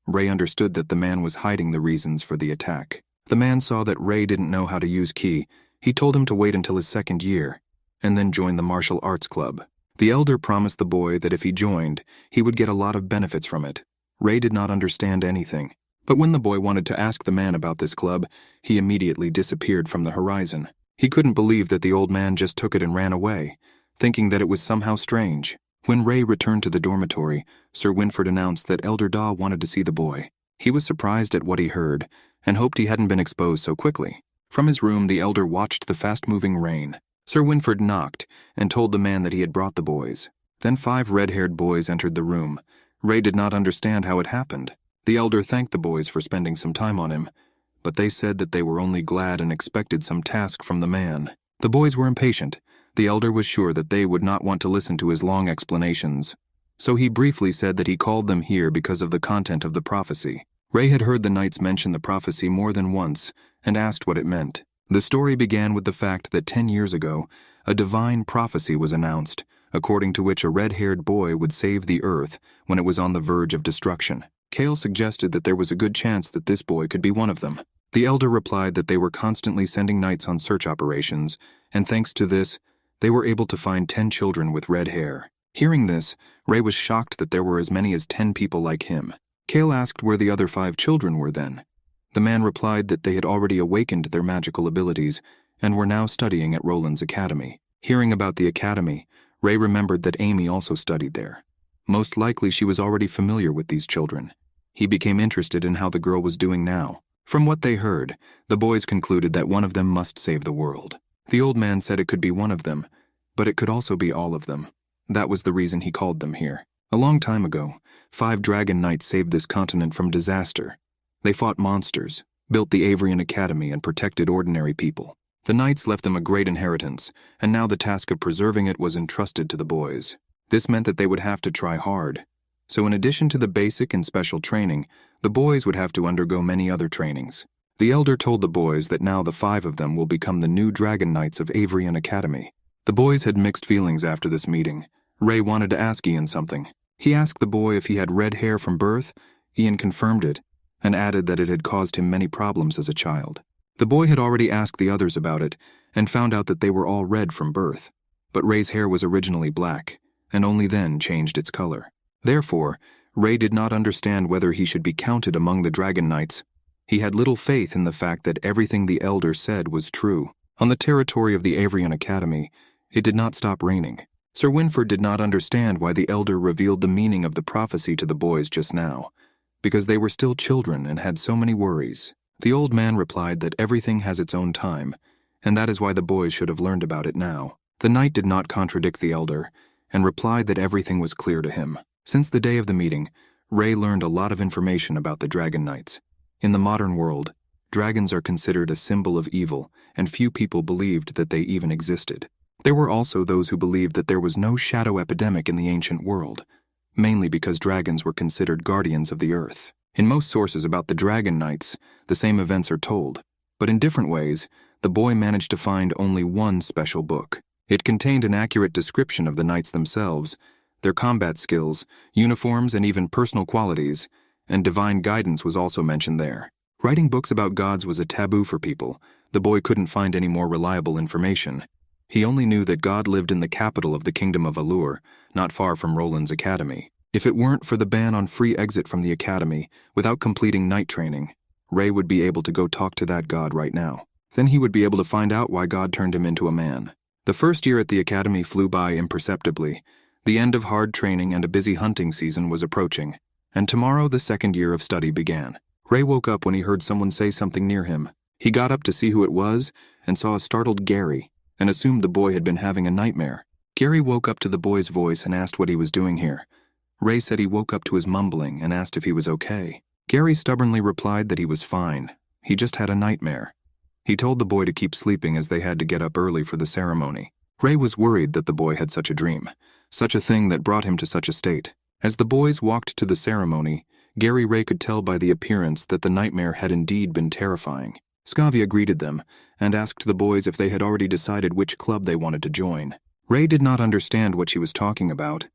Ray understood that the man was hiding the reasons for the attack. The man saw that Ray didn't know how to use ki. He told him to wait until his 2nd year, and then join the martial arts club. The elder promised the boy that if he joined, he would get a lot of benefits from it. Ray did not understand anything. But when the boy wanted to ask the man about this club, he immediately disappeared from the horizon. He couldn't believe that the old man just took it and ran away, thinking that it was somehow strange. When Ray returned to the dormitory, Sir Winford announced that Elder Daw wanted to see the boy. He was surprised at what he heard, and hoped he hadn't been exposed so quickly. From his room, the elder watched the fast-moving rain. Sir Winford knocked and told the man that he had brought the boys. Then 5 red-haired boys entered the room. Ray did not understand how it happened. The elder thanked the boys for spending some time on him, but they said that they were only glad and expected some task from the man. The boys were impatient. The elder was sure that they would not want to listen to his long explanations, so he briefly said that he called them here because of the content of the prophecy. Ray had heard the knights mention the prophecy more than once and asked what it meant. The story began with the fact that 10 years ago, a divine prophecy was announced, according to which a red-haired boy would save the earth when it was on the verge of destruction. Kale suggested that there was a good chance that this boy could be one of them. The elder replied that they were constantly sending knights on search operations, and thanks to this, they were able to find 10 children with red hair. Hearing this, Ray was shocked that there were as many as 10 people like him. Kale asked where the other 5 children were then. The man replied that they had already awakened their magical abilities and were now studying at Roland's academy. Hearing about the academy, Ray remembered that Amy also studied there. Most likely she was already familiar with these children. He became interested in how the girl was doing now. From what they heard, the boys concluded that one of them must save the world. The old man said it could be one of them, but it could also be all of them. That was the reason he called them here. A long time ago, 5 dragon knights saved this continent from disaster. They fought monsters, built the Avrian Academy, and protected ordinary people. The knights left them a great inheritance, and now the task of preserving it was entrusted to the boys. This meant that they would have to try hard. So in addition to the basic and special training, the boys would have to undergo many other trainings. The elder told the boys that now the 5 of them will become the new Dragon Knights of Avrian Academy. The boys had mixed feelings after this meeting. Ray wanted to ask Ian something. He asked the boy if he had red hair from birth. Ian confirmed it, and added that it had caused him many problems as a child. The boy had already asked the others about it, and found out that they were all red from birth. But Ray's hair was originally black, and only then changed its color. Therefore, Ray did not understand whether he should be counted among the Dragon Knights. He had little faith in the fact that everything the elder said was true. On the territory of the Avrian Academy, it did not stop raining. Sir Winford did not understand why the elder revealed the meaning of the prophecy to the boys just now, because they were still children and had so many worries. The old man replied that everything has its own time, and that is why the boys should have learned about it now. The knight did not contradict the elder, and replied that everything was clear to him. Since the day of the meeting, Ray learned a lot of information about the Dragon Knights. In the modern world, dragons are considered a symbol of evil, and few people believed that they even existed. There were also those who believed that there was no shadow epidemic in the ancient world, mainly because dragons were considered guardians of the earth. In most sources about the Dragon Knights, the same events are told, but in different ways, the boy managed to find only one special book. It contained an accurate description of the knights themselves, their combat skills, uniforms, and even personal qualities, and divine guidance was also mentioned there. Writing books about gods was a taboo for people. The boy couldn't find any more reliable information. He only knew that God lived in the capital of the kingdom of Allure, not far from Roland's academy. If it weren't for the ban on free exit from the academy without completing knight training, Ray would be able to go talk to that god right now. Then he would be able to find out why God turned him into a man. The first year at the academy flew by imperceptibly. The end of hard training and a busy hunting season was approaching, and tomorrow the second year of study began. Ray woke up when he heard someone say something near him. He got up to see who it was and saw a startled Gary, and assumed the boy had been having a nightmare. Gary woke up to the boy's voice and asked what he was doing here. Ray said he woke up to his mumbling and asked if he was okay. Gary stubbornly replied that he was fine. He just had a nightmare. He told the boy to keep sleeping as they had to get up early for the ceremony. Ray was worried that the boy had such a dream, such a thing that brought him to such a state. As the boys walked to the ceremony, Gary Ray could tell by the appearance that the nightmare had indeed been terrifying. Scavia greeted them and asked the boys if they had already decided which club they wanted to join. Ray did not understand what she was talking about.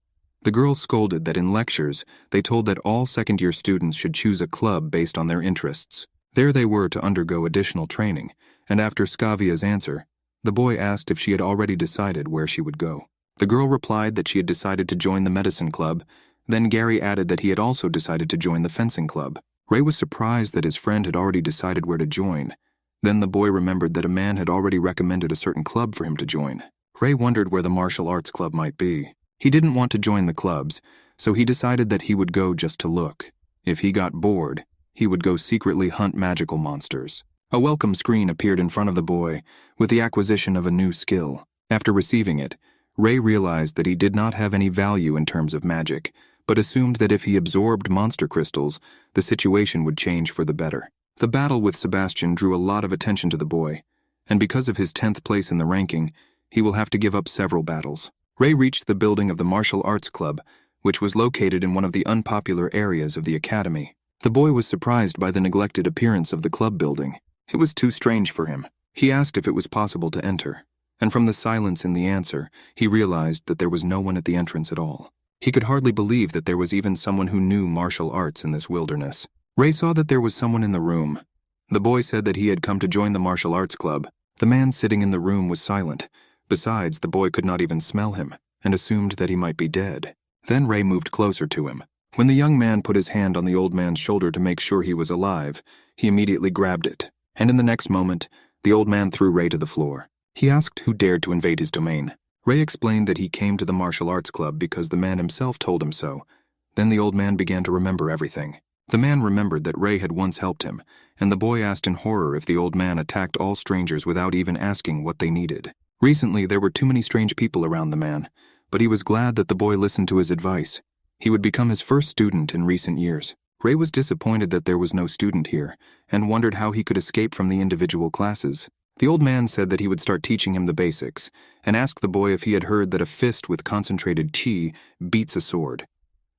The girls scolded that in lectures, they told that all second-year students should choose a club based on their interests. There they were to undergo additional training, and after Scavia's answer, the boy asked if she had already decided where she would go. The girl replied that she had decided to join the medicine club. Then Gary added that he had also decided to join the fencing club. Ray was surprised that his friend had already decided where to join. Then the boy remembered that a man had already recommended a certain club for him to join. Ray wondered where the martial arts club might be. He didn't want to join the clubs, so he decided that he would go just to look. If he got bored, he would go secretly hunt magical monsters. A welcome screen appeared in front of the boy, with the acquisition of a new skill. After receiving it, Ray realized that he did not have any value in terms of magic, but assumed that if he absorbed monster crystals, the situation would change for the better. The battle with Sebastian drew a lot of attention to the boy, and because of his 10th place in the ranking, he will have to give up several battles. Ray reached the building of the Martial Arts Club, which was located in one of the unpopular areas of the academy. The boy was surprised by the neglected appearance of the club building. It was too strange for him. He asked if it was possible to enter, and from the silence in the answer, he realized that there was no one at the entrance at all. He could hardly believe that there was even someone who knew martial arts in this wilderness. Ray saw that there was someone in the room. The boy said that he had come to join the martial arts club. The man sitting in the room was silent. Besides, the boy could not even smell him, and assumed that he might be dead. Then Ray moved closer to him. When the young man put his hand on the old man's shoulder to make sure he was alive, he immediately grabbed it, and in the next moment, the old man threw Ray to the floor. He asked who dared to invade his domain. Ray explained that he came to the martial arts club because the man himself told him so. Then the old man began to remember everything. The man remembered that Ray had once helped him, and the boy asked in horror if the old man attacked all strangers without even asking what they needed. Recently, there were too many strange people around the man, but he was glad that the boy listened to his advice. He would become his first student in recent years. Ray was disappointed that there was no student here, and wondered how he could escape from the individual classes. The old man said that he would start teaching him the basics, and asked the boy if he had heard that a fist with concentrated chi beats a sword.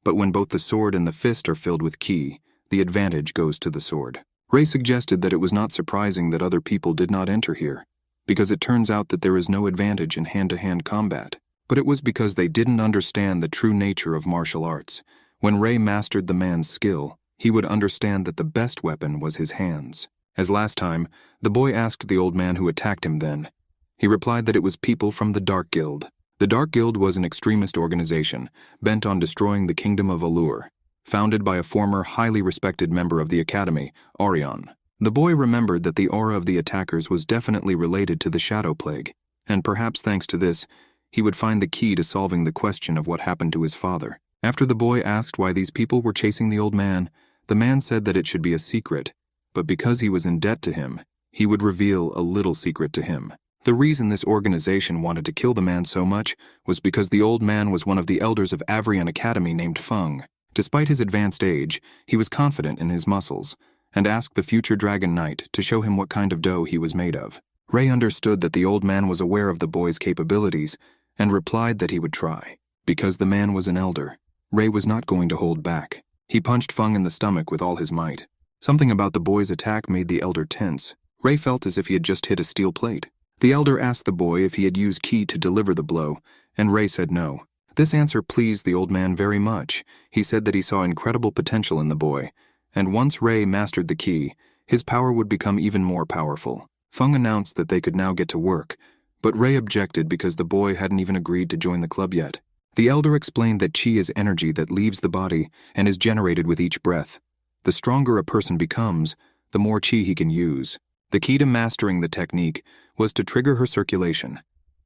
But when both the sword and the fist are filled with chi, the advantage goes to the sword. Ray suggested that it was not surprising that other people did not enter here, because it turns out that there is no advantage in hand-to-hand combat. But it was because they didn't understand the true nature of martial arts. When Ray mastered the man's skill, he would understand that the best weapon was his hands. As last time, the boy asked the old man who attacked him then. He replied that it was people from the Dark Guild. The Dark Guild was an extremist organization bent on destroying the Kingdom of Allure, founded by a former highly respected member of the Academy, Orion. The boy remembered that the aura of the attackers was definitely related to the Shadow Plague, and perhaps thanks to this, he would find the key to solving the question of what happened to his father. After the boy asked why these people were chasing the old man, the man said that it should be a secret, but because he was in debt to him, he would reveal a little secret to him. The reason this organization wanted to kill the man so much was because the old man was one of the elders of Avrian Academy named Feng. Despite his advanced age, he was confident in his muscles, and asked the future Dragon Knight to show him what kind of dough he was made of. Ray understood that the old man was aware of the boy's capabilities, and replied that he would try. Because the man was an elder, Ray was not going to hold back. He punched Feng in the stomach with all his might. Something about the boy's attack made the elder tense. Ray felt as if he had just hit a steel plate. The elder asked the boy if he had used ki to deliver the blow, and Ray said no. This answer pleased the old man very much. He said that he saw incredible potential in the boy, and once Ray mastered the ki, his power would become even more powerful. Feng announced that they could now get to work, but Ray objected because the boy hadn't even agreed to join the club yet. The elder explained that chi is energy that leaves the body and is generated with each breath. The stronger a person becomes, the more chi he can use. The key to mastering the technique was to trigger her circulation.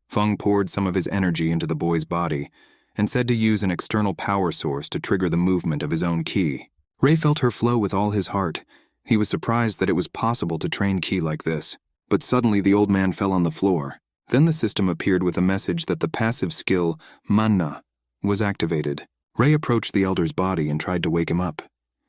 Feng poured some of his energy into the boy's body and said to use an external power source to trigger the movement of his own ki. Ray felt her flow with all his heart. He was surprised that it was possible to train ki like this. But suddenly the old man fell on the floor. Then the system appeared with a message that the passive skill, manhwa, was activated. Ray approached the elder's body and tried to wake him up.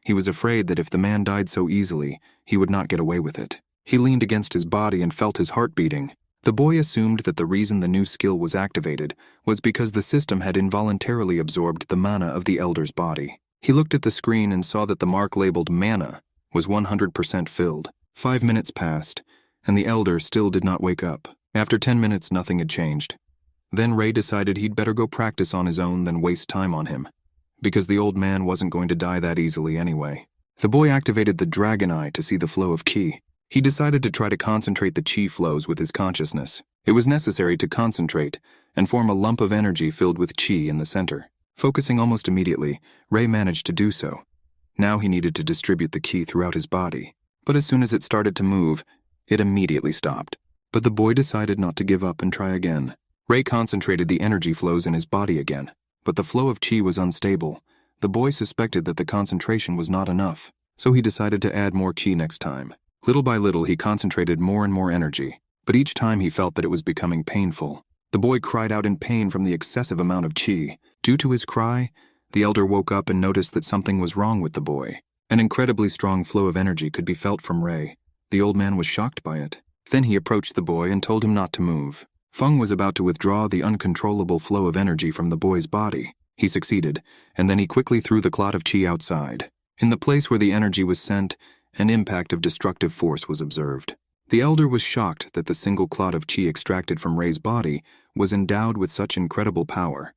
He was afraid that if the man died so easily, he would not get away with it. He leaned against his body and felt his heart beating. The boy assumed that the reason the new skill was activated was because the system had involuntarily absorbed the mana of the elder's body. He looked at the screen and saw that the mark labeled mana was 100% filled. 5 minutes passed, and the elder still did not wake up. After 10 minutes, nothing had changed. Then Ray decided he'd better go practice on his own than waste time on him, because the old man wasn't going to die that easily anyway. The boy activated the dragon eye to see the flow of ki. He decided to try to concentrate the chi flows with his consciousness. It was necessary to concentrate and form a lump of energy filled with chi in the center. Focusing almost immediately, Ray managed to do so. Now he needed to distribute the ki throughout his body. But as soon as it started to move, it immediately stopped. But the boy decided not to give up and try again. Ray concentrated the energy flows in his body again, but the flow of chi was unstable. The boy suspected that the concentration was not enough, so he decided to add more chi next time. Little by little, he concentrated more and more energy, but each time he felt that it was becoming painful. The boy cried out in pain from the excessive amount of chi. Due to his cry, the elder woke up and noticed that something was wrong with the boy. An incredibly strong flow of energy could be felt from Ray. The old man was shocked by it. Then he approached the boy and told him not to move. Feng was about to withdraw the uncontrollable flow of energy from the boy's body. He succeeded, and then he quickly threw the clot of chi outside. In the place where the energy was sent, an impact of destructive force was observed. The elder was shocked that the single clot of chi extracted from Ray's body was endowed with such incredible power.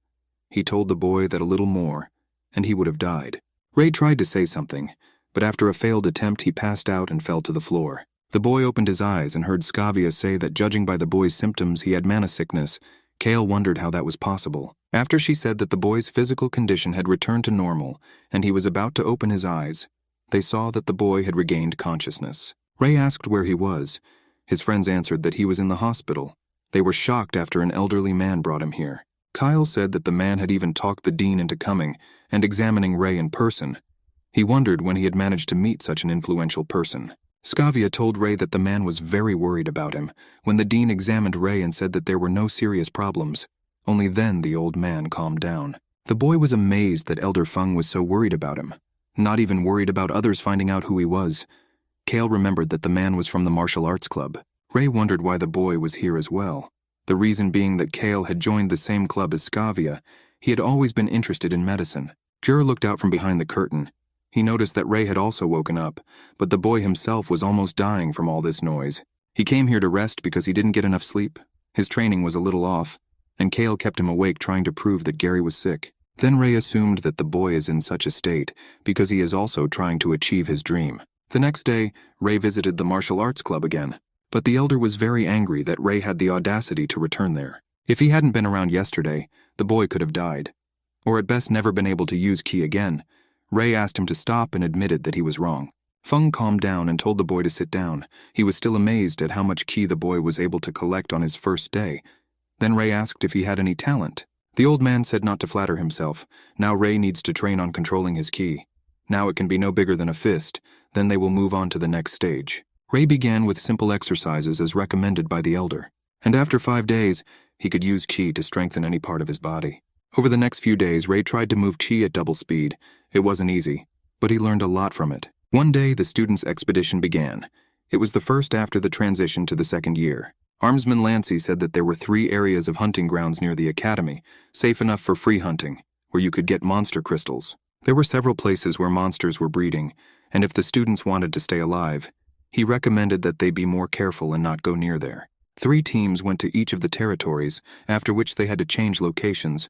He told the boy that a little more, and he would have died. Ray tried to say something, but after a failed attempt he passed out and fell to the floor. The boy opened his eyes and heard Skavia say that judging by the boy's symptoms he had mana sickness. Kale wondered how that was possible. After she said that the boy's physical condition had returned to normal and he was about to open his eyes, they saw that the boy had regained consciousness. Ray asked where he was. His friends answered that he was in the hospital. They were shocked after an elderly man brought him here. Kyle said that the man had even talked the dean into coming and examining Ray in person. He wondered when he had managed to meet such an influential person. Skavia told Ray that the man was very worried about him when the dean examined Ray and said that there were no serious problems. Only then the old man calmed down. The boy was amazed that Elder Feng was so worried about him, not even worried about others finding out who he was. Kale remembered that the man was from the martial arts club. Ray wondered why the boy was here as well. The reason being that Kale had joined the same club as Skavia. He had always been interested in medicine. Jur looked out from behind the curtain. He noticed that Ray had also woken up, but the boy himself was almost dying from all this noise. He came here to rest because he didn't get enough sleep. His training was a little off, and Kale kept him awake trying to prove that Gary was sick. Then Ray assumed that the boy is in such a state because he is also trying to achieve his dream. The next day, Ray visited the martial arts club again, but the elder was very angry that Ray had the audacity to return there. If he hadn't been around yesterday, the boy could have died, or at best never been able to use ki again. Ray asked him to stop and admitted that he was wrong. Feng calmed down and told the boy to sit down. He was still amazed at how much ki the boy was able to collect on his first day. Then Ray asked if he had any talent. The old man said not to flatter himself. Now Ray needs to train on controlling his ki. Now it can be no bigger than a fist, then they will move on to the next stage. Ray began with simple exercises as recommended by the elder, and after 5 days, he could use ki to strengthen any part of his body. Over the next few days, Ray tried to move ki at double speed. It wasn't easy, but he learned a lot from it. One day, the students' expedition began. It was the first after the transition to the second year. Armsman Lancy said that there were 3 areas of hunting grounds near the academy, safe enough for free hunting, where you could get monster crystals. There were several places where monsters were breeding, and if the students wanted to stay alive, he recommended that they be more careful and not go near there. 3 teams went to each of the territories, after which they had to change locations.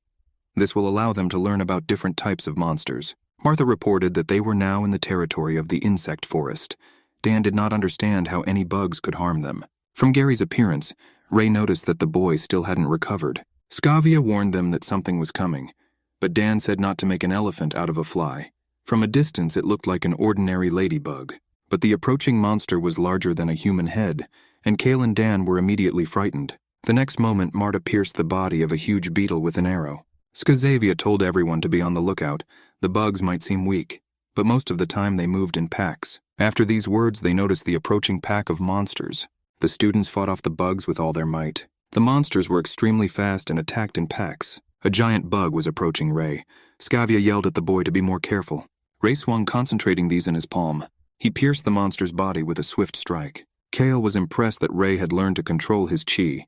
This will allow them to learn about different types of monsters. Martha reported that they were now in the territory of the insect forest. Dan did not understand how any bugs could harm them. From Gary's appearance, Ray noticed that the boy still hadn't recovered. Skavia warned them that something was coming, but Dan said not to make an elephant out of a fly. From a distance it looked like an ordinary ladybug, but the approaching monster was larger than a human head, and Kale and Dan were immediately frightened. The next moment, Marta pierced the body of a huge beetle with an arrow. Skavia told everyone to be on the lookout. The bugs might seem weak, but most of the time they moved in packs. After these words, they noticed the approaching pack of monsters. The students fought off the bugs with all their might. The monsters were extremely fast and attacked in packs. A giant bug was approaching Ray. Skavia yelled at the boy to be more careful. Ray swung, concentrating these in his palm. He pierced the monster's body with a swift strike. Kale was impressed that Ray had learned to control his chi.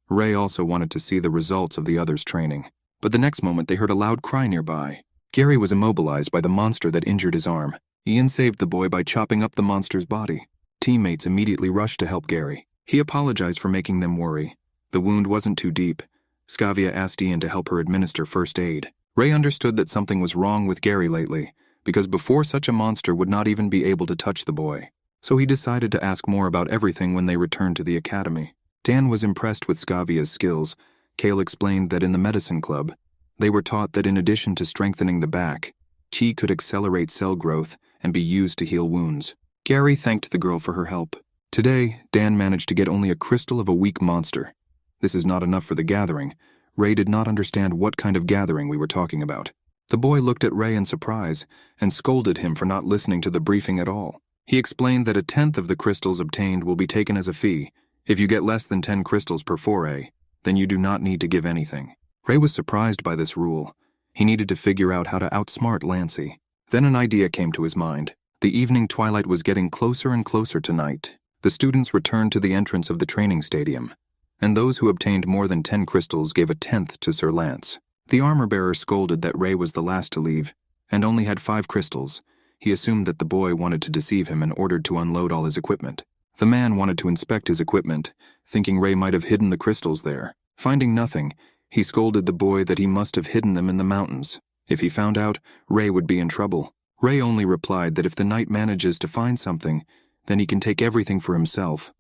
Ray also wanted to see the results of the others' training. But the next moment they heard a loud cry nearby. Gary was immobilized by the monster that injured his arm. Ian saved the boy by chopping up the monster's body. Teammates immediately rushed to help Gary. He apologized for making them worry. The wound wasn't too deep. Skavia asked Ian to help her administer first aid. Ray understood that something was wrong with Gary lately, because before such a monster would not even be able to touch the boy. So he decided to ask more about everything when they returned to the academy. Dan was impressed with Skavia's skills. Kale explained that in the medicine club, they were taught that in addition to strengthening the back, chi could accelerate cell growth and be used to heal wounds. Gary thanked the girl for her help. Today, Dan managed to get only a crystal of a weak monster. This is not enough for the gathering. Ray did not understand what kind of gathering we were talking about. The boy looked at Ray in surprise and scolded him for not listening to the briefing at all. He explained that 1/10 of the crystals obtained will be taken as a fee. If you get less than 10 crystals per foray, then you do not need to give anything. Ray was surprised by this rule. He needed to figure out how to outsmart Lancy. Then an idea came to his mind. The evening twilight was getting closer and closer to night. The students returned to the entrance of the training stadium, and those who obtained more than 10 crystals gave 1/10 to Sir Lance. The armor-bearer scolded that Ray was the last to leave, and only had 5 crystals. He assumed that the boy wanted to deceive him and ordered to unload all his equipment. The man wanted to inspect his equipment, thinking Ray might have hidden the crystals there. Finding nothing, He scolded the boy that he must have hidden them in the mountains. If he found out, Ray would be in trouble. Ray only replied that if the knight manages to find something, then he can take everything for himself.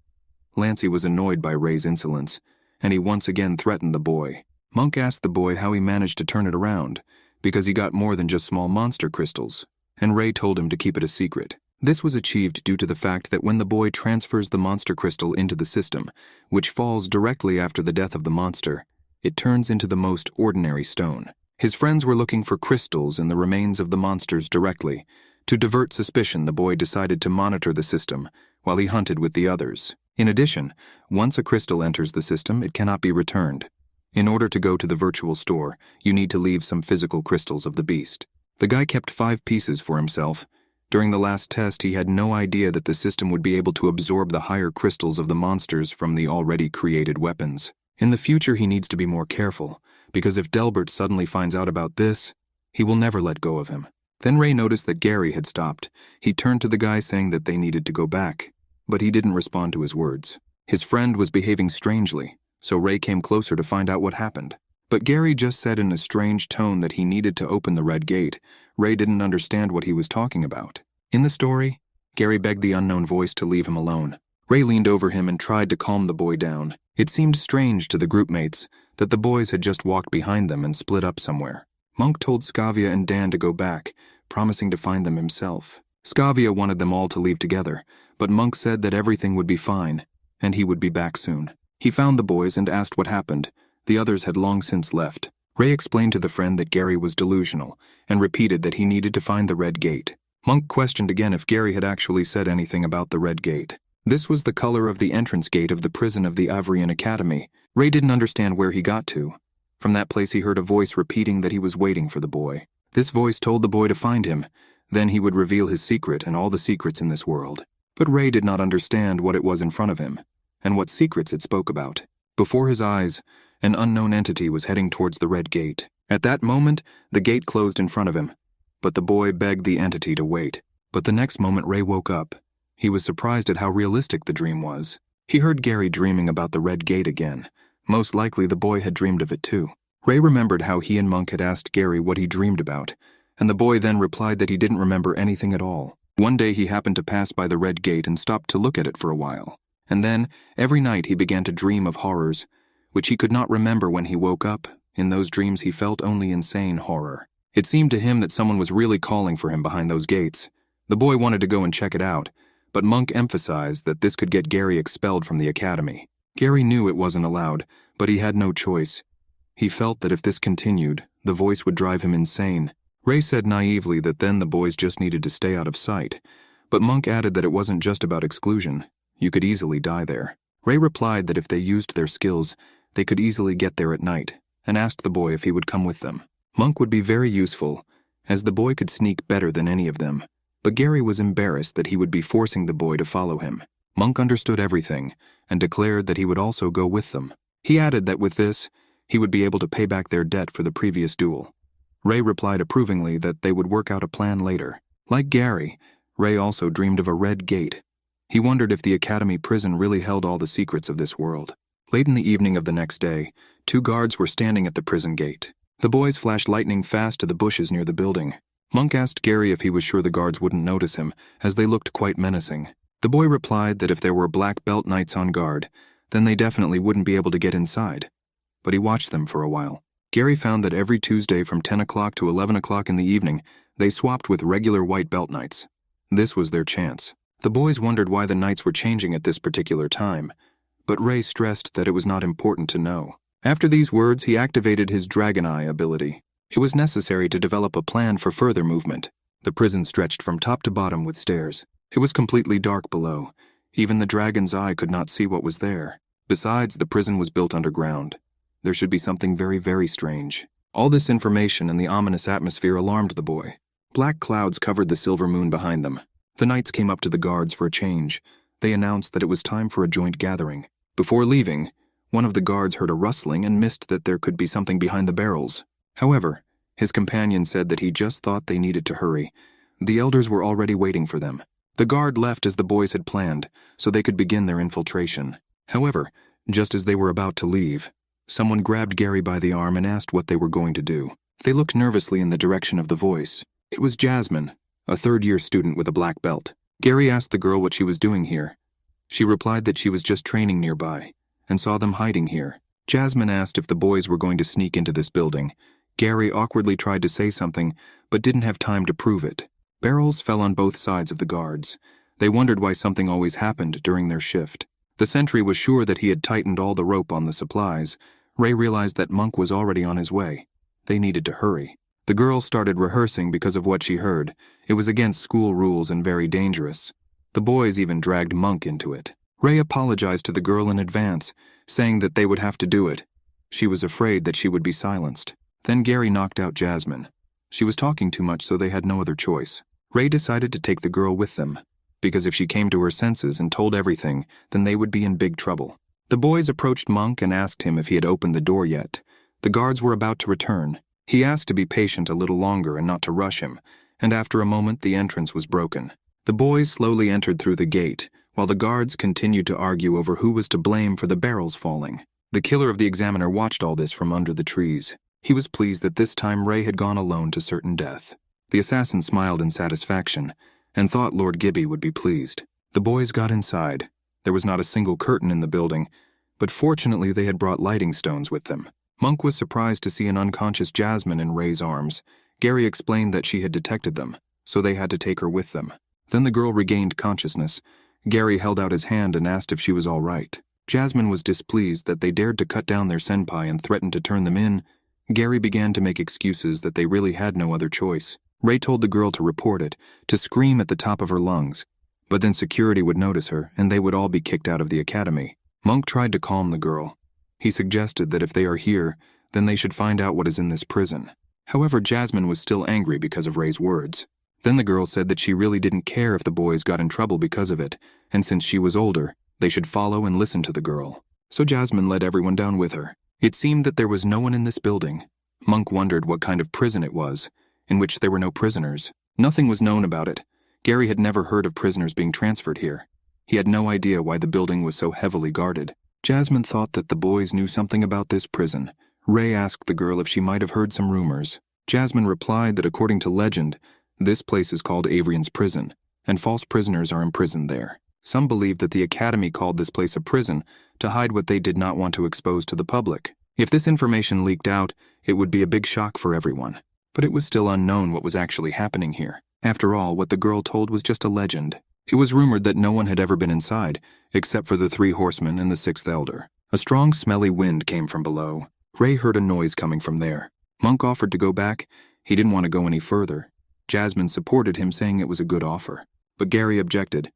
Lancey was annoyed by Ray's insolence, and he once again threatened the boy. Monk asked the boy how he managed to turn it around, because he got more than just small monster crystals, and Ray told him to keep it a secret. This was achieved due to the fact that when the boy transfers the monster crystal into the system, which falls directly after the death of the monster, it turns into the most ordinary stone. His friends were looking for crystals in the remains of the monsters directly. To divert suspicion, the boy decided to monitor the system while he hunted with the others. In addition, once a crystal enters the system, it cannot be returned. In order to go to the virtual store, you need to leave some physical crystals of the beast. The guy kept 5 pieces for himself. During the last test, he had no idea that the system would be able to absorb the higher crystals of the monsters from the already created weapons. In the future, he needs to be more careful, because if Delbert suddenly finds out about this, he will never let go of him. Then Ray noticed that Gary had stopped. He turned to the guy saying that they needed to go back, but he didn't respond to his words. His friend was behaving strangely, so Ray came closer to find out what happened. But Gary just said in a strange tone that he needed to open the red gate. Ray didn't understand what he was talking about. In the story, Gary begged the unknown voice to leave him alone. Ray leaned over him and tried to calm the boy down. It seemed strange to the groupmates that the boys had just walked behind them and split up somewhere. Monk told Skavia and Dan to go back, promising to find them himself. Skavia wanted them all to leave together, but Monk said that everything would be fine, and he would be back soon. He found the boys and asked what happened. The others had long since left. Ray explained to the friend that Gary was delusional, and repeated that he needed to find the red gate. Monk questioned again if Gary had actually said anything about the red gate. This was the color of the entrance gate of the prison of the Avrian Academy. Ray didn't understand where he got to. From that place he heard a voice repeating that he was waiting for the boy. This voice told the boy to find him. Then he would reveal his secret and all the secrets in this world. But Ray did not understand what it was in front of him, and what secrets it spoke about. Before his eyes, an unknown entity was heading towards the red gate. At that moment, the gate closed in front of him, but the boy begged the entity to wait. But the next moment Ray woke up. He was surprised at how realistic the dream was. He heard Gary dreaming about the red gate again. Most likely the boy had dreamed of it too. Ray remembered how he and Monk had asked Gary what he dreamed about, and the boy then replied that he didn't remember anything at all. One day he happened to pass by the red gate and stopped to look at it for a while. And then, every night he began to dream of horrors, which he could not remember when he woke up. In those dreams he felt only insane horror. It seemed to him that someone was really calling for him behind those gates. The boy wanted to go and check it out, but Monk emphasized that this could get Gary expelled from the academy. Gary knew it wasn't allowed, but he had no choice. He felt that if this continued, the voice would drive him insane. Ray said naively that then the boys just needed to stay out of sight, but Monk added that it wasn't just about exclusion. You could easily die there. Ray replied that if they used their skills, they could easily get there at night, and asked the boy if he would come with them. Monk would be very useful, as the boy could sneak better than any of them, but Gary was embarrassed that he would be forcing the boy to follow him. Monk understood everything, and declared that he would also go with them. He added that with this, he would be able to pay back their debt for the previous duel. Ray replied approvingly that they would work out a plan later. Like Gary, Ray also dreamed of a red gate. He wondered if the academy prison really held all the secrets of this world. Late in the evening of the next day, 2 guards were standing at the prison gate. The boys flashed lightning fast to the bushes near the building. Monk asked Gary if he was sure the guards wouldn't notice him, as they looked quite menacing. The boy replied that if there were black belt knights on guard, then they definitely wouldn't be able to get inside. But he watched them for a while. Gary found that every Tuesday from 10 o'clock to 11 o'clock in the evening, they swapped with regular white belt knights. This was their chance. The boys wondered why the knights were changing at this particular time, but Ray stressed that it was not important to know. After these words, he activated his Dragon Eye ability. It was necessary to develop a plan for further movement. The prison stretched from top to bottom with stairs. It was completely dark below. Even the Dragon's Eye could not see what was there. Besides, the prison was built underground. There should be something very, very strange. All this information and the ominous atmosphere alarmed the boy. Black clouds covered the silver moon behind them. The knights came up to the guards for a change. They announced that it was time for a joint gathering. Before leaving, one of the guards heard a rustling and missed that there could be something behind the barrels. However, his companion said that he just thought they needed to hurry. The elders were already waiting for them. The guard left as the boys had planned, so they could begin their infiltration. However, just as they were about to leave, Someone grabbed Gary by the arm and asked what they were going to do. They looked nervously in the direction of the voice. It was Jasmine, a third-year student with a black belt. Gary asked the girl what she was doing here. She replied that she was just training nearby, and saw them hiding here. Jasmine asked if the boys were going to sneak into this building. Gary awkwardly tried to say something, but didn't have time to prove it. Barrels fell on both sides of the guards. They wondered why something always happened during their shift. The sentry was sure that he had tightened all the rope on the supplies. Ray realized that Monk was already on his way. They needed to hurry. The girl started rehearsing because of what she heard. It was against school rules and very dangerous. The boys even dragged Monk into it. Ray apologized to the girl in advance, saying that they would have to do it. She was afraid that she would be silenced. Then Gary knocked out Jasmine. She was talking too much, so they had no other choice. Ray decided to take the girl with them, because if she came to her senses and told everything, then they would be in big trouble. The boys approached Monk and asked him if he had opened the door yet. The guards were about to return. He asked to be patient a little longer and not to rush him, and after a moment the entrance was broken. The boys slowly entered through the gate, while the guards continued to argue over who was to blame for the barrels falling. The killer of the examiner watched all this from under the trees. He was pleased that this time Ray had gone alone to certain death. The assassin smiled in satisfaction, and thought Lord Gibby would be pleased. The boys got inside. There was not a single curtain in the building, but fortunately they had brought lighting stones with them. Monk was surprised to see an unconscious Jasmine in Ray's arms. Gary explained that she had detected them, so they had to take her with them. Then the girl regained consciousness. Gary held out his hand and asked if she was all right. Jasmine was displeased that they dared to cut down their senpai and threatened to turn them in. Gary began to make excuses that they really had no other choice. Ray told the girl to report it, to scream at the top of her lungs. But then security would notice her, and they would all be kicked out of the academy. Monk tried to calm the girl. He suggested that if they are here, then they should find out what is in this prison. However, Jasmine was still angry because of Ray's words. Then the girl said that she really didn't care if the boys got in trouble because of it, and since she was older, they should follow and listen to the girl. So Jasmine led everyone down with her. It seemed that there was no one in this building. Monk wondered what kind of prison it was, in which there were no prisoners. Nothing was known about it. Gary had never heard of prisoners being transferred here. He had no idea why the building was so heavily guarded. Jasmine thought that the boys knew something about this prison. Ray asked the girl if she might have heard some rumors. Jasmine replied that according to legend, this place is called Avrian's prison, and false prisoners are imprisoned there. Some believe that the academy called this place a prison to hide what they did not want to expose to the public. If this information leaked out, it would be a big shock for everyone. But it was still unknown what was actually happening here. After all, what the girl told was just a legend. It was rumored that no one had ever been inside, except for the 3 horsemen and the 6th elder. A strong, smelly wind came from below. Ray heard a noise coming from there. Monk offered to go back. He didn't want to go any further. Jasmine supported him, saying it was a good offer. But Gary objected.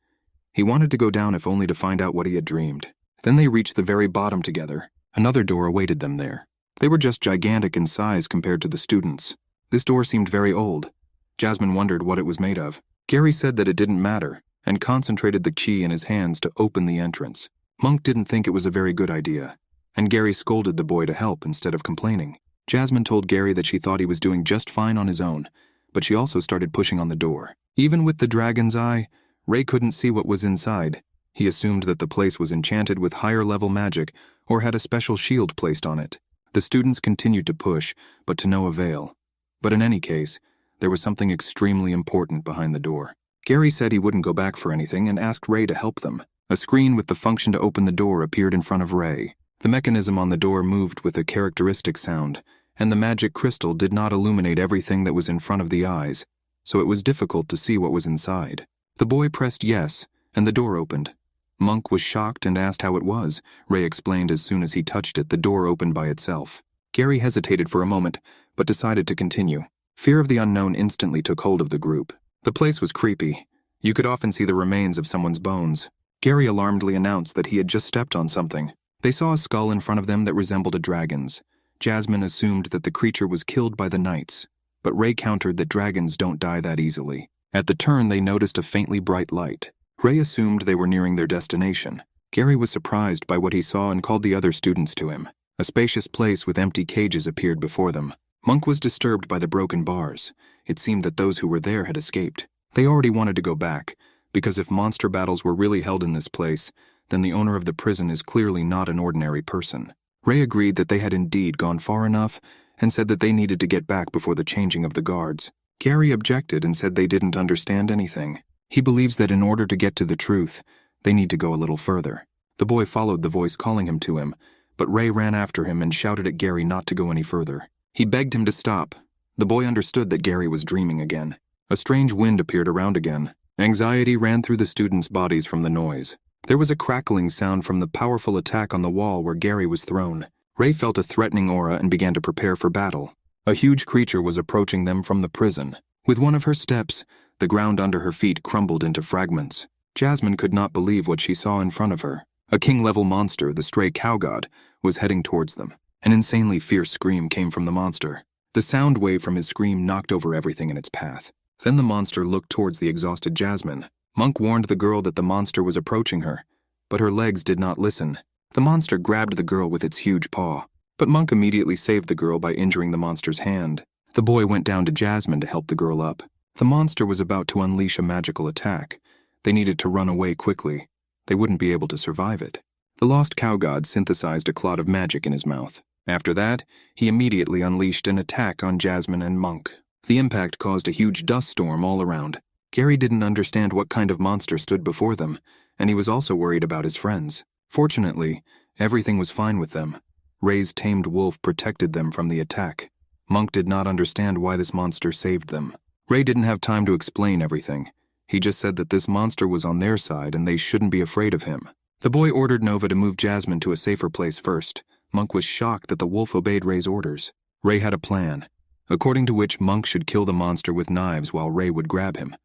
He wanted to go down if only to find out what he had dreamed. Then they reached the very bottom together. Another door awaited them there. They were just gigantic in size compared to the students. This door seemed very old. Jasmine wondered what it was made of. Gary said that it didn't matter, and concentrated the key in his hands to open the entrance. Monk didn't think it was a very good idea, and Gary scolded the boy to help instead of complaining. Jasmine told Gary that she thought he was doing just fine on his own, but she also started pushing on the door. Even with the dragon's eye, Ray couldn't see what was inside. He assumed that the place was enchanted with higher-level magic or had a special shield placed on it. The students continued to push, but to no avail. But in any case, there was something extremely important behind the door. Gary said he wouldn't go back for anything and asked Ray to help them. A screen with the function to open the door appeared in front of Ray. The mechanism on the door moved with a characteristic sound, and the magic crystal did not illuminate everything that was in front of the eyes, so it was difficult to see what was inside. The boy pressed yes, and the door opened. Monk was shocked and asked how it was. Ray explained as soon as he touched it, the door opened by itself. Gary hesitated for a moment, but decided to continue. Fear of the unknown instantly took hold of the group. The place was creepy. You could often see the remains of someone's bones. Gary alarmedly announced that he had just stepped on something. They saw a skull in front of them that resembled a dragon's. Jasmine assumed that the creature was killed by the knights, but Ray countered that dragons don't die that easily. At the turn, they noticed a faintly bright light. Ray assumed they were nearing their destination. Gary was surprised by what he saw and called the other students to him. A spacious place with empty cages appeared before them. Monk was disturbed by the broken bars. It seemed that those who were there had escaped. They already wanted to go back, because if monster battles were really held in this place, then the owner of the prison is clearly not an ordinary person. Ray agreed that they had indeed gone far enough and said that they needed to get back before the changing of the guards. Gary objected and said they didn't understand anything. He believes that in order to get to the truth, they need to go a little further. The boy followed the voice calling him to him, but Ray ran after him and shouted at Gary not to go any further. He begged him to stop. The boy understood that Gary was dreaming again. A strange wind appeared around again. Anxiety ran through the students' bodies from the noise. There was a crackling sound from the powerful attack on the wall where Gary was thrown. Ray felt a threatening aura and began to prepare for battle. A huge creature was approaching them from the prison. With one of her steps, the ground under her feet crumbled into fragments. Jasmine could not believe what she saw in front of her. A king-level monster, the stray cow god, was heading towards them. An insanely fierce scream came from the monster. The sound wave from his scream knocked over everything in its path. Then the monster looked towards the exhausted Jasmine. Monk warned the girl that the monster was approaching her, but her legs did not listen. The monster grabbed the girl with its huge paw, but Monk immediately saved the girl by injuring the monster's hand. The boy went down to Jasmine to help the girl up. The monster was about to unleash a magical attack. They needed to run away quickly. They wouldn't be able to survive it. The lost cow god synthesized a clot of magic in his mouth. After that, he immediately unleashed an attack on Jasmine and Monk. The impact caused a huge dust storm all around. Gary didn't understand what kind of monster stood before them, and he was also worried about his friends. Fortunately, everything was fine with them. Ray's tamed wolf protected them from the attack. Monk did not understand why this monster saved them. Ray didn't have time to explain everything. He just said that this monster was on their side and they shouldn't be afraid of him. The boy ordered Nova to move Jasmine to a safer place first. Monk was shocked that the wolf obeyed Ray's orders. Ray had a plan, according to which Monk should kill the monster with knives while Ray would grab him.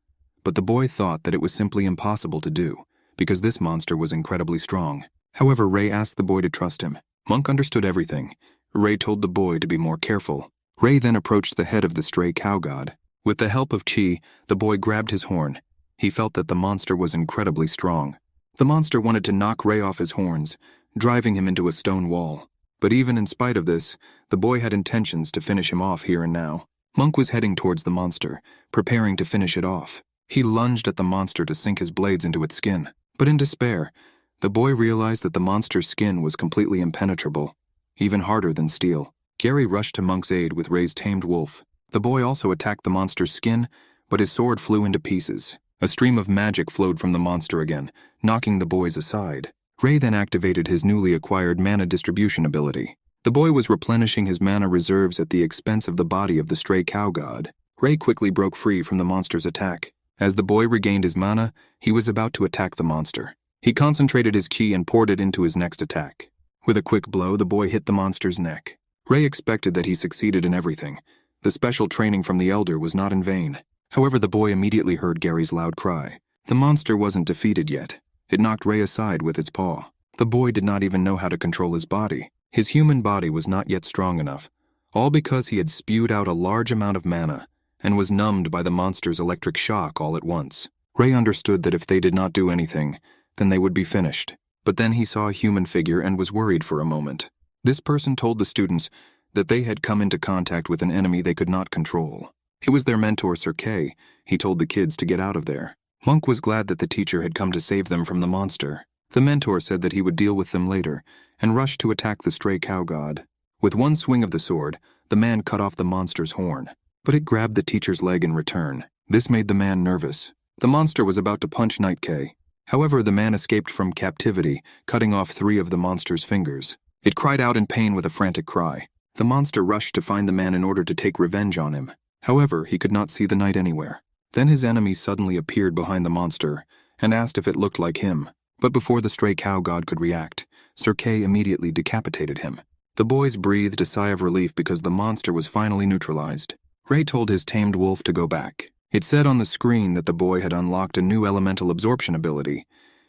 But the boy thought that it was simply impossible to do, because this monster was incredibly strong. However, Ray asked the boy to trust him. Monk understood everything. Ray told the boy to be more careful. Ray then approached the head of the stray cow god. With the help of Chi, the boy grabbed his horn. He felt that the monster was incredibly strong. The monster wanted to knock Ray off his horns, driving him into a stone wall. But even in spite of this, the boy had intentions to finish him off here and now. Monk was heading towards the monster, preparing to finish it off. He lunged at the monster to sink his blades into its skin. But in despair, the boy realized that the monster's skin was completely impenetrable, even harder than steel. Gary rushed to Monk's aid with Ray's tamed wolf. The boy also attacked the monster's skin, but his sword flew into pieces. A stream of magic flowed from the monster again, knocking the boys aside. Ray then activated his newly acquired mana distribution ability. The boy was replenishing his mana reserves at the expense of the body of the stray cow god. Ray quickly broke free from the monster's attack. As the boy regained his mana, he was about to attack the monster. He concentrated his ki and poured it into his next attack. With a quick blow, the boy hit the monster's neck. Ray expected that he succeeded in everything. The special training from the elder was not in vain. However, the boy immediately heard Gary's loud cry. The monster wasn't defeated yet. It knocked Ray aside with its paw. The boy did not even know how to control his body. His human body was not yet strong enough, all because he had spewed out a large amount of mana and was numbed by the monster's electric shock all at once. Ray understood that if they did not do anything, then they would be finished. But then he saw a human figure and was worried for a moment. This person told the students that they had come into contact with an enemy they could not control. It was their mentor, Sir K. He told the kids to get out of there. Monk was glad that the teacher had come to save them from the monster. The mentor said that he would deal with them later, and rushed to attack the stray cow god. With one swing of the sword, the man cut off the monster's horn, but it grabbed the teacher's leg in return. This made the man nervous. The monster was about to punch Night K. However, the man escaped from captivity, cutting off 3 of the monster's fingers. It cried out in pain with a frantic cry. The monster rushed to find the man in order to take revenge on him. However, he could not see the knight anywhere. Then his enemy suddenly appeared behind the monster and asked if it looked like him. But before the stray cow god could react, Sir K immediately decapitated him. The boys breathed a sigh of relief because the monster was finally neutralized. Ray told his tamed wolf to go back. It said on the screen that the boy had unlocked a new elemental absorption ability.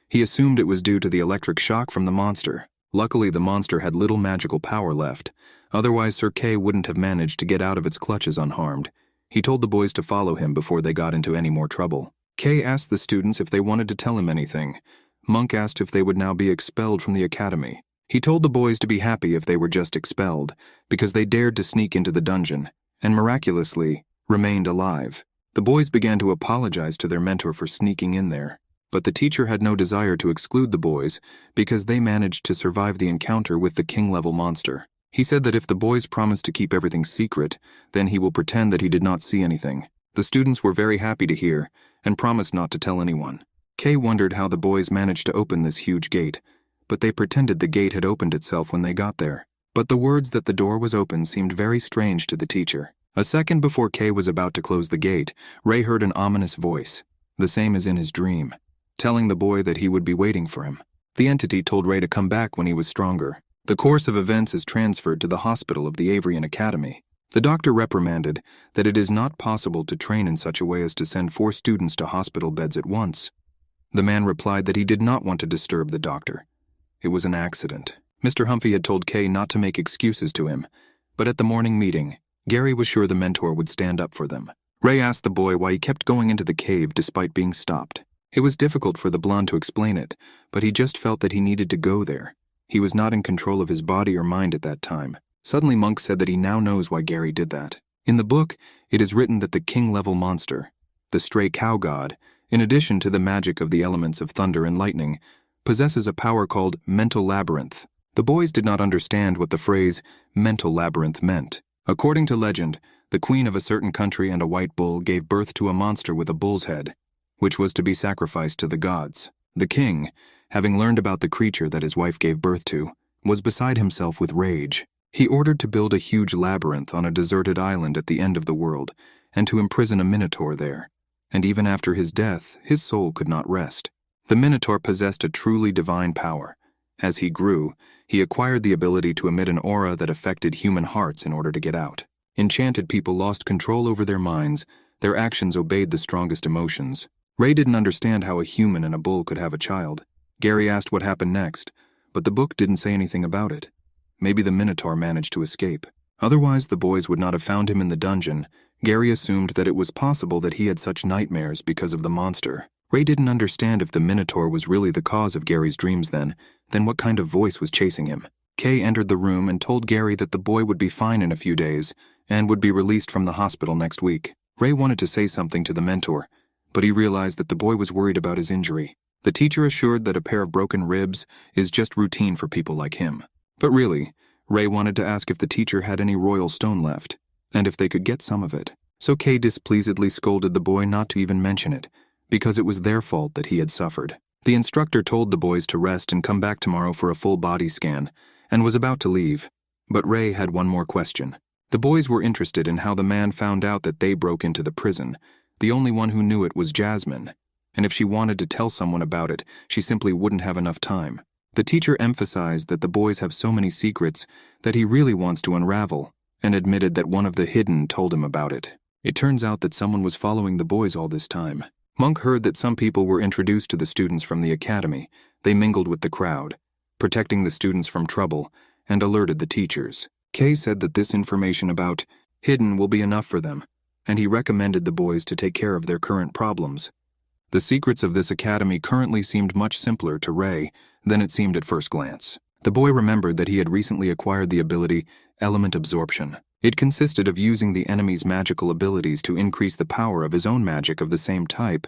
He assumed it was due to the electric shock from the monster. Luckily, the monster had little magical power left. Otherwise, Sir K wouldn't have managed to get out of its clutches unharmed. He told the boys to follow him before they got into any more trouble. K asked the students if they wanted to tell him anything. Monk asked if they would now be expelled from the academy. He told the boys to be happy if they were just expelled, because they dared to sneak into the dungeon, and miraculously, remained alive. The boys began to apologize to their mentor for sneaking in there. But the teacher had no desire to exclude the boys because they managed to survive the encounter with the king-level monster. He said that if the boys promise to keep everything secret, then he will pretend that he did not see anything. The students were very happy to hear and promised not to tell anyone. Kay wondered how the boys managed to open this huge gate, but they pretended the gate had opened itself when they got there. But the words that the door was open seemed very strange to the teacher. A second before Kay was about to close the gate, Ray heard an ominous voice, the same as in his dream, telling the boy that he would be waiting for him. The entity told Ray to come back when he was stronger. The course of events is transferred to the hospital of the Avrian Academy. The doctor reprimanded that it is not possible to train in such a way as to send 4 students to hospital beds at once. The man replied that he did not want to disturb the doctor. It was an accident. Mr. Humphrey had told Kay not to make excuses to him, but at the morning meeting, Gary was sure the mentor would stand up for them. Ray asked the boy why he kept going into the cave despite being stopped. It was difficult for the blonde to explain it, but he just felt that he needed to go there. He was not in control of his body or mind at that time. Suddenly Monk said that he now knows why Gary did that. In the book, it is written that the king-level monster, the stray cow god, in addition to the magic of the elements of thunder and lightning, possesses a power called mental labyrinth. The boys did not understand what the phrase mental labyrinth meant. According to legend, the queen of a certain country and a white bull gave birth to a monster with a bull's head, which was to be sacrificed to the gods. The king, having learned about the creature that his wife gave birth to, was beside himself with rage. He ordered to build a huge labyrinth on a deserted island at the end of the world, and to imprison a minotaur there. And even after his death, his soul could not rest. The minotaur possessed a truly divine power. As he grew, he acquired the ability to emit an aura that affected human hearts in order to get out. Enchanted people lost control over their minds. Their actions obeyed the strongest emotions. Ray didn't understand how a human and a bull could have a child. Gary asked what happened next, but the book didn't say anything about it. Maybe the minotaur managed to escape. Otherwise, the boys would not have found him in the dungeon. Gary assumed that it was possible that he had such nightmares because of the monster. Ray didn't understand if the minotaur was really the cause of Gary's dreams then what kind of voice was chasing him. Kay entered the room and told Gary that the boy would be fine in a few days and would be released from the hospital next week. Ray wanted to say something to the mentor, but he realized that the boy was worried about his injury. The teacher assured that a pair of broken ribs is just routine for people like him. But really, Ray wanted to ask if the teacher had any royal stone left, and if they could get some of it. So Kay displeasedly scolded the boy not to even mention it, because it was their fault that he had suffered. The instructor told the boys to rest and come back tomorrow for a full body scan, and was about to leave. But Ray had one more question. The boys were interested in how the man found out that they broke into the prison. The only one who knew it was Jasmine, and if she wanted to tell someone about it, she simply wouldn't have enough time. The teacher emphasized that the boys have so many secrets that he really wants to unravel, and admitted that one of the hidden told him about it. It turns out that someone was following the boys all this time. Monk heard that some people were introduced to the students from the academy. They mingled with the crowd, protecting the students from trouble, and alerted the teachers. Kay said that this information about hidden will be enough for them, and he recommended the boys to take care of their current problems. The secrets of this academy currently seemed much simpler to Ray than it seemed at first glance. The boy remembered that he had recently acquired the ability element absorption. It consisted of using the enemy's magical abilities to increase the power of his own magic of the same type.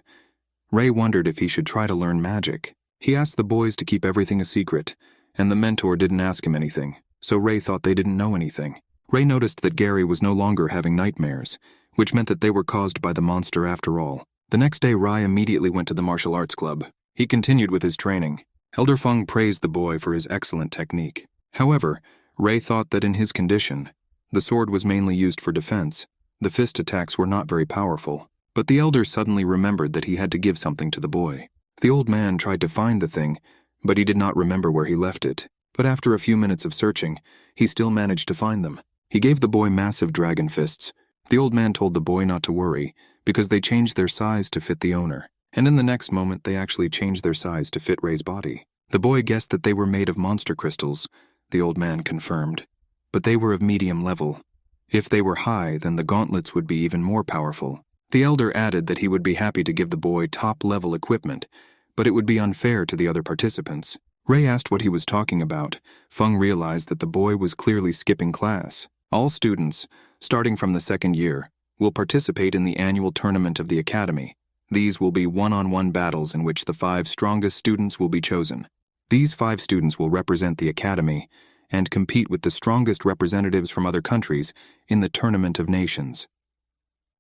Ray wondered if he should try to learn magic. He asked the boys to keep everything a secret, and the mentor didn't ask him anything, so Ray thought they didn't know anything. Ray noticed that Gary was no longer having nightmares, which meant that they were caused by the monster after all. The next day, Rai immediately went to the martial arts club. He continued with his training. Elder Feng praised the boy for his excellent technique. However, Ray thought that in his condition, the sword was mainly used for defense. The fist attacks were not very powerful. But the elder suddenly remembered that he had to give something to the boy. The old man tried to find the thing, but he did not remember where he left it. But after a few minutes of searching, he still managed to find them. He gave the boy massive dragon fists. The old man told the boy not to worry, because they changed their size to fit the owner. And in the next moment, they actually changed their size to fit Ray's body. The boy guessed that they were made of monster crystals, the old man confirmed. But they were of medium level. If they were high, then the gauntlets would be even more powerful. The elder added that he would be happy to give the boy top-level equipment, but it would be unfair to the other participants. Ray asked what he was talking about. Feng realized that the boy was clearly skipping class. All students, starting from the second year, will participate in the annual tournament of the academy. These will be one-on-one battles in which the 5 strongest students will be chosen. These 5 students will represent the academy and compete with the strongest representatives from other countries in the Tournament of Nations.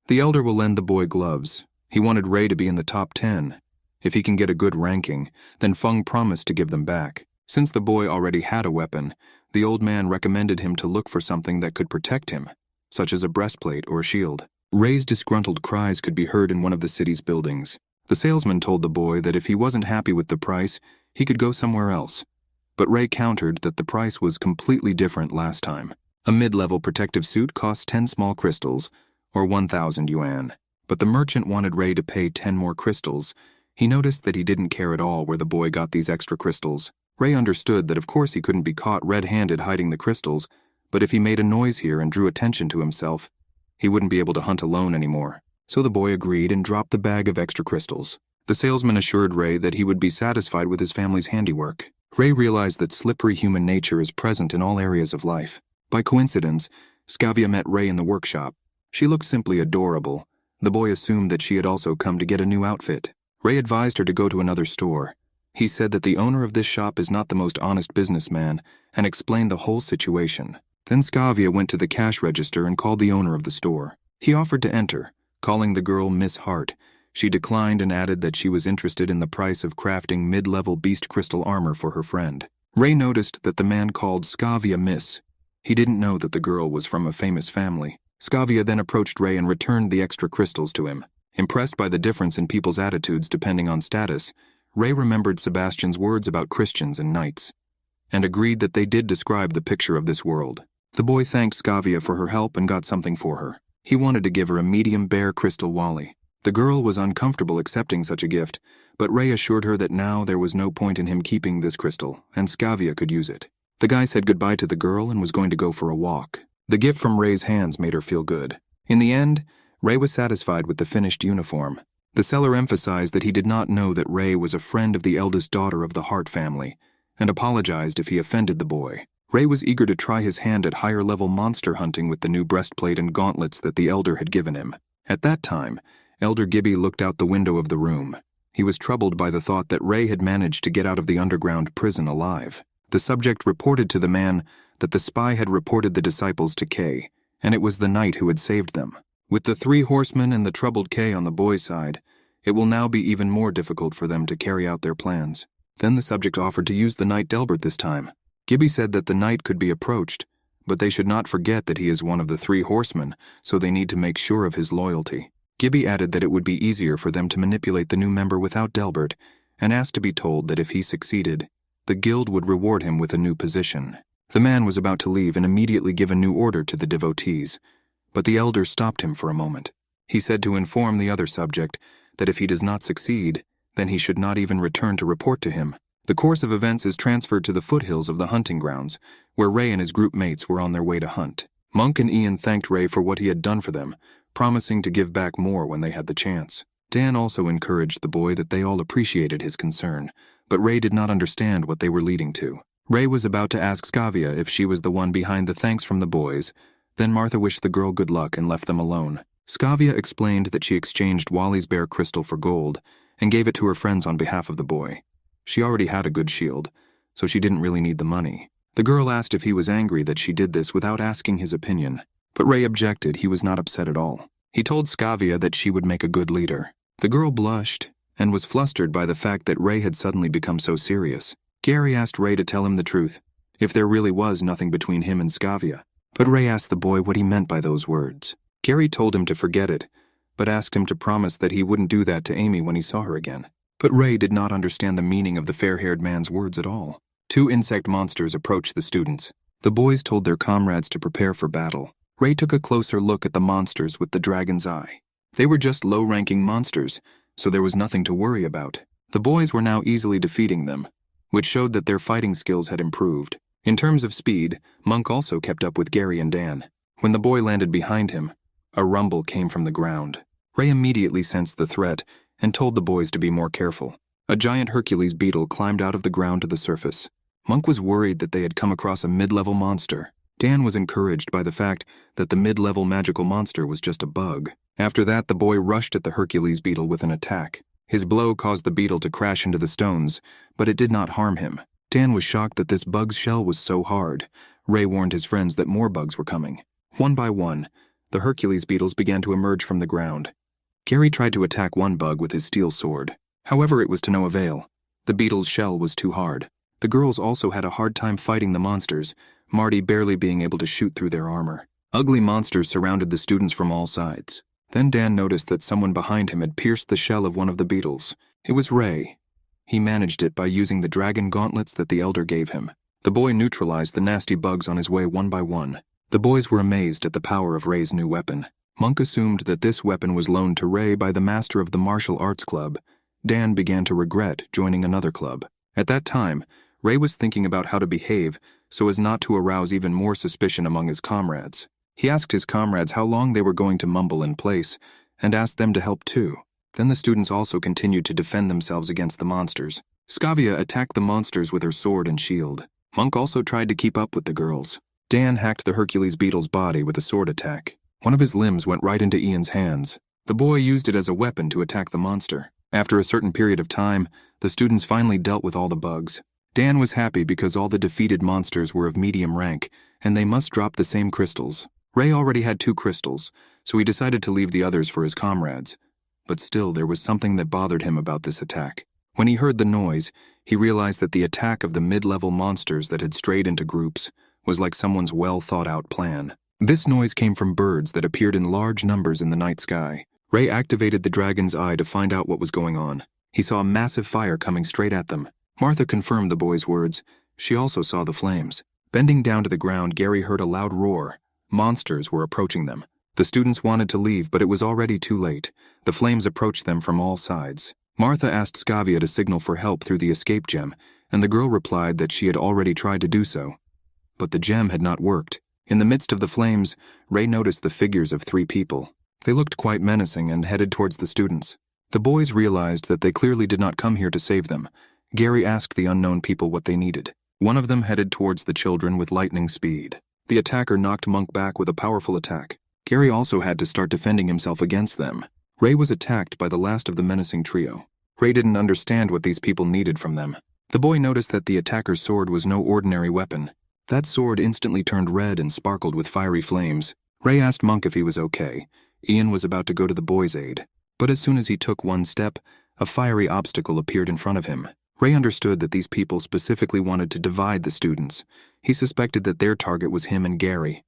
The elder will lend the boy gloves. He wanted Ray to be in the top 10. If he can get a good ranking, then Feng promised to give them back. Since the boy already had a weapon, the old man recommended him to look for something that could protect him, such as a breastplate or a shield. Ray's disgruntled cries could be heard in one of the city's buildings. The salesman told the boy that if he wasn't happy with the price, he could go somewhere else. But Ray countered that the price was completely different last time. A mid-level protective suit costs 10 small crystals, or 1,000 yuan. But the merchant wanted Ray to pay 10 more crystals. He noticed that he didn't care at all where the boy got these extra crystals. Ray understood that of course he couldn't be caught red-handed hiding the crystals, but if he made a noise here and drew attention to himself, he wouldn't be able to hunt alone anymore. So the boy agreed and dropped the bag of extra crystals. The salesman assured Ray that he would be satisfied with his family's handiwork. Ray realized that slippery human nature is present in all areas of life. By coincidence, Scavia met Ray in the workshop. She looked simply adorable. The boy assumed that she had also come to get a new outfit. Ray advised her to go to another store. He said that the owner of this shop is not the most honest businessman and explained the whole situation. Then Scavia went to the cash register and called the owner of the store. He offered to enter, calling the girl Miss Hart. She declined and added that she was interested in the price of crafting mid-level beast crystal armor for her friend. Ray noticed that the man called Scavia Miss. He didn't know that the girl was from a famous family. Scavia then approached Ray and returned the extra crystals to him. Impressed by the difference in people's attitudes depending on status, Ray remembered Sebastian's words about Christians and knights, and agreed that they did describe the picture of this world. The boy thanked Scavia for her help and got something for her. He wanted to give her a medium bear crystal wally. The girl was uncomfortable accepting such a gift, but Ray assured her that now there was no point in him keeping this crystal, and Scavia could use it. The guy said goodbye to the girl and was going to go for a walk. The gift from Ray's hands made her feel good. In the end, Ray was satisfied with the finished uniform. The seller emphasized that he did not know that Ray was a friend of the eldest daughter of the Hart family, and apologized if he offended the boy. Ray was eager to try his hand at higher-level monster hunting with the new breastplate and gauntlets that the elder had given him. At that time, Elder Gibby looked out the window of the room. He was troubled by the thought that Ray had managed to get out of the underground prison alive. The subject reported to the man that the spy had reported the disciples to Kay, and it was the knight who had saved them. With the 3 horsemen and the troubled Kay on the boy's side, it will now be even more difficult for them to carry out their plans. Then the subject offered to use the knight Delbert this time. Gibby said that the knight could be approached, but they should not forget that he is one of the 3 horsemen, so they need to make sure of his loyalty. Gibby added that it would be easier for them to manipulate the new member without Delbert, and asked to be told that if he succeeded, the guild would reward him with a new position. The man was about to leave and immediately give a new order to the devotees, but the elder stopped him for a moment. He said to inform the other subject that if he does not succeed, then he should not even return to report to him. The course of events is transferred to the foothills of the hunting grounds, where Ray and his group mates were on their way to hunt. Monk and Ian thanked Ray for what he had done for them, promising to give back more when they had the chance. Dan also encouraged the boy that they all appreciated his concern, but Ray did not understand what they were leading to. Ray was about to ask Scavia if she was the one behind the thanks from the boys, then Martha wished the girl good luck and left them alone. Scavia explained that she exchanged Wally's bear crystal for gold and gave it to her friends on behalf of the boy. She already had a good shield, so she didn't really need the money. The girl asked if he was angry that she did this without asking his opinion, but Ray objected. He was not upset at all. He told Scavia that she would make a good leader. The girl blushed and was flustered by the fact that Ray had suddenly become so serious. Gary asked Ray to tell him the truth, if there really was nothing between him and Scavia. But Ray asked the boy what he meant by those words. Gary told him to forget it, but asked him to promise that he wouldn't do that to Amy when he saw her again. But Ray did not understand the meaning of the fair-haired man's words at all. 2 insect monsters approached the students. The boys told their comrades to prepare for battle. Ray took a closer look at the monsters with the dragon's eye. They were just low-ranking monsters, so there was nothing to worry about. The boys were now easily defeating them, which showed that their fighting skills had improved. In terms of speed, Monk also kept up with Gary and Dan. When the boy landed behind him, a rumble came from the ground. Ray immediately sensed the threat and told the boys to be more careful. A giant Hercules beetle climbed out of the ground to the surface. Monk was worried that they had come across a mid-level monster. Dan was encouraged by the fact that the mid-level magical monster was just a bug. After that, the boy rushed at the Hercules beetle with an attack. His blow caused the beetle to crash into the stones, but it did not harm him. Dan was shocked that this bug's shell was so hard. Ray warned his friends that more bugs were coming. One by one, the Hercules beetles began to emerge from the ground. Gary tried to attack one bug with his steel sword. However, it was to no avail. The beetle's shell was too hard. The girls also had a hard time fighting the monsters, Marty barely being able to shoot through their armor. Ugly monsters surrounded the students from all sides. Then Dan noticed that someone behind him had pierced the shell of one of the beetles. It was Ray. He managed it by using the dragon gauntlets that the elder gave him. The boy neutralized the nasty bugs on his way one by one. The boys were amazed at the power of Ray's new weapon. Monk assumed that this weapon was loaned to Ray by the master of the martial arts club. Dan began to regret joining another club. At that time, Ray was thinking about how to behave so as not to arouse even more suspicion among his comrades. He asked his comrades how long they were going to mumble in place, and asked them to help too. Then the students also continued to defend themselves against the monsters. Skavia attacked the monsters with her sword and shield. Monk also tried to keep up with the girls. Dan hacked the Hercules beetle's body with a sword attack. One of his limbs went right into Ian's hands. The boy used it as a weapon to attack the monster. After a certain period of time, the students finally dealt with all the bugs. Dan was happy because all the defeated monsters were of medium rank, and they must drop the same crystals. Ray already had 2 crystals, so he decided to leave the others for his comrades. But still, there was something that bothered him about this attack. When he heard the noise, he realized that the attack of the mid-level monsters that had strayed into groups was like someone's well-thought-out plan. This noise came from birds that appeared in large numbers in the night sky. Ray activated the dragon's eye to find out what was going on. He saw a massive fire coming straight at them. Martha confirmed the boy's words. She also saw the flames. Bending down to the ground, Gary heard a loud roar. Monsters were approaching them. The students wanted to leave, but it was already too late. The flames approached them from all sides. Martha asked Skavia to signal for help through the escape gem, and the girl replied that she had already tried to do so. But the gem had not worked. In the midst of the flames, Ray noticed the figures of 3 people. They looked quite menacing and headed towards the students. The boys realized that they clearly did not come here to save them. Gary asked the unknown people what they needed. One of them headed towards the children with lightning speed. The attacker knocked Monk back with a powerful attack. Gary also had to start defending himself against them. Ray was attacked by the last of the menacing trio. Ray didn't understand what these people needed from them. The boy noticed that the attacker's sword was no ordinary weapon. That sword instantly turned red and sparkled with fiery flames. Ray asked Monk if he was okay. Ian was about to go to the boy's aid. But as soon as he took one step, a fiery obstacle appeared in front of him. Ray understood that these people specifically wanted to divide the students. He suspected that their target was him and Gary.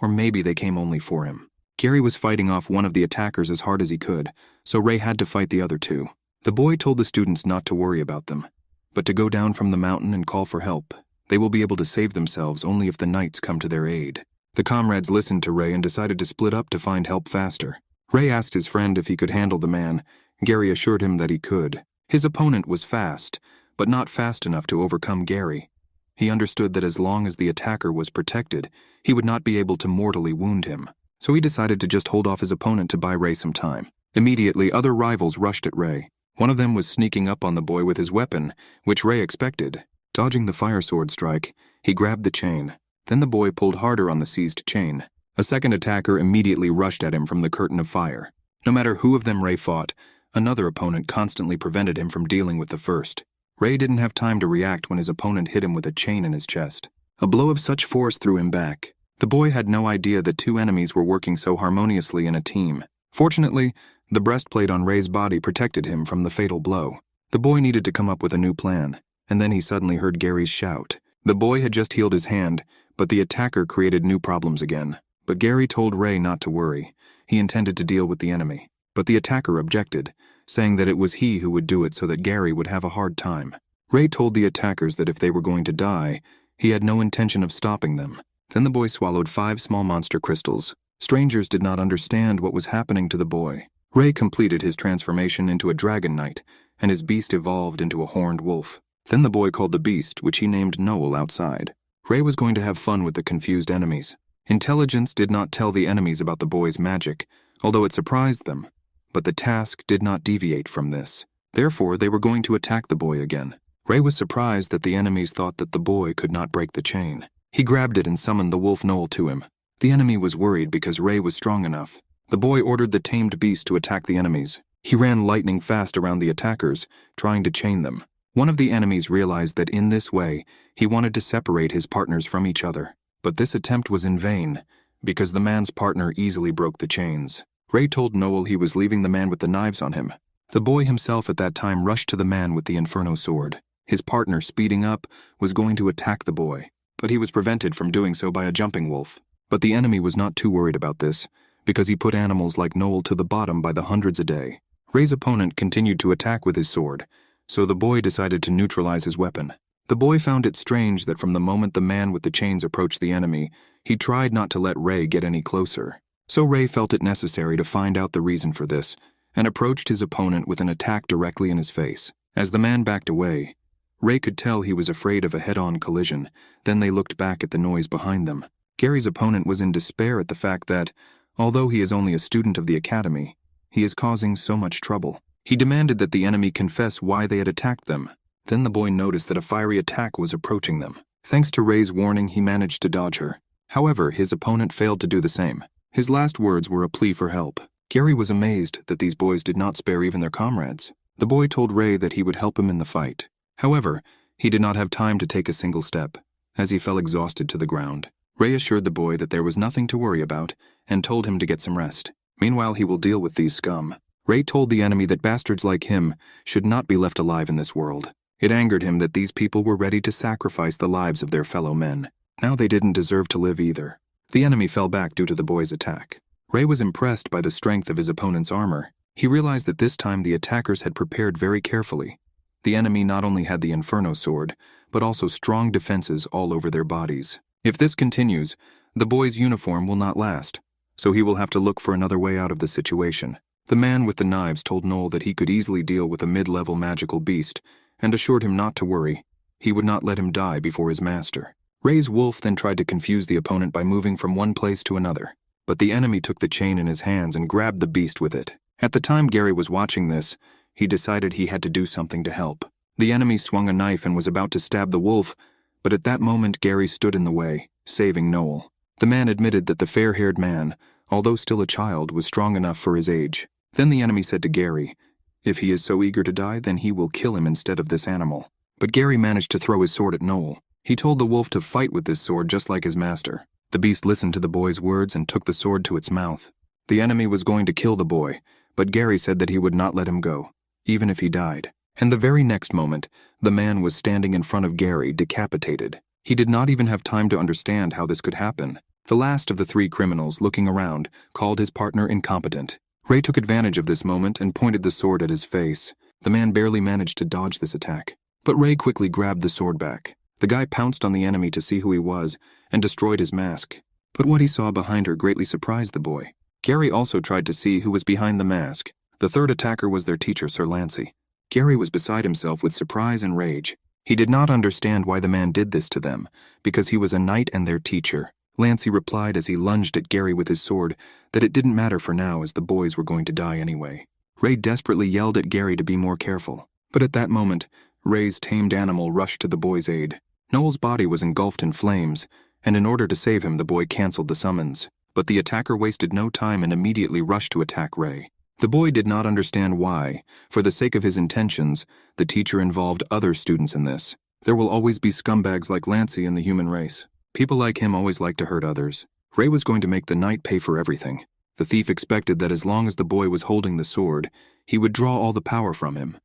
Or maybe they came only for him. Gary was fighting off one of the attackers as hard as he could, so Ray had to fight the other 2. The boy told the students not to worry about them, but to go down from the mountain and call for help. They will be able to save themselves only if the knights come to their aid. The comrades listened to Ray and decided to split up to find help faster. Ray asked his friend if he could handle the man. Gary assured him that he could. His opponent was fast, but not fast enough to overcome Gary. He understood that as long as the attacker was protected, he would not be able to mortally wound him. So he decided to just hold off his opponent to buy Ray some time. Immediately, other rivals rushed at Ray. One of them was sneaking up on the boy with his weapon, which Ray expected. Dodging the fire sword strike, he grabbed the chain. Then the boy pulled harder on the seized chain. A second attacker immediately rushed at him from the curtain of fire. No matter who of them Ray fought, another opponent constantly prevented him from dealing with the first. Ray didn't have time to react when his opponent hit him with a chain in his chest. A blow of such force threw him back. The boy had no idea that 2 enemies were working so harmoniously in a team. Fortunately, the breastplate on Ray's body protected him from the fatal blow. The boy needed to come up with a new plan, and then he suddenly heard Gary's shout. The boy had just healed his hand, but the attacker created new problems again. But Gary told Ray not to worry. He intended to deal with the enemy. But the attacker objected, saying that it was he who would do it so that Gary would have a hard time. Ray told the attackers that if they were going to die, he had no intention of stopping them. Then the boy swallowed 5 small monster crystals. Strangers did not understand what was happening to the boy. Ray completed his transformation into a dragon knight, and his beast evolved into a horned wolf. Then the boy called the beast, which he named Noel, outside. Ray was going to have fun with the confused enemies. Intelligence did not tell the enemies about the boy's magic, although it surprised them. But the task did not deviate from this. Therefore, they were going to attack the boy again. Ray was surprised that the enemies thought that the boy could not break the chain. He grabbed it and summoned the wolf Noel to him. The enemy was worried because Ray was strong enough. The boy ordered the tamed beast to attack the enemies. He ran lightning fast around the attackers, trying to chain them. One of the enemies realized that in this way, he wanted to separate his partners from each other. But this attempt was in vain, because the man's partner easily broke the chains. Ray told Noel he was leaving the man with the knives on him. The boy himself at that time rushed to the man with the inferno sword. His partner, speeding up, was going to attack the boy, but he was prevented from doing so by a jumping wolf. But the enemy was not too worried about this, because he put animals like Noel to the bottom by the hundreds a day. Ray's opponent continued to attack with his sword, so the boy decided to neutralize his weapon. The boy found it strange that from the moment the man with the chains approached the enemy, he tried not to let Ray get any closer. So Ray felt it necessary to find out the reason for this, and approached his opponent with an attack directly in his face. As the man backed away, Ray could tell he was afraid of a head-on collision. Then they looked back at the noise behind them. Gary's opponent was in despair at the fact that, although he is only a student of the academy, he is causing so much trouble. He demanded that the enemy confess why they had attacked them. Then the boy noticed that a fiery attack was approaching them. Thanks to Ray's warning, he managed to dodge her. However, his opponent failed to do the same. His last words were a plea for help. Gary was amazed that these boys did not spare even their comrades. The boy told Ray that he would help him in the fight. However, he did not have time to take a single step, as he fell exhausted to the ground. Ray assured the boy that there was nothing to worry about, and told him to get some rest. Meanwhile, he will deal with these scum. Ray told the enemy that bastards like him should not be left alive in this world. It angered him that these people were ready to sacrifice the lives of their fellow men. Now they didn't deserve to live either. The enemy fell back due to the boy's attack. Ray was impressed by the strength of his opponent's armor. He realized that this time the attackers had prepared very carefully. The enemy not only had the inferno sword, but also strong defenses all over their bodies. If this continues, the boy's uniform will not last, so he will have to look for another way out of the situation. The man with the knives told Noel that he could easily deal with a mid-level magical beast, and assured him not to worry. He would not let him die before his master. Ray's wolf then tried to confuse the opponent by moving from one place to another, but the enemy took the chain in his hands and grabbed the beast with it. At the time Gary was watching this, he decided he had to do something to help. The enemy swung a knife and was about to stab the wolf, but at that moment Gary stood in the way, saving Noel. The man admitted that the fair-haired man, although still a child, was strong enough for his age. Then the enemy said to Gary, "If he is so eager to die, then he will kill him instead of this animal." But Gary managed to throw his sword at Noel. He told the wolf to fight with this sword just like his master. The beast listened to the boy's words and took the sword to its mouth. The enemy was going to kill the boy, but Gary said that he would not let him go, even if he died. And the very next moment, the man was standing in front of Gary, decapitated. He did not even have time to understand how this could happen. The last of the three criminals, looking around, called his partner incompetent. Ray took advantage of this moment and pointed the sword at his face. The man barely managed to dodge this attack, but Ray quickly grabbed the sword back. The guy pounced on the enemy to see who he was and destroyed his mask. But what he saw behind her greatly surprised the boy. Gary also tried to see who was behind the mask. The third attacker was their teacher, Sir Lancey. Gary was beside himself with surprise and rage. He did not understand why the man did this to them, because he was a knight and their teacher. Lancey replied as he lunged at Gary with his sword that it didn't matter for now as the boys were going to die anyway. Ray desperately yelled at Gary to be more careful. But at that moment, Ray's tamed animal rushed to the boy's aid. Noel's body was engulfed in flames, and in order to save him, the boy canceled the summons. But the attacker wasted no time and immediately rushed to attack Ray. The boy did not understand why. For the sake of his intentions, the teacher involved other students in this. There will always be scumbags like Lancey in the human race. People like him always like to hurt others. Ray was going to make the knight pay for everything. The thief expected that as long as the boy was holding the sword, he would draw all the power from him.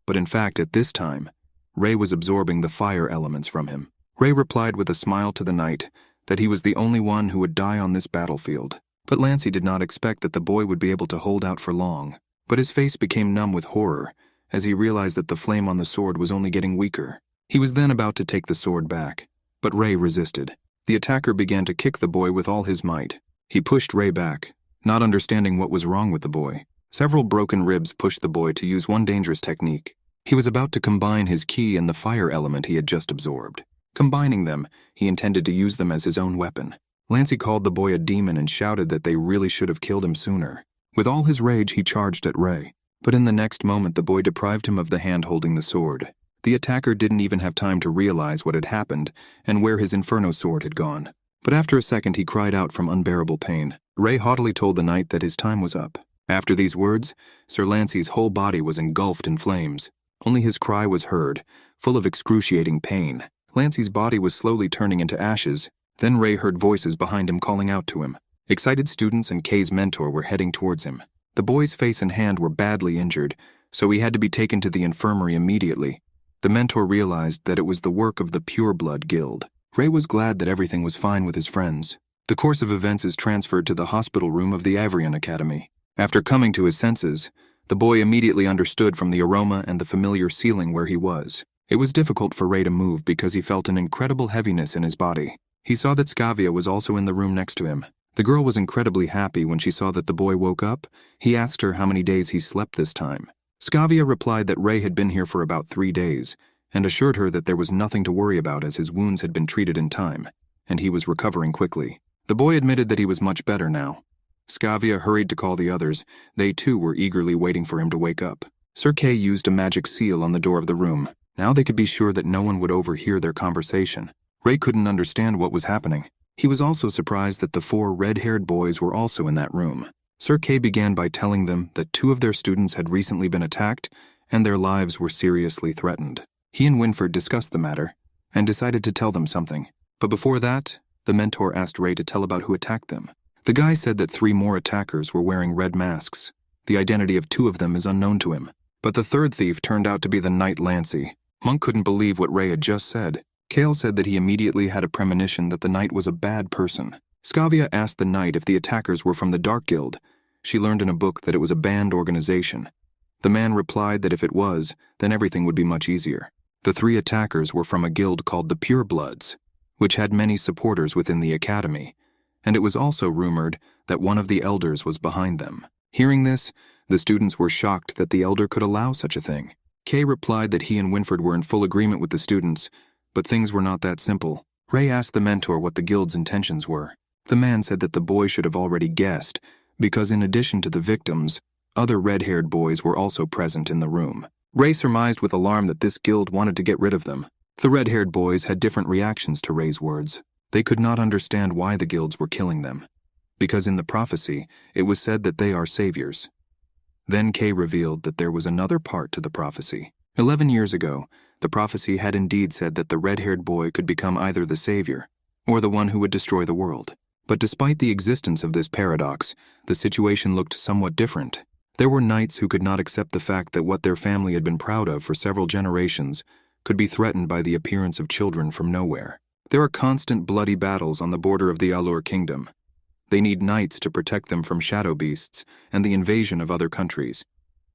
But in fact, at this time, Ray was absorbing the fire elements from him. Ray replied with a smile to the knight that he was the only one who would die on this battlefield. But Lancey did not expect that the boy would be able to hold out for long. But his face became numb with horror as he realized that the flame on the sword was only getting weaker. He was then about to take the sword back, but Ray resisted. The attacker began to kick the boy with all his might. He pushed Ray back, not understanding what was wrong with the boy. Several broken ribs pushed the boy to use one dangerous technique. He was about to combine his ki and the fire element he had just absorbed. Combining them, he intended to use them as his own weapon. Lancey called the boy a demon and shouted that they really should have killed him sooner. With all his rage, he charged at Ray. But in the next moment, the boy deprived him of the hand holding the sword. The attacker didn't even have time to realize what had happened and where his inferno sword had gone. But after a second, he cried out from unbearable pain. Ray haughtily told the knight that his time was up. After these words, Sir Lancey's whole body was engulfed in flames. Only his cry was heard, full of excruciating pain. Lancey's body was slowly turning into ashes. Then Ray heard voices behind him calling out to him. Excited students and Kay's mentor were heading towards him. The boy's face and hand were badly injured, so he had to be taken to the infirmary immediately. The mentor realized that it was the work of the Pure Blood Guild. Ray was glad that everything was fine with his friends. The course of events is transferred to the hospital room of the Avrian Academy. After coming to his senses, the boy immediately understood from the aroma and the familiar ceiling where he was. It was difficult for Ray to move because he felt an incredible heaviness in his body. He saw that Skavia was also in the room next to him. The girl was incredibly happy when she saw that the boy woke up. He asked her how many days he slept this time. Skavia replied that Ray had been here for about 3 days, and assured her that there was nothing to worry about as his wounds had been treated in time, and he was recovering quickly. The boy admitted that he was much better now. Skavia hurried to call the others. They too were eagerly waiting for him to wake up. Sir Kay used a magic seal on the door of the room. Now they could be sure that no one would overhear their conversation. Ray couldn't understand what was happening. He was also surprised that the 4 red-haired boys were also in that room. Sir Kay began by telling them that 2 of their students had recently been attacked and their lives were seriously threatened. He and Winford discussed the matter and decided to tell them something. But before that, the mentor asked Ray to tell about who attacked them. The guy said that 3 more attackers were wearing red masks. The identity of 2 of them is unknown to him. But the 3rd thief turned out to be the Knight Lancey. Monk couldn't believe what Ray had just said. Kale said that he immediately had a premonition that the knight was a bad person. Skavia asked the knight if the attackers were from the Dark Guild. She learned in a book that it was a banned organization. The man replied that if it was, then everything would be much easier. The 3 attackers were from a guild called the Pure Bloods, which had many supporters within the academy, and it was also rumored that one of the elders was behind them. Hearing this, the students were shocked that the elder could allow such a thing. Kay replied that he and Winford were in full agreement with the students, but things were not that simple. Ray asked the mentor what the guild's intentions were. The man said that the boy should have already guessed, because in addition to the victims, other red-haired boys were also present in the room. Ray surmised with alarm that this guild wanted to get rid of them. The red-haired boys had different reactions to Ray's words. They could not understand why the guilds were killing them, because in the prophecy, it was said that they are saviors. Then Kay revealed that there was another part to the prophecy. 11 years ago, the prophecy had indeed said that the red-haired boy could become either the savior or the one who would destroy the world. But despite the existence of this paradox, the situation looked somewhat different. There were knights who could not accept the fact that what their family had been proud of for several generations could be threatened by the appearance of children from nowhere. There are constant bloody battles on the border of the Allur Kingdom. They need knights to protect them from shadow beasts and the invasion of other countries.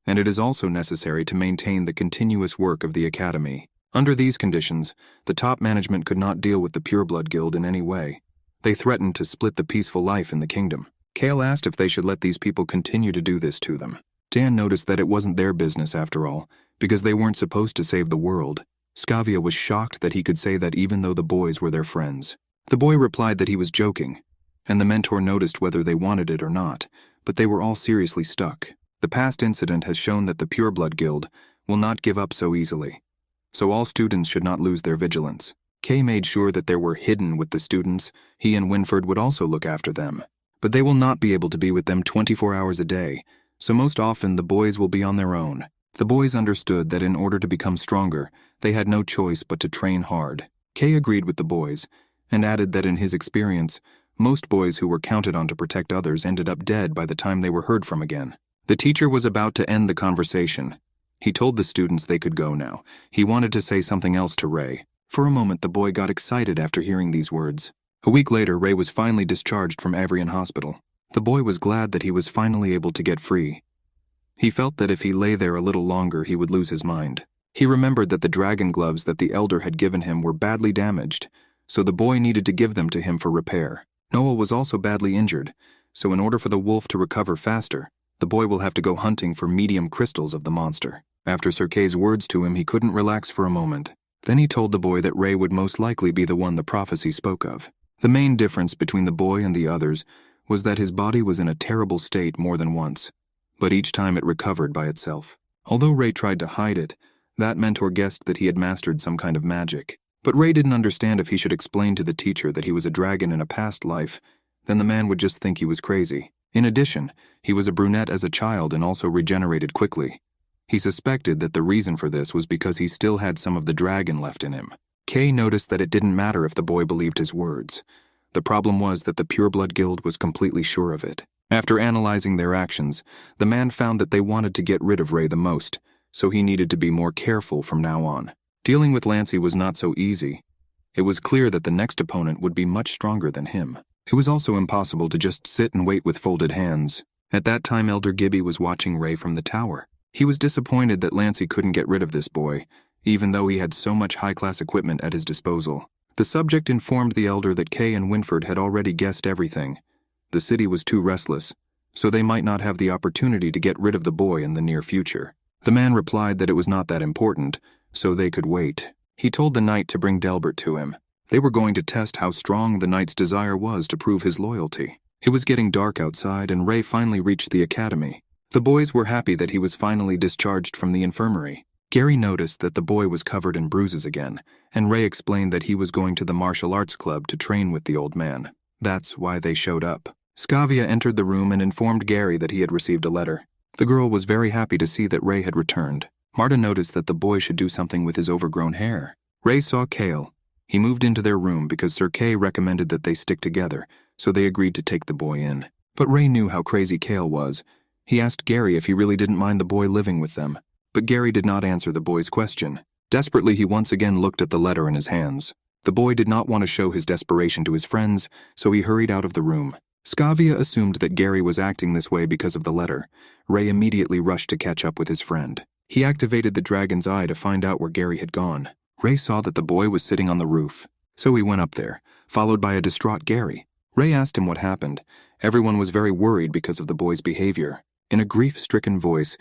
And it is also necessary to maintain the continuous work of the Academy. Under these conditions, the top management could not deal with the Pureblood Guild in any way. They threatened to split the peaceful life in the kingdom. Kale asked if they should let these people continue to do this to them. Dan noticed that it wasn't their business after all, because they weren't supposed to save the world. Skavia was shocked that he could say that even though the boys were their friends. The boy replied that he was joking, and the mentor noticed whether they wanted it or not, but they were all seriously stuck. The past incident has shown that the Pureblood Guild will not give up so easily, so all students should not lose their vigilance. Kay made sure that there were hidden with the students. He and Winford would also look after them, but they will not be able to be with them 24 hours a day, so most often the boys will be on their own. The boys understood that in order to become stronger, they had no choice but to train hard. Kay agreed with the boys, and added that in his experience, most boys who were counted on to protect others ended up dead by the time they were heard from again. The teacher was about to end the conversation. He told the students they could go now. He wanted to say something else to Ray. For a moment, the boy got excited after hearing these words. A week later, Ray was finally discharged from Avrian Hospital. The boy was glad that he was finally able to get free. He felt that if he lay there a little longer, he would lose his mind. He remembered that the dragon gloves that the elder had given him were badly damaged, so the boy needed to give them to him for repair. Noel was also badly injured, so in order for the wolf to recover faster, the boy will have to go hunting for medium crystals of the monster. After Sir Kay's words to him, he couldn't relax for a moment. Then he told the boy that Ray would most likely be the one the prophecy spoke of. The main difference between the boy and the others was that his body was in a terrible state more than once, but each time it recovered by itself. Although Ray tried to hide it, that mentor guessed that he had mastered some kind of magic. But Ray didn't understand if he should explain to the teacher that he was a dragon in a past life, then the man would just think he was crazy. In addition, he was a brunette as a child and also regenerated quickly. He suspected that the reason for this was because he still had some of the dragon left in him. Kay noticed that it didn't matter if the boy believed his words. The problem was that the Pureblood Guild was completely sure of it. After analyzing their actions, the man found that they wanted to get rid of Ray the most, so he needed to be more careful from now on. Dealing with Lancey was not so easy. It was clear that the next opponent would be much stronger than him. It was also impossible to just sit and wait with folded hands. At that time, Elder Gibby was watching Ray from the tower. He was disappointed that Lancey couldn't get rid of this boy, even though he had so much high-class equipment at his disposal. The subject informed the elder that Kay and Winford had already guessed everything. The city was too restless, so they might not have the opportunity to get rid of the boy in the near future. The man replied that it was not that important, so they could wait. He told the knight to bring Delbert to him. They were going to test how strong the knight's desire was to prove his loyalty. It was getting dark outside, and Ray finally reached the academy. The boys were happy that he was finally discharged from the infirmary. Gary noticed that the boy was covered in bruises again, and Ray explained that he was going to the martial arts club to train with the old man. That's why they showed up. Scavia entered the room and informed Gary that he had received a letter. The girl was very happy to see that Ray had returned. Marta noticed that the boy should do something with his overgrown hair. Ray saw Kale. He moved into their room because Sir Kay recommended that they stick together, so they agreed to take the boy in. But Ray knew how crazy Kale was. He asked Gary if he really didn't mind the boy living with them. But Gary did not answer the boy's question. Desperately, he once again looked at the letter in his hands. The boy did not want to show his desperation to his friends, so he hurried out of the room. Scavia assumed that Gary was acting this way because of the letter. Ray immediately rushed to catch up with his friend. He activated the dragon's eye to find out where Gary had gone. Ray saw that the boy was sitting on the roof, so he went up there, followed by a distraught Gary. Ray asked him what happened. Everyone was very worried because of the boy's behavior. In a grief-stricken voice,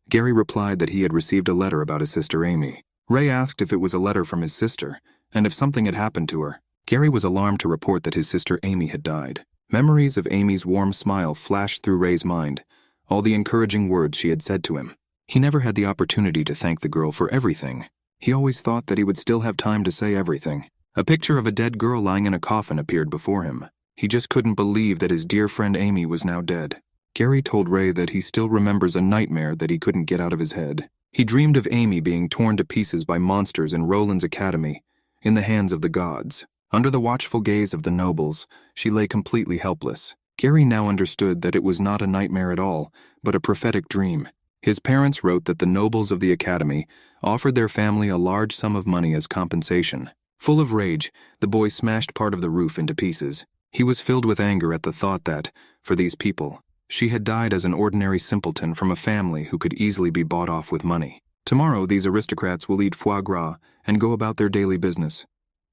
Gary replied that he had received a letter about his sister Amy. Ray asked if it was a letter from his sister, and if something had happened to her. Gary was alarmed to report that his sister Amy had died. Memories of Amy's warm smile flashed through Ray's mind, all the encouraging words she had said to him. He never had the opportunity to thank the girl for everything. He always thought that he would still have time to say everything. A picture of a dead girl lying in a coffin appeared before him. He just couldn't believe that his dear friend Amy was now dead. Gary told Ray that he still remembers a nightmare that he couldn't get out of his head. He dreamed of Amy being torn to pieces by monsters in Roland's academy, in the hands of the gods. Under the watchful gaze of the nobles, she lay completely helpless. Gary now understood that it was not a nightmare at all, but a prophetic dream. His parents wrote that the nobles of the academy offered their family a large sum of money as compensation. Full of rage, the boy smashed part of the roof into pieces. He was filled with anger at the thought that, for these people, she had died as an ordinary simpleton from a family who could easily be bought off with money. Tomorrow, these aristocrats will eat foie gras and go about their daily business,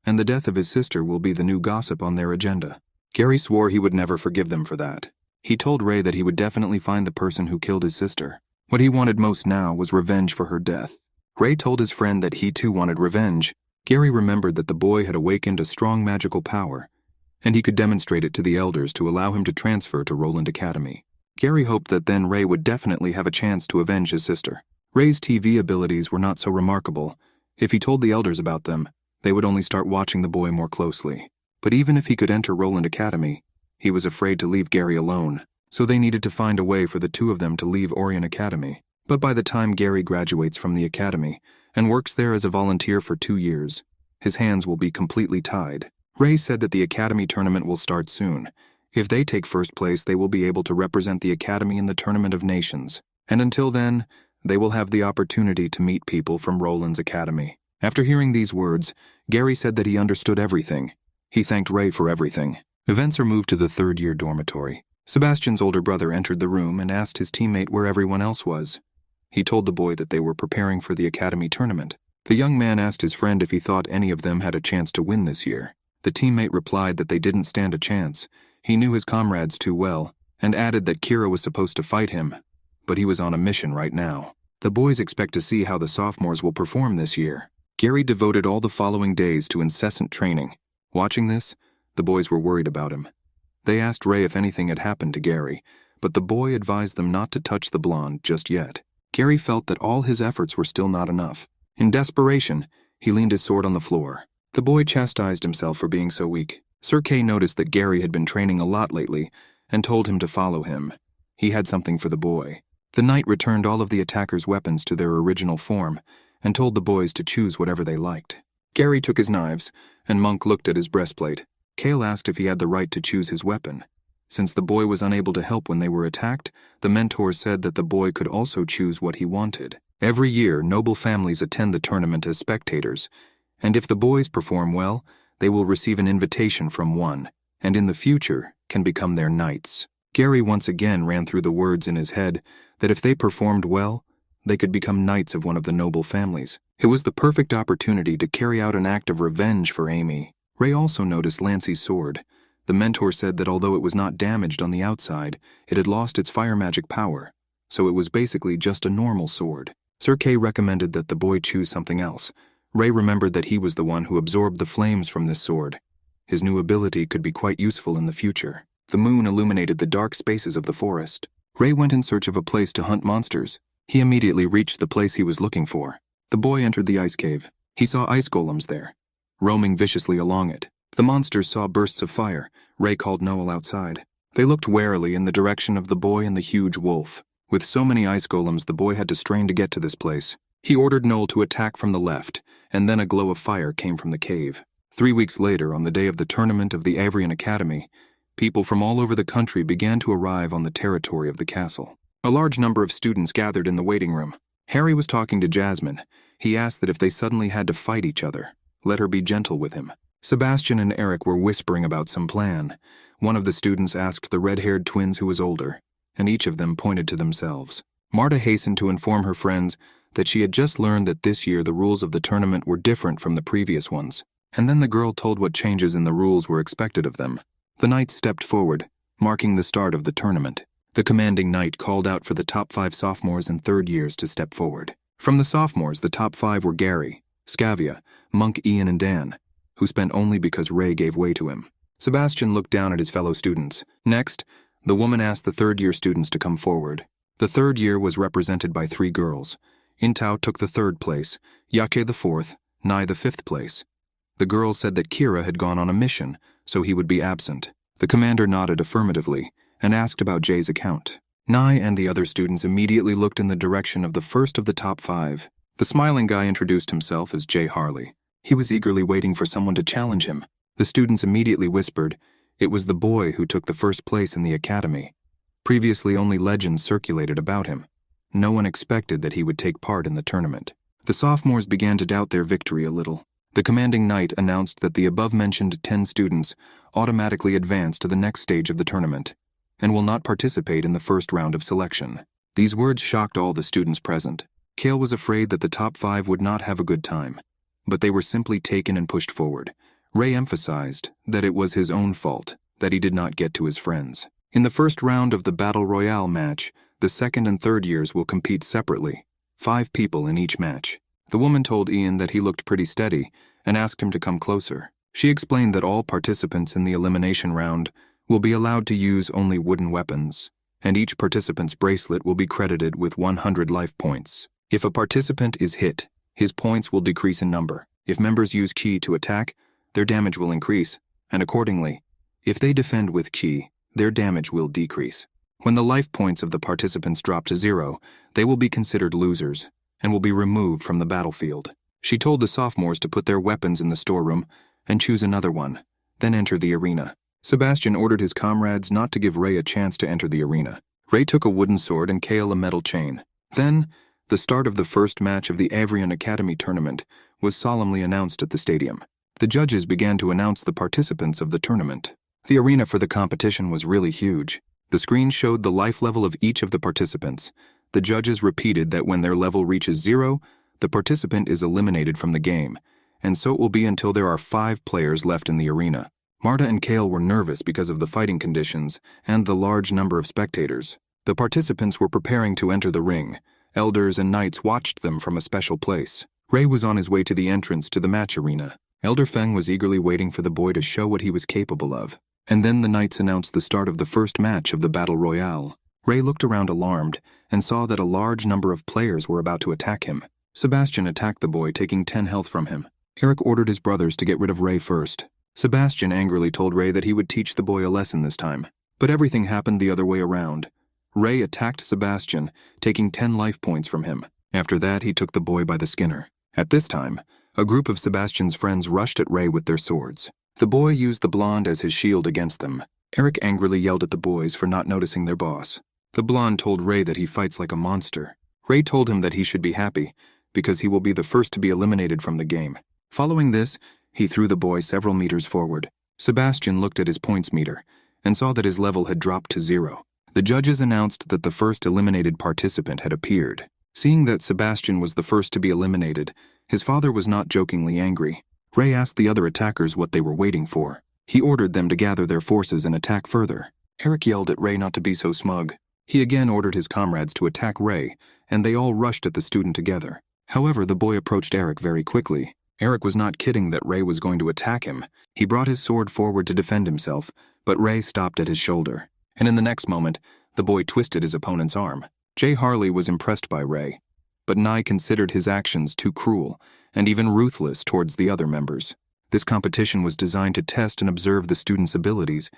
and the death of his sister will be the new gossip on their agenda. Gary swore he would never forgive them for that. He told Ray that he would definitely find the person who killed his sister. What he wanted most now was revenge for her death. Ray told his friend that he too wanted revenge. Gary remembered that the boy had awakened a strong magical power, and he could demonstrate it to the elders to allow him to transfer to Roland Academy. Gary hoped that then Ray would definitely have a chance to avenge his sister. Ray's TV abilities were not so remarkable. If he told the elders about them, they would only start watching the boy more closely. But even if he could enter Roland Academy, he was afraid to leave Gary alone, so they needed to find a way for the two of them to leave Orion Academy. But by the time Gary graduates from the academy and works there as a volunteer for 2 years, his hands will be completely tied. Ray said that the academy tournament will start soon. If they take first place, they will be able to represent the academy in the Tournament of Nations. And until then, they will have the opportunity to meet people from Roland's academy. After hearing these words, Gary said that he understood everything. He thanked Ray for everything. Events are moved to the third-year dormitory. Sebastian's older brother entered the room and asked his teammate where everyone else was. He told the boy that they were preparing for the academy tournament. The young man asked his friend if he thought any of them had a chance to win this year. The teammate replied that they didn't stand a chance. He knew his comrades too well, and added that Kira was supposed to fight him, but he was on a mission right now. The boys expect to see how the sophomores will perform this year. Gary devoted all the following days to incessant training. Watching this, the boys were worried about him. They asked Ray if anything had happened to Gary, but the boy advised them not to touch the blonde just yet. Gary felt that all his efforts were still not enough. In desperation, he leaned his sword on the floor. The boy chastised himself for being so weak. Sir Kay noticed that Gary had been training a lot lately and told him to follow him. He had something for the boy. The knight returned all of the attackers' weapons to their original form and told the boys to choose whatever they liked. Gary took his knives, and Monk looked at his breastplate. Cale asked if he had the right to choose his weapon. Since the boy was unable to help when they were attacked, the mentor said that the boy could also choose what he wanted. Every year, noble families attend the tournament as spectators, and if the boys perform well, they will receive an invitation from one, and in the future can become their knights. Gary once again ran through the words in his head that if they performed well, they could become knights of one of the noble families. It was the perfect opportunity to carry out an act of revenge for Amy. Ray also noticed Lancey's sword. The mentor said that although it was not damaged on the outside, it had lost its fire magic power, so it was basically just a normal sword. Sir Kay recommended that the boy choose something else. Ray remembered that he was the one who absorbed the flames from this sword. His new ability could be quite useful in the future. The moon illuminated the dark spaces of the forest. Ray went in search of a place to hunt monsters. He immediately reached the place he was looking for. The boy entered the ice cave. He saw ice golems there, roaming viciously along it. The monsters saw bursts of fire. Ray called Noel outside. They looked warily in the direction of the boy and the huge wolf. With so many ice golems, the boy had to strain to get to this place. He ordered Noel to attack from the left, and then a glow of fire came from the cave. 3 weeks later, on the day of the tournament of the Avrian Academy, people from all over the country began to arrive on the territory of the castle. A large number of students gathered in the waiting room. Harry was talking to Jasmine. He asked that if they suddenly had to fight each other, let her be gentle with him. Sebastian and Eric were whispering about some plan. One of the students asked the red-haired twins who was older, and each of them pointed to themselves. Marta hastened to inform her friends that she had just learned that this year the rules of the tournament were different from the previous ones, and then the girl told what changes in the rules were expected of them. The knights stepped forward, marking the start of the tournament. The commanding knight called out for the top 5 sophomores and third years to step forward. From the sophomores, the top 5 were Gary, Scavia, Monk, Ian, and Dan, who spent only because Ray gave way to him. Sebastian looked down at his fellow students. Next, the woman asked the third-year students to come forward. The third year was represented by 3 girls. Intao took the 3rd place, Yake the 4th, Nai the 5th place. The girls said that Kira had gone on a mission, so he would be absent. The commander nodded affirmatively and asked about Jay's account. Nai and the other students immediately looked in the direction of the first of the top 5. The smiling guy introduced himself as Jay Harley. He was eagerly waiting for someone to challenge him. The students immediately whispered it was the boy who took the 1st place in the academy. Previously, only legends circulated about him. No one expected that he would take part in the tournament. The sophomores began to doubt their victory a little. The commanding knight announced that the above-mentioned 10 students automatically advance to the next stage of the tournament and will not participate in the first round of selection. These words shocked all the students present. Cale was afraid that the top 5 would not have a good time, but they were simply taken and pushed forward. Ray emphasized that it was his own fault that he did not get to his friends. In the first round of the Battle Royale match, the 2nd and 3rd years will compete separately, 5 people in each match. The woman told Ian that he looked pretty steady and asked him to come closer. She explained that all participants in the elimination round will be allowed to use only wooden weapons, and each participant's bracelet will be credited with 100 life points. If a participant is hit, his points will decrease in number. If members use ki to attack, their damage will increase, and accordingly, if they defend with ki, their damage will decrease. When the life points of the participants drop to 0, they will be considered losers and will be removed from the battlefield. She told the sophomores to put their weapons in the storeroom and choose another one, then enter the arena. Sebastian ordered his comrades not to give Ray a chance to enter the arena. Ray took a wooden sword and Cale a metal chain. Then, the start of the first match of the Avrian Academy tournament was solemnly announced at the stadium. The judges began to announce the participants of the tournament. The arena for the competition was really huge. The screen showed the life level of each of the participants. The judges repeated that when their level reaches 0, the participant is eliminated from the game, and so it will be until there are 5 players left in the arena. Marta and Cale were nervous because of the fighting conditions and the large number of spectators. The participants were preparing to enter the ring. Elders and knights watched them from a special place. Ray was on his way to the entrance to the match arena. Elder Feng was eagerly waiting for the boy to show what he was capable of. And then the knights announced the start of the first match of the Battle Royale. Ray looked around alarmed and saw that a large number of players were about to attack him. Sebastian attacked the boy, taking 10 health from him. Eric ordered his brothers to get rid of Ray first. Sebastian angrily told Ray that he would teach the boy a lesson this time. But everything happened the other way around. Ray attacked Sebastian, taking 10 life points from him. After that, he took the boy by the skinner. At this time, a group of Sebastian's friends rushed at Ray with their swords. The boy used the blonde as his shield against them. Eric angrily yelled at the boys for not noticing their boss. The blonde told Ray that he fights like a monster. Ray told him that he should be happy, because he will be the first to be eliminated from the game. Following this, he threw the boy several meters forward. Sebastian looked at his points meter and saw that his level had dropped to 0. The judges announced that the first eliminated participant had appeared. Seeing that Sebastian was the first to be eliminated, his father was not jokingly angry. Ray asked the other attackers what they were waiting for. He ordered them to gather their forces and attack further. Eric yelled at Ray not to be so smug. He again ordered his comrades to attack Ray, and they all rushed at the student together. However, the boy approached Eric very quickly. Eric was not kidding that Ray was going to attack him. He brought his sword forward to defend himself, but Ray stopped at his shoulder. And in the next moment, the boy twisted his opponent's arm. Jay Harley was impressed by Ray, but Nye considered his actions too cruel and even ruthless towards the other members. This competition was designed to test and observe the student's abilities,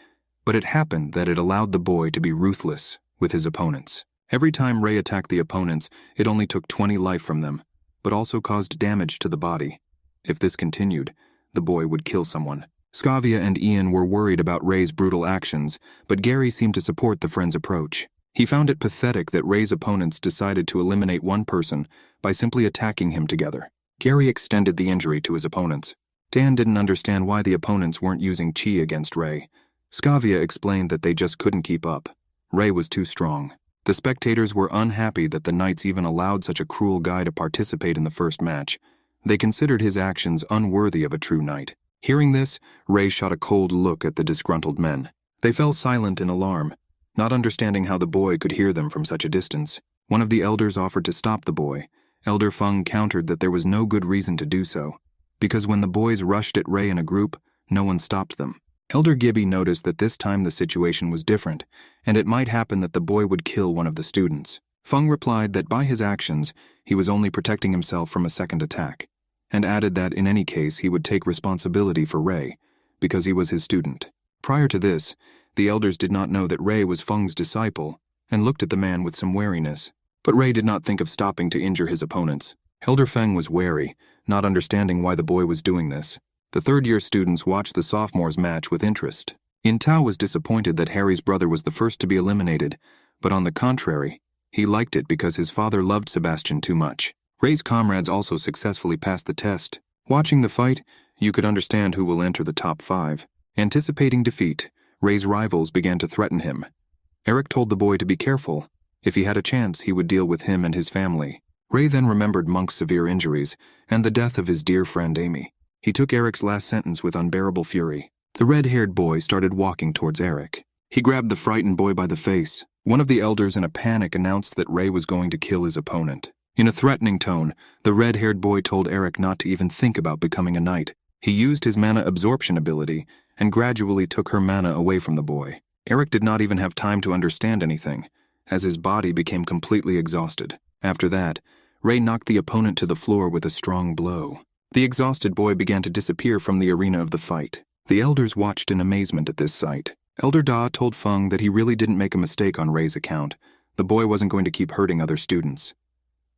but it happened that it allowed the boy to be ruthless with his opponents. Every time Ray attacked the opponents, it only took 20 life from them, but also caused damage to the body. If this continued, the boy would kill someone. Scavia and Ian were worried about Ray's brutal actions, but Gary seemed to support the friend's approach. He found it pathetic that Ray's opponents decided to eliminate one person by simply attacking him together. Gary extended the injury to his opponents. Dan didn't understand why the opponents weren't using chi against Ray. Scavia explained that they just couldn't keep up. Ray was too strong. The spectators were unhappy that the knights even allowed such a cruel guy to participate in the first match. They considered his actions unworthy of a true knight. Hearing this, Ray shot a cold look at the disgruntled men. They fell silent in alarm, not understanding how the boy could hear them from such a distance. One of the elders offered to stop the boy. Elder Feng countered that there was no good reason to do so, because when the boys rushed at Ray in a group, no one stopped them. Elder Gibby noticed that this time the situation was different, and it might happen that the boy would kill one of the students. Feng replied that by his actions, he was only protecting himself from a second attack, and added that in any case he would take responsibility for Ray, because he was his student. Prior to this, the elders did not know that Ray was Feng's disciple, and looked at the man with some wariness. But Ray did not think of stopping to injure his opponents. Elder Feng was wary, not understanding why the boy was doing this. The third-year students watched the sophomores' match with interest. In Tao was disappointed that Harry's brother was the first to be eliminated, but on the contrary, he liked it because his father loved Sebastian too much. Ray's comrades also successfully passed the test. Watching the fight, you could understand who will enter the top 5. Anticipating defeat, Ray's rivals began to threaten him. Eric told the boy to be careful. If he had a chance, he would deal with him and his family. Ray then remembered Monk's severe injuries and the death of his dear friend Amy. He took Eric's last sentence with unbearable fury. The red-haired boy started walking towards Eric. He grabbed the frightened boy by the face. One of the elders in a panic announced that Ray was going to kill his opponent. In a threatening tone, the red-haired boy told Eric not to even think about becoming a knight. He used his mana absorption ability and gradually took her mana away from the boy. Eric did not even have time to understand anything, as his body became completely exhausted. After that, Ray knocked the opponent to the floor with a strong blow. The exhausted boy began to disappear from the arena of the fight. The elders watched in amazement at this sight. Elder Da told Feng that he really didn't make a mistake on Ray's account. The boy wasn't going to keep hurting other students.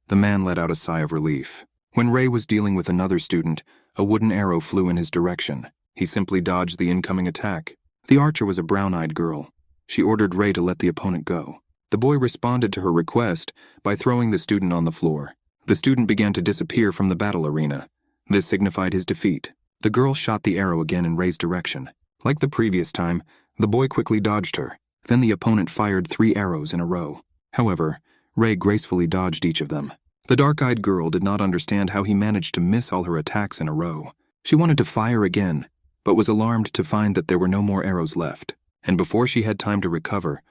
The man let out a sigh of relief. When Ray was dealing with another student, a wooden arrow flew in his direction. He simply dodged the incoming attack. The archer was a brown-eyed girl. She ordered Ray to let the opponent go. The boy responded to her request by throwing the student on the floor. The student began to disappear from the battle arena. This signified his defeat. The girl shot the arrow again in Ray's direction. Like the previous time, the boy quickly dodged her. Then the opponent fired 3 arrows in a row. However, Ray gracefully dodged each of them. The dark-eyed girl did not understand how he managed to miss all her attacks in a row. She wanted to fire again, but was alarmed to find that there were no more arrows left. And before she had time to recover,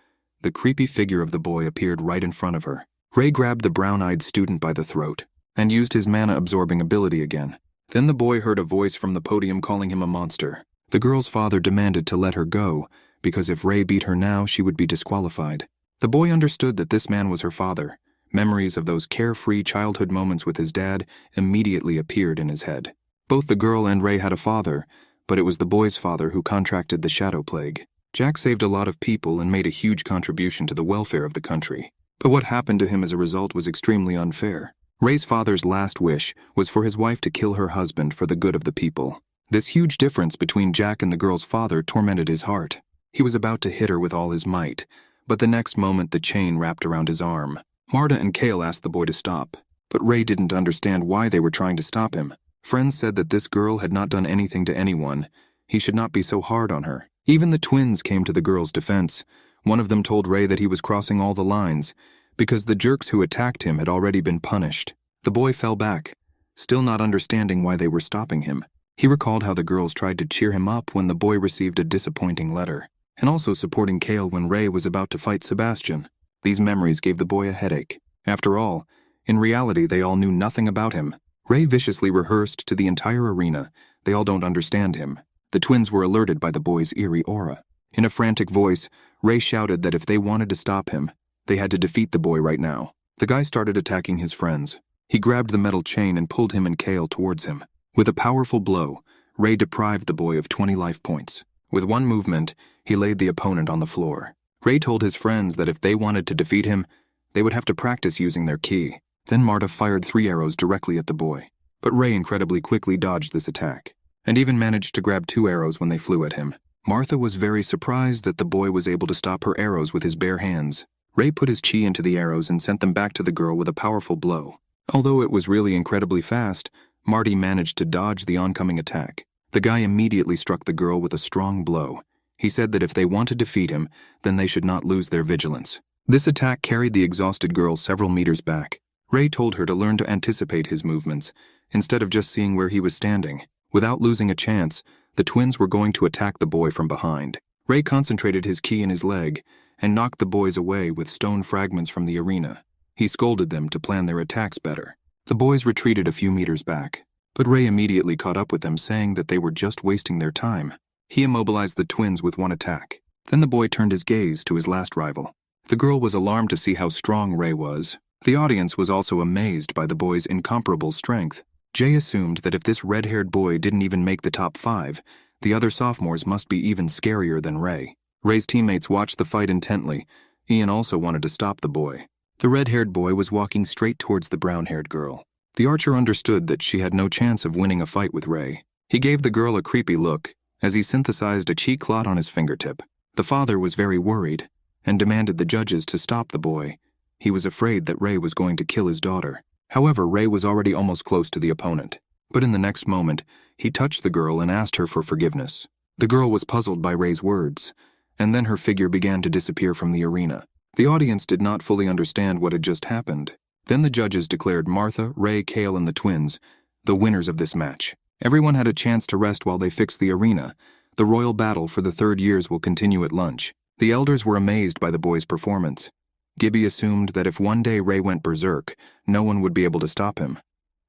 the creepy figure of the boy appeared right in front of her. Ray grabbed the brown-eyed student by the throat and used his mana-absorbing ability again. Then the boy heard a voice from the podium calling him a monster. The girl's father demanded to let her go, because if Ray beat her now, she would be disqualified. The boy understood that this man was her father. Memories of those carefree childhood moments with his dad immediately appeared in his head. Both the girl and Ray had a father, but it was the boy's father who contracted the shadow plague. Jack saved a lot of people and made a huge contribution to the welfare of the country. But what happened to him as a result was extremely unfair. Ray's father's last wish was for his wife to kill her husband for the good of the people. This huge difference between Jack and the girl's father tormented his heart. He was about to hit her with all his might, but the next moment the chain wrapped around his arm. Marta and Cale asked the boy to stop, but Ray didn't understand why they were trying to stop him. Friends said that this girl had not done anything to anyone. He should not be so hard on her. Even the twins came to the girl's defense. One of them told Ray that he was crossing all the lines, because the jerks who attacked him had already been punished. The boy fell back, still not understanding why they were stopping him. He recalled how the girls tried to cheer him up when the boy received a disappointing letter, and also supporting Cale when Ray was about to fight Sebastian. These memories gave the boy a headache. After all, in reality they all knew nothing about him. Ray viciously rehearsed to the entire arena, "They all don't understand him." The twins were alerted by the boy's eerie aura. In a frantic voice, Ray shouted that if they wanted to stop him, they had to defeat the boy right now. The guy started attacking his friends. He grabbed the metal chain and pulled him and Cale towards him. With a powerful blow, Ray deprived the boy of 20 life points. With one movement, he laid the opponent on the floor. Ray told his friends that if they wanted to defeat him, they would have to practice using their ki. Then Marta fired 3 arrows directly at the boy. But Ray incredibly quickly dodged this attack, and even managed to grab 2 arrows when they flew at him. Martha was very surprised that the boy was able to stop her arrows with his bare hands. Ray put his chi into the arrows and sent them back to the girl with a powerful blow. Although it was really incredibly fast, Marty managed to dodge the oncoming attack. The guy immediately struck the girl with a strong blow. He said that if they want to defeat him, then they should not lose their vigilance. This attack carried the exhausted girl several meters back. Ray told her to learn to anticipate his movements, instead of just seeing where he was standing. Without losing a chance, the twins were going to attack the boy from behind. Ray concentrated his ki in his leg and knocked the boys away with stone fragments from the arena. He scolded them to plan their attacks better. The boys retreated a few meters back, but Ray immediately caught up with them, saying that they were just wasting their time. He immobilized the twins with one attack. Then the boy turned his gaze to his last rival. The girl was alarmed to see how strong Ray was. The audience was also amazed by the boy's incomparable strength. Jay assumed that if this red-haired boy didn't even make the top 5, the other sophomores must be even scarier than Ray. Ray's teammates watched the fight intently. Ian also wanted to stop the boy. The red-haired boy was walking straight towards the brown-haired girl. The archer understood that she had no chance of winning a fight with Ray. He gave the girl a creepy look as he synthesized a chi clot on his fingertip. The father was very worried and demanded the judges to stop the boy. He was afraid that Ray was going to kill his daughter. However, Ray was already almost close to the opponent. But in the next moment, he touched the girl and asked her for forgiveness. The girl was puzzled by Ray's words, and then her figure began to disappear from the arena. The audience did not fully understand what had just happened. Then the judges declared Martha, Ray, Cale, and the twins the winners of this match. Everyone had a chance to rest while they fixed the arena. The royal battle for the 3rd years will continue at lunch. The elders were amazed by the boy's performance. Gibby assumed that if one day Ray went berserk, no one would be able to stop him.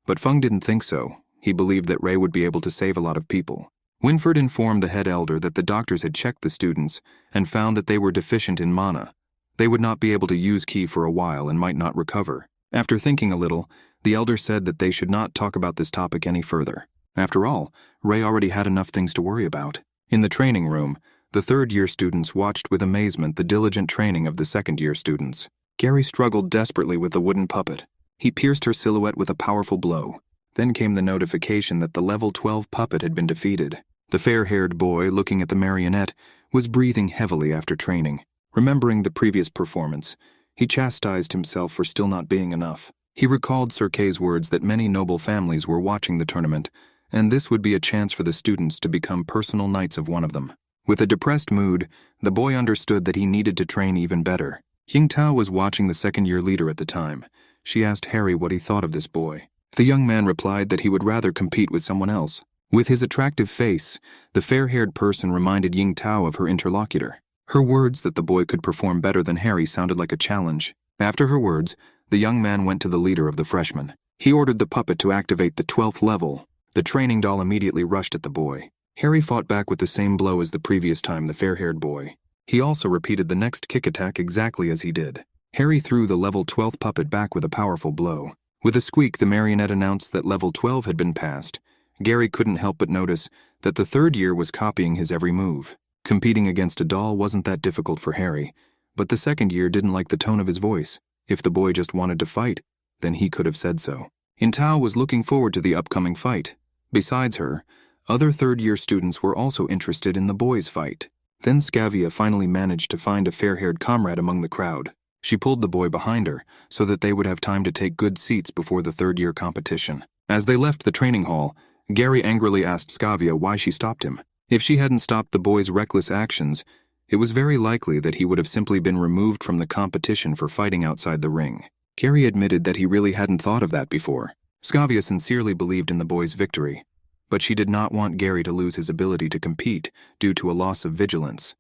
But Fung didn't think so. He believed that Ray would be able to save a lot of people. Winford informed the head elder that the doctors had checked the students and found that they were deficient in mana. They would not be able to use ki for a while and might not recover. After thinking a little, the elder said that they should not talk about this topic any further. After all, Ray already had enough things to worry about. In the training room, the 3rd-year students watched with amazement the diligent training of the 2nd-year students. Gary struggled desperately with the wooden puppet. He pierced her silhouette with a powerful blow. Then came the notification that the level 12 puppet had been defeated. The fair-haired boy, looking at the marionette, was breathing heavily after training. Remembering the previous performance, he chastised himself for still not being enough. He recalled Sir Kay's words that many noble families were watching the tournament, and this would be a chance for the students to become personal knights of one of them. With a depressed mood, the boy understood that he needed to train even better. Ying Tao was watching the 2nd-year leader at the time. She asked Harry what he thought of this boy. The young man replied that he would rather compete with someone else. With his attractive face, the fair-haired person reminded Ying Tao of her interlocutor. Her words that the boy could perform better than Harry sounded like a challenge. After her words, the young man went to the leader of the freshmen. He ordered the puppet to activate the 12th level. The training doll immediately rushed at the boy. Harry fought back with the same blow as the previous time, the fair-haired boy. He also repeated the next kick attack exactly as he did. Harry threw the level 12th puppet back with a powerful blow. With a squeak, the marionette announced that level 12 had been passed. Gary couldn't help but notice that the third year was copying his every move. Competing against a doll wasn't that difficult for Harry, but the second year didn't like the tone of his voice. If the boy just wanted to fight, then he could have said so. Intao was looking forward to the upcoming fight. Besides her, other third-year students were also interested in the boys' fight. Then Scavia finally managed to find a fair-haired comrade among the crowd. She pulled the boy behind her so that they would have time to take good seats before the third-year competition. As they left the training hall, Gary angrily asked Scavia why she stopped him. If she hadn't stopped the boy's reckless actions, it was very likely that he would have simply been removed from the competition for fighting outside the ring. Gary admitted that he really hadn't thought of that before. Scavia sincerely believed in the boy's victory, but she did not want Gary to lose his ability to compete due to a loss of vigilance.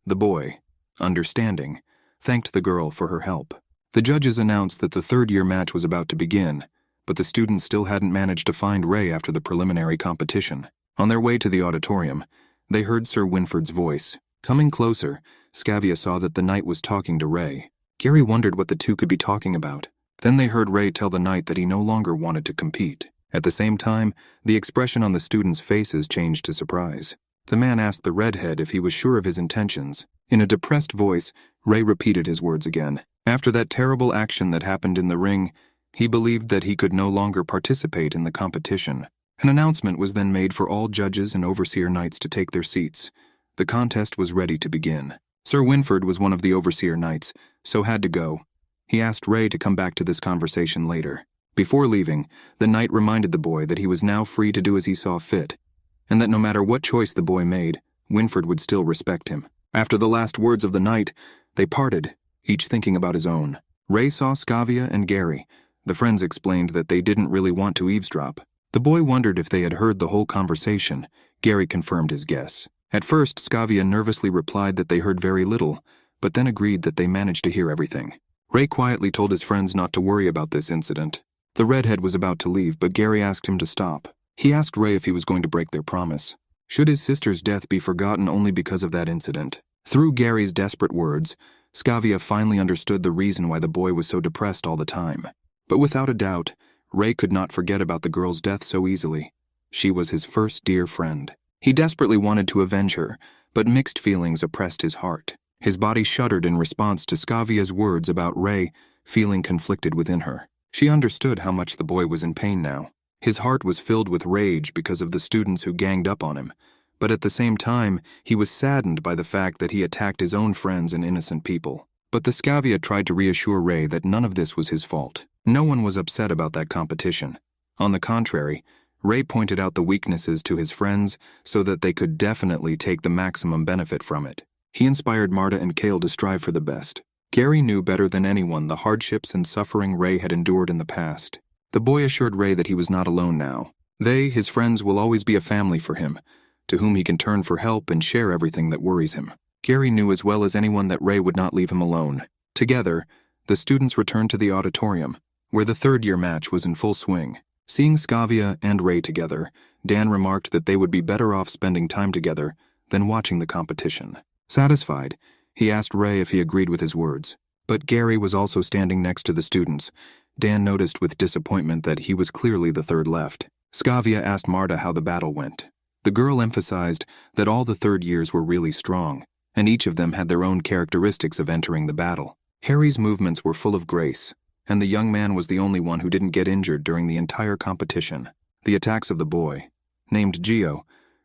The boy, understanding, thanked the girl for her help. The judges announced that the third-year match was about to begin, but the students still hadn't managed to find Ray after the preliminary competition. On their way to the auditorium, they heard Sir Winford's voice. Coming closer, Scavia saw that the knight was talking to Ray. Gary wondered what the two could be talking about. Then they heard Ray tell the knight that he no longer wanted to compete. At the same time, the expression on the students' faces changed to surprise. The man asked the redhead if he was sure of his intentions. In a depressed voice, Ray repeated his words again. After that terrible action that happened in the ring, he believed that he could no longer participate in the competition. An announcement was then made for all judges and overseer knights to take their seats. The contest was ready to begin. Sir Winford was one of the overseer knights, so had to go. He asked Ray to come back to this conversation later. Before leaving, the knight reminded the boy that he was now free to do as he saw fit, and that no matter what choice the boy made, Winford would still respect him. After the last words of the knight, they parted, each thinking about his own. Ray saw Scavia and Gary. The friends explained that they didn't really want to eavesdrop. The boy wondered if they had heard the whole conversation. Gary confirmed his guess. At first, Scavia nervously replied that they heard very little, but then agreed that they managed to hear everything. Ray quietly told his friends not to worry about this incident. The redhead was about to leave, but Gary asked him to stop. He asked Ray if he was going to break their promise. Should his sister's death be forgotten only because of that incident? Through Gary's desperate words, Scavia finally understood the reason why the boy was so depressed all the time. But without a doubt, Ray could not forget about the girl's death so easily. She was his first dear friend. He desperately wanted to avenge her, but mixed feelings oppressed his heart. His body shuddered in response to Scavia's words about Ray feeling conflicted within her. She understood how much the boy was in pain now. His heart was filled with rage because of the students who ganged up on him, but at the same time, he was saddened by the fact that he attacked his own friends and innocent people. But the Scavia tried to reassure Ray that none of this was his fault. No one was upset about that competition. On the contrary, Ray pointed out the weaknesses to his friends so that they could definitely take the maximum benefit from it. He inspired Marta and Kale to strive for the best. Gary knew better than anyone the hardships and suffering Ray had endured in the past. The boy assured Ray that he was not alone now. They, his friends, will always be a family for him, to whom he can turn for help and share everything that worries him. Gary knew as well as anyone that Ray would not leave him alone. Together, the students returned to the auditorium, where the third-year match was in full swing. Seeing Scavia and Ray together, Dan remarked that they would be better off spending time together than watching the competition. Satisfied, he asked Ray if he agreed with his words. But Gary was also standing next to the students. Dan noticed with disappointment that he was clearly the third left. Scavia asked Marta how the battle went. The girl emphasized that all the third years were really strong, and each of them had their own characteristics of entering the battle. Harry's movements were full of grace, and the young man was the only one who didn't get injured during the entire competition. The attacks of the boy, named Gio,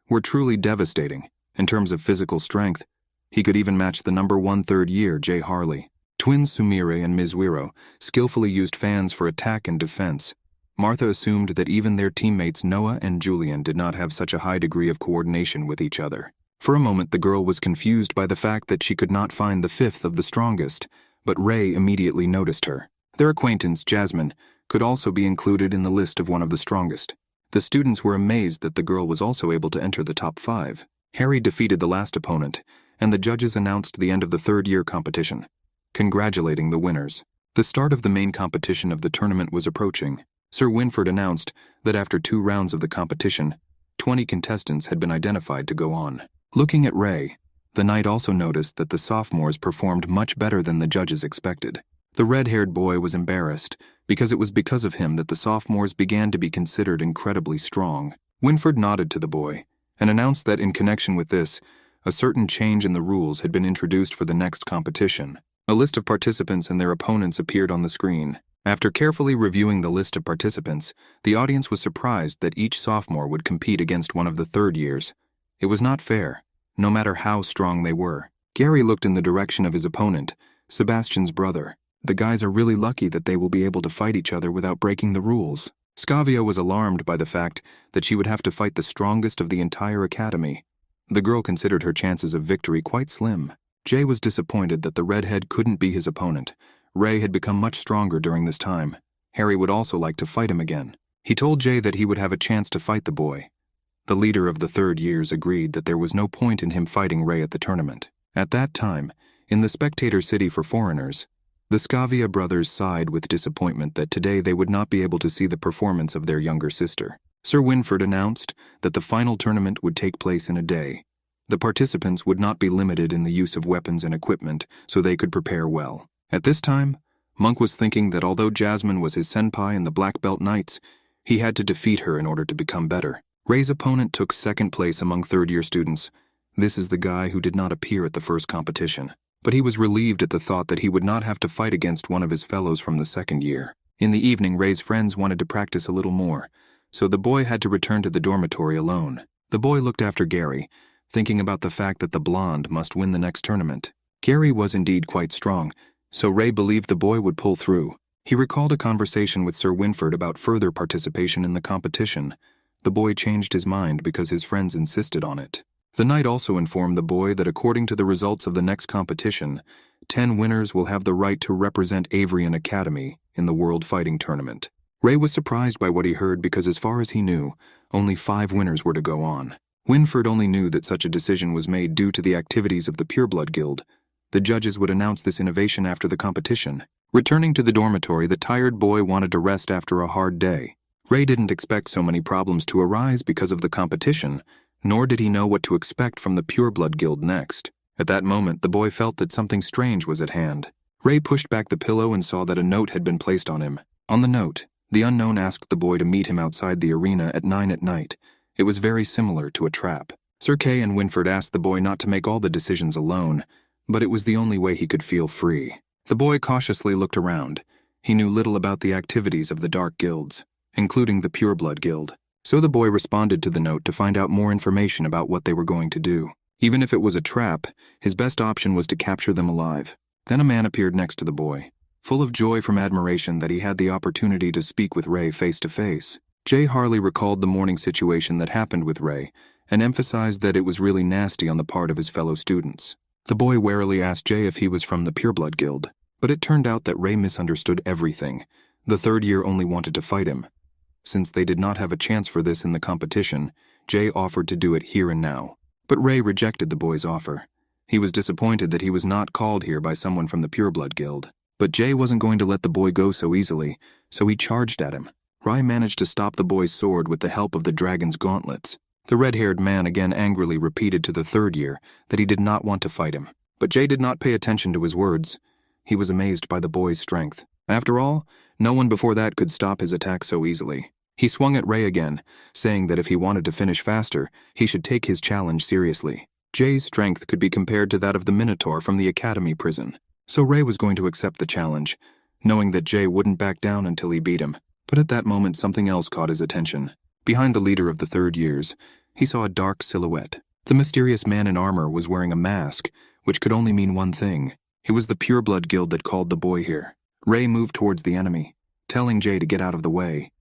were truly devastating. In terms of physical strength, he could even match the number 1 third year, Jay Harley. Twins Sumire and Mizuiro skillfully used fans for attack and defense. Martha assumed that even their teammates Noah and Julian did not have such a high degree of coordination with each other. For a moment, the girl was confused by the fact that she could not find the fifth of the strongest, but Ray immediately noticed her. Their acquaintance, Jasmine, could also be included in the list of one of the strongest. The students were amazed that the girl was also able to enter the top 5. Harry defeated the last opponent, and the judges announced the end of the third-year competition, congratulating the winners. The start of the main competition of the tournament was approaching. Sir Winford announced that after 2 rounds of the competition, 20 contestants had been identified to go on. Looking at Ray, the knight also noticed that the sophomores performed much better than the judges expected. The red-haired boy was embarrassed, because it was because of him that the sophomores began to be considered incredibly strong. Winford nodded to the boy, and announced that in connection with this, a certain change in the rules had been introduced for the next competition. A list of participants and their opponents appeared on the screen. After carefully reviewing the list of participants, the audience was surprised that each sophomore would compete against one of the third years. It was not fair, no matter how strong they were. Gary looked in the direction of his opponent, Sebastian's brother. The guys are really lucky that they will be able to fight each other without breaking the rules. Scavia was alarmed by the fact that she would have to fight the strongest of the entire academy. The girl considered her chances of victory quite slim. Jay was disappointed that the redhead couldn't be his opponent. Ray had become much stronger during this time. Harry would also like to fight him again. He told Jay that he would have a chance to fight the boy. The leader of the third years agreed that there was no point in him fighting Ray at the tournament. At that time, in the spectator city for foreigners, the Scavia brothers sighed with disappointment that today they would not be able to see the performance of their younger sister. Sir Winford announced that the final tournament would take place in a day. The participants would not be limited in the use of weapons and equipment, so they could prepare well. At this time, Monk was thinking that although Jasmine was his senpai in the Black Belt Knights, he had to defeat her in order to become better. Ray's opponent took second place among third-year students. This is the guy who did not appear at the first competition. But he was relieved at the thought that he would not have to fight against one of his fellows from the second year. In the evening, Ray's friends wanted to practice a little more, so the boy had to return to the dormitory alone. The boy looked after Gary, thinking about the fact that the blonde must win the next tournament. Gary was indeed quite strong, so Ray believed the boy would pull through. He recalled a conversation with Sir Winford about further participation in the competition. The boy changed his mind because his friends insisted on it. The knight also informed the boy that according to the results of the next competition, 10 winners will have the right to represent Avrian Academy in the World Fighting Tournament. Ray was surprised by what he heard because as far as he knew, only 5 winners were to go on. Winford only knew that such a decision was made due to the activities of the Pureblood Guild. The judges would announce this innovation after the competition. Returning to the dormitory, the tired boy wanted to rest after a hard day. Ray didn't expect so many problems to arise because of the competition, nor did he know what to expect from the Pureblood Guild next. At that moment, the boy felt that something strange was at hand. Ray pushed back the pillow and saw that a note had been placed on him. On the note, the unknown asked the boy to meet him outside the arena at 9 at night. It was very similar to a trap. Sir Kay and Winford asked the boy not to make all the decisions alone, but it was the only way he could feel free. The boy cautiously looked around. He knew little about the activities of the Dark Guilds, including the Pureblood Guild. So the boy responded to the note to find out more information about what they were going to do. Even if it was a trap, his best option was to capture them alive. Then a man appeared next to the boy, full of joy from admiration that he had the opportunity to speak with Ray face to face. Jay Harley recalled the morning situation that happened with Ray and emphasized that it was really nasty on the part of his fellow students. The boy warily asked Jay if he was from the Pureblood Guild, but it turned out that Ray misunderstood everything. The third year only wanted to fight him. Since they did not have a chance for this in the competition, Jay offered to do it here and now. But Ray rejected the boy's offer. He was disappointed that he was not called here by someone from the Pureblood Guild. But Jay wasn't going to let the boy go so easily, so he charged at him. Rai managed to stop the boy's sword with the help of the dragon's gauntlets. The red-haired man again angrily repeated to the third year that he did not want to fight him. But Jay did not pay attention to his words. He was amazed by the boy's strength. After all, no one before that could stop his attack so easily. He swung at Ray again, saying that if he wanted to finish faster, he should take his challenge seriously. Jay's strength could be compared to that of the Minotaur from the Academy prison. So Ray was going to accept the challenge, knowing that Jay wouldn't back down until he beat him. But at that moment something else caught his attention. Behind the leader of the third years, he saw a dark silhouette. The mysterious man in armor was wearing a mask, which could only mean one thing. It was the Pureblood Guild that called the boy here. Ray moved towards the enemy, telling Jay to get out of the way.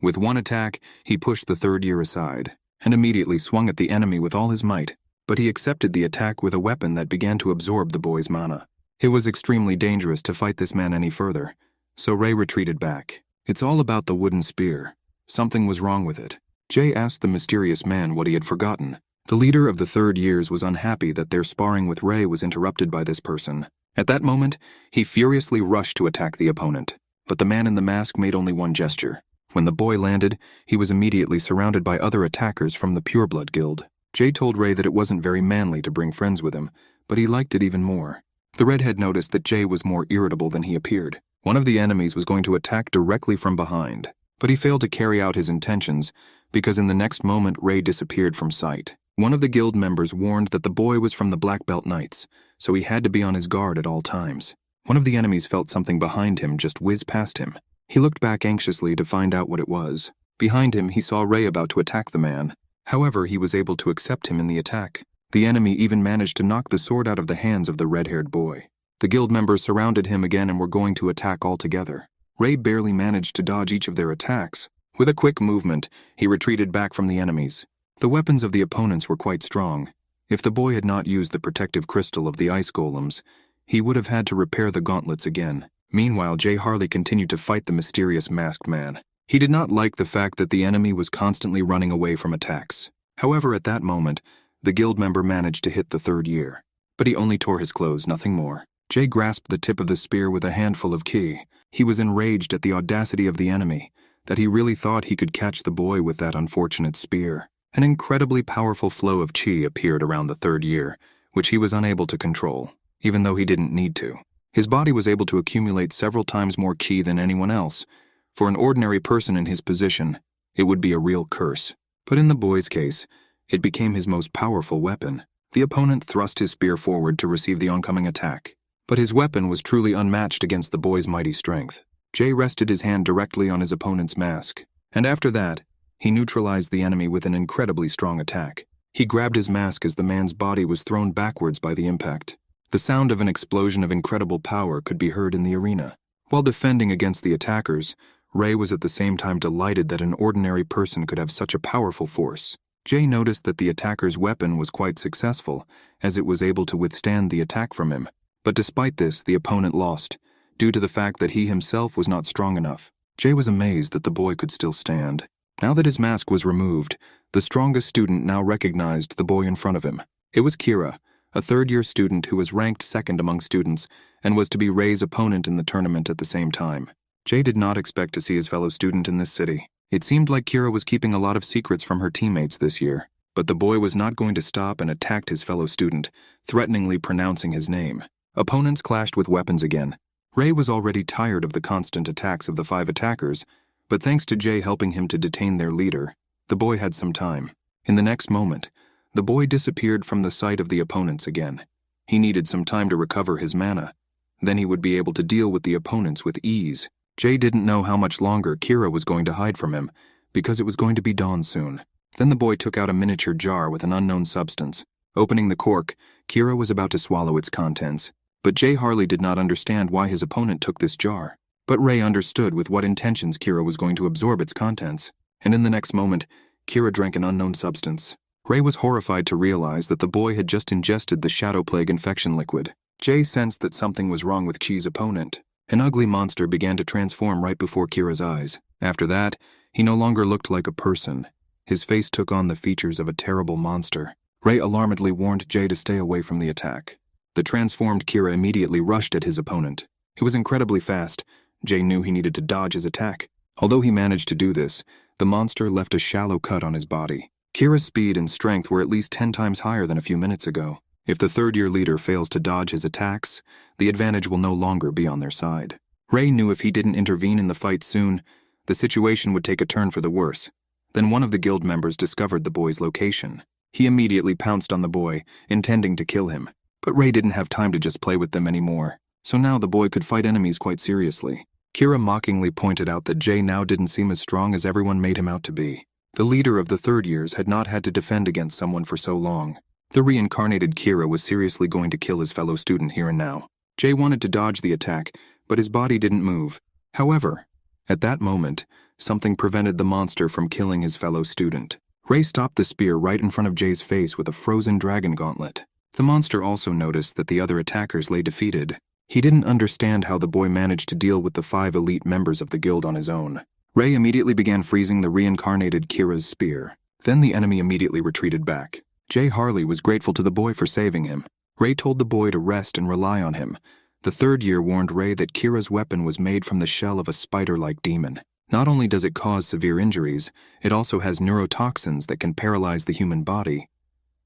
With one attack, he pushed the third year aside, and immediately swung at the enemy with all his might. But he accepted the attack with a weapon that began to absorb the boy's mana. It was extremely dangerous to fight this man any further, so Ray retreated back. It's all about the wooden spear. Something was wrong with it. Jay asked the mysterious man what he had forgotten. The leader of the third years was unhappy that their sparring with Ray was interrupted by this person. At that moment, he furiously rushed to attack the opponent. But the man in the mask made only one gesture. When the boy landed, he was immediately surrounded by other attackers from the Pureblood Guild. Jay told Ray that it wasn't very manly to bring friends with him, but he liked it even more. The redhead noticed that Jay was more irritable than he appeared. One of the enemies was going to attack directly from behind. But he failed to carry out his intentions because in the next moment Ray disappeared from sight. One of the guild members warned that the boy was from the Black Belt Knights, so he had to be on his guard at all times. One of the enemies felt something behind him just whiz past him. He looked back anxiously to find out what it was. Behind him, he saw Ray about to attack the man. However, he was able to accept him in the attack. The enemy even managed to knock the sword out of the hands of the red-haired boy. The guild members surrounded him again and were going to attack all together. Ray barely managed to dodge each of their attacks. With a quick movement, he retreated back from the enemies. The weapons of the opponents were quite strong. If the boy had not used the protective crystal of the ice golems, he would have had to repair the gauntlets again. Meanwhile, Jay Harley continued to fight the mysterious masked man. He did not like the fact that the enemy was constantly running away from attacks. However, at that moment, the guild member managed to hit the third year. But he only tore his clothes, nothing more. Jay grasped the tip of the spear with a handful of ki. He was enraged at the audacity of the enemy, that he really thought he could catch the boy with that unfortunate spear. An incredibly powerful flow of chi appeared around the third year, which he was unable to control, even though he didn't need to. His body was able to accumulate several times more ki than anyone else. For an ordinary person in his position, it would be a real curse. But in the boy's case, it became his most powerful weapon. The opponent thrust his spear forward to receive the oncoming attack. But his weapon was truly unmatched against the boy's mighty strength. Jay rested his hand directly on his opponent's mask, and after that, he neutralized the enemy with an incredibly strong attack. He grabbed his mask as the man's body was thrown backwards by the impact. The sound of an explosion of incredible power could be heard in the arena. While defending against the attackers, Ray was at the same time delighted that an ordinary person could have such a powerful force. Jay noticed that the attacker's weapon was quite successful, as it was able to withstand the attack from him. But despite this, the opponent lost, due to the fact that he himself was not strong enough. Jay was amazed that the boy could still stand. Now that his mask was removed, the strongest student now recognized the boy in front of him. It was Kira, a third-year student who was ranked second among students and was to be Ray's opponent in the tournament at the same time. Jay did not expect to see his fellow student in this city. It seemed like Kira was keeping a lot of secrets from her teammates this year, but the boy was not going to stop and attacked his fellow student, threateningly pronouncing his name. Opponents clashed with weapons again. Ray was already tired of the constant attacks of the 5 attackers, but thanks to Jay helping him to detain their leader, the boy had some time. In the next moment, the boy disappeared from the sight of the opponents again. He needed some time to recover his mana. Then he would be able to deal with the opponents with ease. Jay didn't know how much longer Kira was going to hide from him, because it was going to be dawn soon. Then the boy took out a miniature jar with an unknown substance. Opening the cork, Kira was about to swallow its contents. But Jay Harley did not understand why his opponent took this jar. But Ray understood with what intentions Kira was going to absorb its contents. And in the next moment, Kira drank an unknown substance. Ray was horrified to realize that the boy had just ingested the Shadow Plague infection liquid. Jay sensed that something was wrong with Chi's opponent. An ugly monster began to transform right before Kira's eyes. After that, he no longer looked like a person. His face took on the features of a terrible monster. Ray alarmedly warned Jay to stay away from the attack. The transformed Kira immediately rushed at his opponent. It was incredibly fast. Jay knew he needed to dodge his attack. Although he managed to do this, the monster left a shallow cut on his body. Kira's speed and strength were at least 10 times higher than a few minutes ago. If the third-year leader fails to dodge his attacks, the advantage will no longer be on their side. Ray knew if he didn't intervene in the fight soon, the situation would take a turn for the worse. Then one of the guild members discovered the boy's location. He immediately pounced on the boy, intending to kill him. But Ray didn't have time to just play with them anymore, so now the boy could fight enemies quite seriously. Kira mockingly pointed out that Jay now didn't seem as strong as everyone made him out to be. The leader of the third years had not had to defend against someone for so long. The reincarnated Kira was seriously going to kill his fellow student here and now. Jay wanted to dodge the attack, but his body didn't move. However, at that moment, something prevented the monster from killing his fellow student. Ray stopped the spear right in front of Jay's face with a frozen dragon gauntlet. The monster also noticed that the other attackers lay defeated. He didn't understand how the boy managed to deal with the 5 elite members of the guild on his own. Ray immediately began freezing the reincarnated Kira's spear. Then the enemy immediately retreated back. Jay Harley was grateful to the boy for saving him. Ray told the boy to rest and rely on him. The third year warned Ray that Kira's weapon was made from the shell of a spider-like demon. Not only does it cause severe injuries, it also has neurotoxins that can paralyze the human body.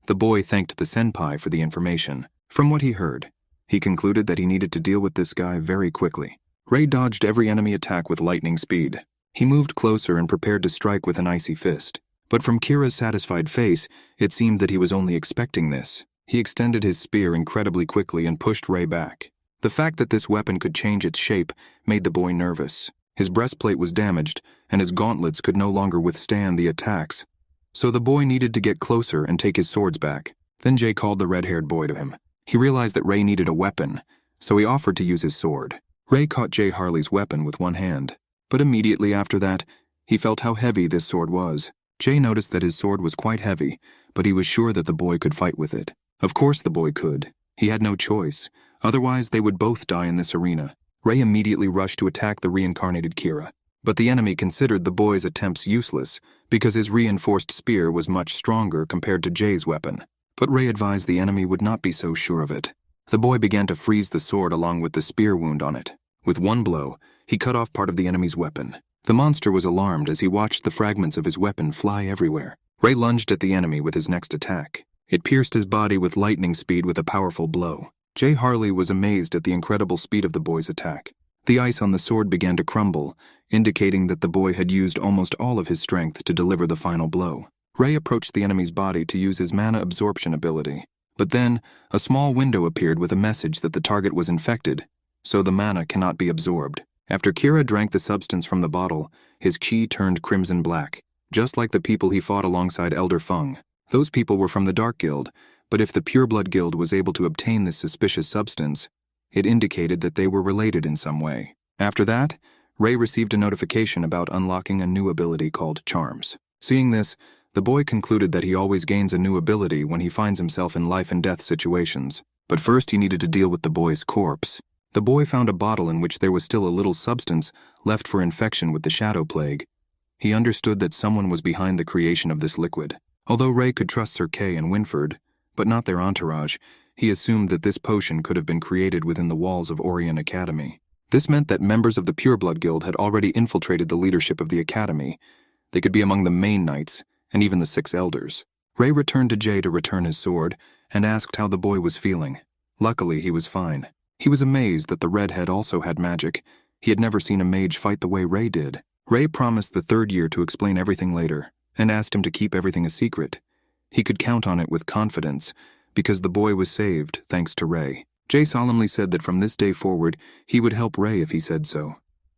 The boy thanked the senpai for the information. From what he heard, he concluded that he needed to deal with this guy very quickly. Ray dodged every enemy attack with lightning speed. He moved closer and prepared to strike with an icy fist. But from Kira's satisfied face, it seemed that he was only expecting this. He extended his spear incredibly quickly and pushed Rei back. The fact that this weapon could change its shape made the boy nervous. His breastplate was damaged, and his gauntlets could no longer withstand the attacks. So the boy needed to get closer and take his swords back. Then Jay called the red-haired boy to him. He realized that Rei needed a weapon, so he offered to use his sword. Rei caught Jay Harley's weapon with one hand. But immediately after that, he felt how heavy this sword was. Jay noticed that his sword was quite heavy, but he was sure that the boy could fight with it. Of course the boy could. He had no choice. Otherwise, they would both die in this arena. Rei immediately rushed to attack the reincarnated Kira. But the enemy considered the boy's attempts useless, because his reinforced spear was much stronger compared to Jay's weapon. But Rei advised the enemy would not be so sure of it. The boy began to freeze the sword along with the spear wound on it. With one blow, he cut off part of the enemy's weapon. The monster was alarmed as he watched the fragments of his weapon fly everywhere. Rei lunged at the enemy with his next attack. It pierced his body with lightning speed with a powerful blow. Jay Harley was amazed at the incredible speed of the boy's attack. The ice on the sword began to crumble, indicating that the boy had used almost all of his strength to deliver the final blow. Rei approached the enemy's body to use his mana absorption ability. But then, a small window appeared with a message that the target was infected, so the mana cannot be absorbed. After Kira drank the substance from the bottle, his chi turned crimson black, just like the people he fought alongside Elder Feng. Those people were from the Dark Guild, but if the Pureblood Guild was able to obtain this suspicious substance, it indicated that they were related in some way. After that, Rei received a notification about unlocking a new ability called Charms. Seeing this, the boy concluded that he always gains a new ability when he finds himself in life-and-death situations. But first he needed to deal with the boy's corpse. The boy found a bottle in which there was still a little substance left for infection with the shadow plague. He understood that someone was behind the creation of this liquid. Although Rei could trust Sir Kay and Winford, but not their entourage, he assumed that this potion could have been created within the walls of Orient Academy. This meant that members of the Pureblood Guild had already infiltrated the leadership of the Academy. They could be among the main knights, and even the 6 elders. Rei returned to Jay to return his sword, and asked how the boy was feeling. Luckily, he was fine. He was amazed that the redhead also had magic. He had never seen a mage fight the way Rei did. Rei promised the 3rd year to explain everything later, and asked him to keep everything a secret. He could count on it with confidence, because the boy was saved thanks to Rei. Jay solemnly said that from this day forward, he would help Rei if he said so.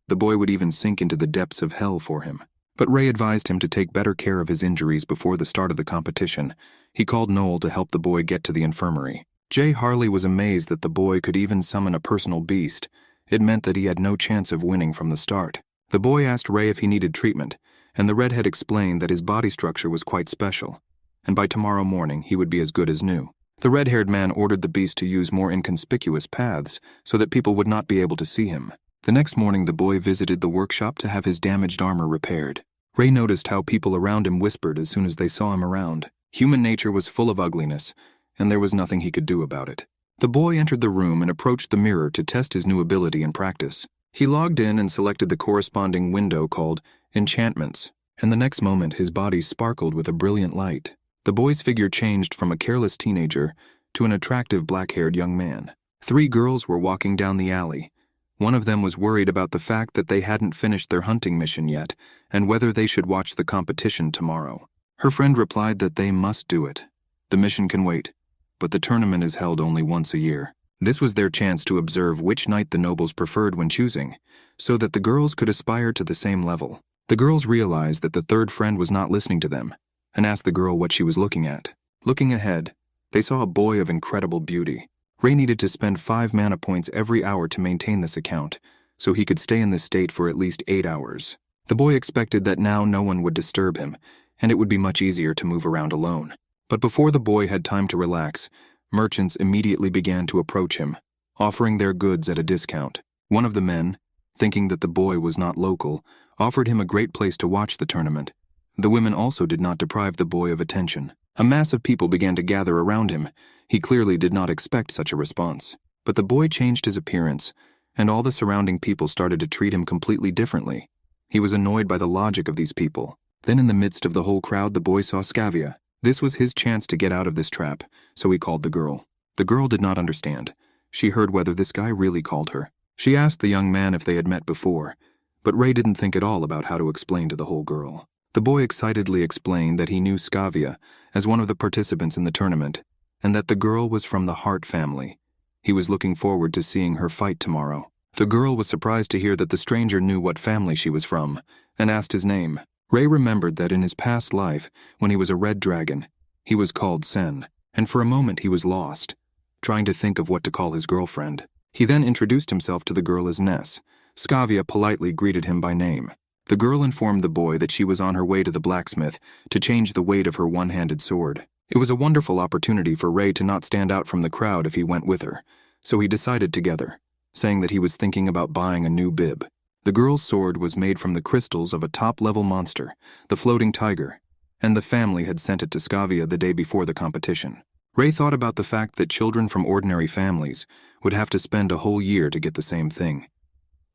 The boy would even sink into the depths of hell for him. But Rei advised him to take better care of his injuries before the start of the competition. He called Noel to help the boy get to the infirmary. Jay Harley was amazed that the boy could even summon a personal beast. It meant that he had no chance of winning from the start. The boy asked Rei if he needed treatment, and the redhead explained that his body structure was quite special, and by tomorrow morning he would be as good as new. The red-haired man ordered the beast to use more inconspicuous paths so that people would not be able to see him. The next morning the boy visited the workshop to have his damaged armor repaired. Rei noticed how people around him whispered as soon as they saw him around. Human nature was full of ugliness, and there was nothing he could do about it. The boy entered the room and approached the mirror to test his new ability in practice. He logged in and selected the corresponding window called Enchantments, and the next moment his body sparkled with a brilliant light. The boy's figure changed from a careless teenager to an attractive black-haired young man. 3 girls were walking down the alley. One of them was worried about the fact that they hadn't finished their hunting mission yet, and whether they should watch the competition tomorrow. Her friend replied that they must do it. The mission can wait, but the tournament is held only once a year. This was their chance to observe which knight the nobles preferred when choosing, so that the girls could aspire to the same level. The girls realized that the 3rd friend was not listening to them, and asked the girl what she was looking at. Looking ahead, they saw a boy of incredible beauty. Rei needed to spend 5 mana points every hour to maintain this account, so he could stay in this state for at least 8 hours. The boy expected that now no one would disturb him, and it would be much easier to move around alone. But before the boy had time to relax, merchants immediately began to approach him, offering their goods at a discount. One of the men, thinking that the boy was not local, offered him a great place to watch the tournament. The women also did not deprive the boy of attention. A mass of people began to gather around him. He clearly did not expect such a response. But the boy changed his appearance, and all the surrounding people started to treat him completely differently. He was annoyed by the logic of these people. Then in the midst of the whole crowd the boy saw Scavia. This was his chance to get out of this trap, so he called the girl. The girl did not understand. She heard whether this guy really called her. She asked the young man if they had met before, But Ray didn't think at all about how to explain to the whole girl. The boy excitedly explained that he knew Skavia as one of the participants in the tournament, and that the girl was from the Hart family. He was looking forward to seeing her fight tomorrow. The girl was surprised to hear that the stranger knew what family she was from, and asked his name. Ray remembered that in his past life, when he was a red dragon, he was called Sen, and for a moment he was lost, trying to think of what to call his girlfriend. He then introduced himself to the girl as Ness. Skavia politely greeted him by name. The girl informed the boy that she was on her way to the blacksmith to change the weight of her one-handed sword. It was a wonderful opportunity for Ray to not stand out from the crowd if he went with her, so he decided together, saying that he was thinking about buying a new bib. The girl's sword was made from the crystals of a top-level monster, the floating tiger, and the family had sent it to Skavia the day before the competition. Ray thought about the fact that children from ordinary families would have to spend a whole year to get the same thing.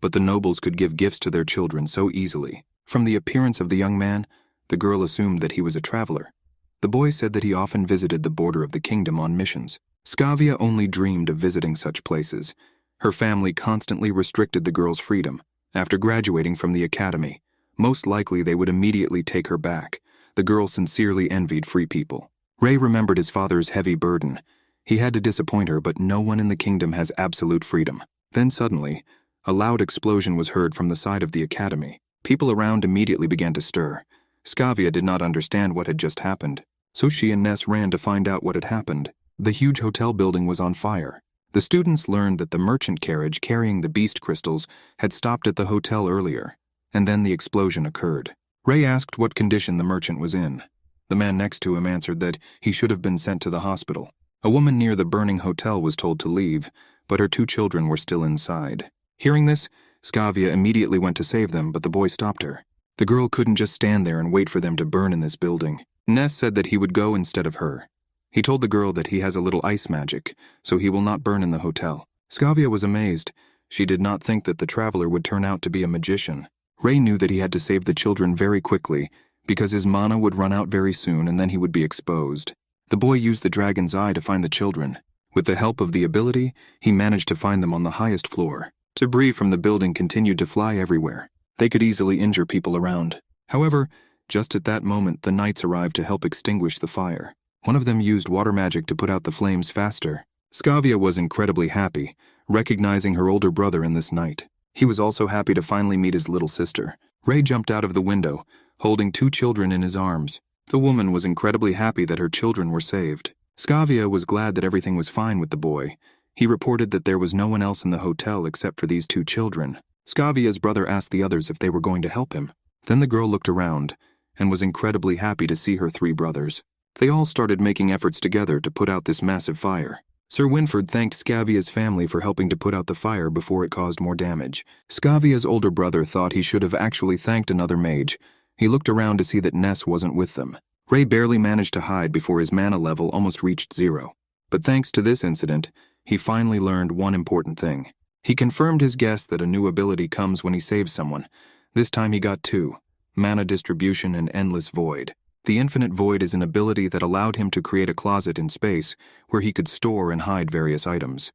But the nobles could give gifts to their children so easily. From the appearance of the young man, the girl assumed that he was a traveler. The boy said that he often visited the border of the kingdom on missions. Skavia only dreamed of visiting such places. Her family constantly restricted the girl's freedom. After graduating from the academy, most likely they would immediately take her back. The girl sincerely envied free people. Ray remembered his father's heavy burden. He had to disappoint her, but no one in the kingdom has absolute freedom. Then suddenly, a loud explosion was heard from the side of the academy. People around immediately began to stir. Skavia did not understand what had just happened, so she and Ness ran to find out what had happened. The huge hotel building was on fire. The students learned that the merchant carriage carrying the beast crystals had stopped at the hotel earlier, and then the explosion occurred. Ray asked what condition the merchant was in. The man next to him answered that he should have been sent to the hospital. A woman near the burning hotel was told to leave, but her 2 children were still inside. Hearing this, Skavia immediately went to save them, but the boy stopped her. The girl couldn't just stand there and wait for them to burn in this building. Ness said that he would go instead of her. He told the girl that he has a little ice magic, so he will not burn in the hotel. Skavia was amazed. She did not think that the traveler would turn out to be a magician. Ray knew that he had to save the children very quickly, because his mana would run out very soon and then he would be exposed. The boy used the dragon's eye to find the children. With the help of the ability, he managed to find them on the highest floor. Debris from the building continued to fly everywhere. They could easily injure people around. However, just at that moment, the knights arrived to help extinguish the fire. One of them used water magic to put out the flames faster. Skavia was incredibly happy, recognizing her older brother in this knight. He was also happy to finally meet his little sister. Ray jumped out of the window, holding 2 children in his arms. The woman was incredibly happy that her children were saved. Skavia was glad that everything was fine with the boy. He reported that there was no one else in the hotel except for these 2 children. Skavia's brother asked the others if they were going to help him. Then the girl looked around and was incredibly happy to see her 3 brothers. They all started making efforts together to put out this massive fire. Sir Winford thanked Skavia's family for helping to put out the fire before it caused more damage. Skavia's older brother thought he should have actually thanked another mage. He looked around to see that Ness wasn't with them. Ray barely managed to hide before his mana level almost reached 0. But thanks to this incident, he finally learned one important thing. He confirmed his guess that a new ability comes when he saves someone. This time he got 2, mana distribution and endless void. The infinite void is an ability that allowed him to create a closet in space where he could store and hide various items.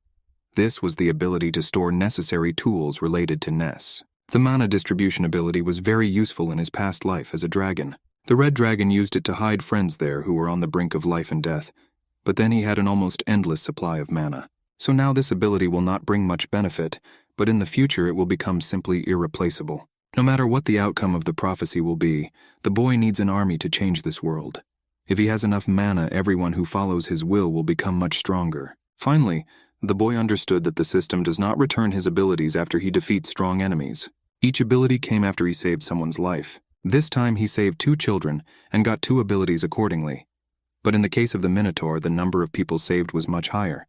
This was the ability to store necessary tools related to Ness. The mana distribution ability was very useful in his past life as a dragon. The red dragon used it to hide friends there who were on the brink of life and death, but then he had an almost endless supply of mana. So now this ability will not bring much benefit, but in the future it will become simply irreplaceable. No matter what the outcome of the prophecy will be, the boy needs an army to change this world. If he has enough mana, everyone who follows his will become much stronger. Finally, the boy understood that the system does not return his abilities after he defeats strong enemies. Each ability came after he saved someone's life. This time he saved 2 children and got 2 abilities accordingly. But in the case of the Minotaur, the number of people saved was much higher.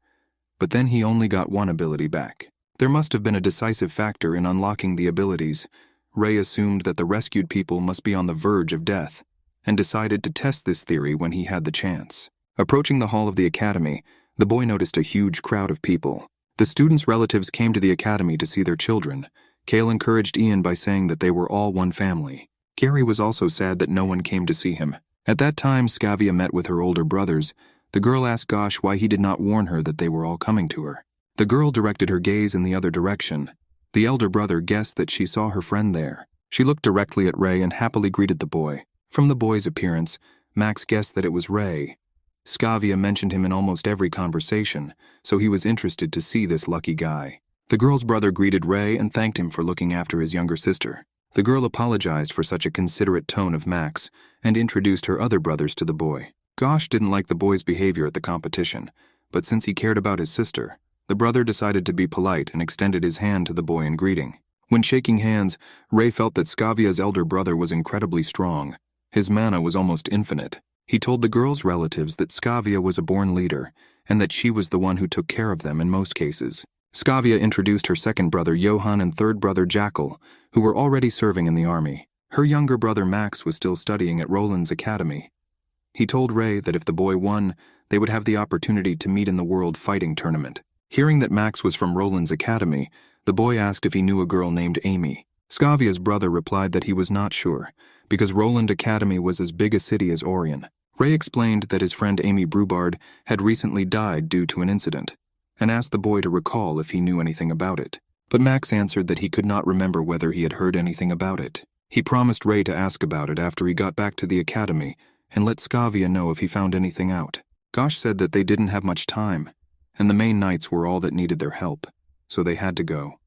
But then he only got 1 ability back. There must have been a decisive factor in unlocking the abilities. Ray assumed that the rescued people must be on the verge of death, and decided to test this theory when he had the chance. Approaching the hall of the academy, the boy noticed a huge crowd of people. The students' relatives came to the academy to see their children. Cale encouraged Ian by saying that they were all one family. Gary was also sad that no one came to see him. At that time, Skavia met with her older brothers. The girl asked Gosh why he did not warn her that they were all coming to her. The girl directed her gaze in the other direction. The elder brother guessed that she saw her friend there. She looked directly at Ray and happily greeted the boy. From the boy's appearance, Max guessed that it was Ray. Scavia mentioned him in almost every conversation, so he was interested to see this lucky guy. The girl's brother greeted Ray and thanked him for looking after his younger sister. The girl apologized for such a considerate tone of Max and introduced her other brothers to the boy. Gosh didn't like the boy's behavior at the competition, but since he cared about his sister, the brother decided to be polite and extended his hand to the boy in greeting. When shaking hands, Ray felt that Scavia's elder brother was incredibly strong. His mana was almost infinite. He told the girl's relatives that Scavia was a born leader and that she was the one who took care of them in most cases. Scavia introduced her second brother Johann and third brother Jackal, who were already serving in the army. Her younger brother Max was still studying at Roland's academy. He told Ray that if the boy won, they would have the opportunity to meet in the World Fighting Tournament. Hearing that Max was from Roland's academy, the boy asked if he knew a girl named Amy. Scavia's brother replied that he was not sure, because Roland Academy was as big a city as Orion. Ray explained that his friend Amy Brubard had recently died due to an incident, and asked the boy to recall if he knew anything about it. But Max answered that he could not remember whether he had heard anything about it. He promised Ray to ask about it after he got back to the academy and let Scavia know if he found anything out. Gosh said that they didn't have much time, and the main knights were all that needed their help, so they had to go.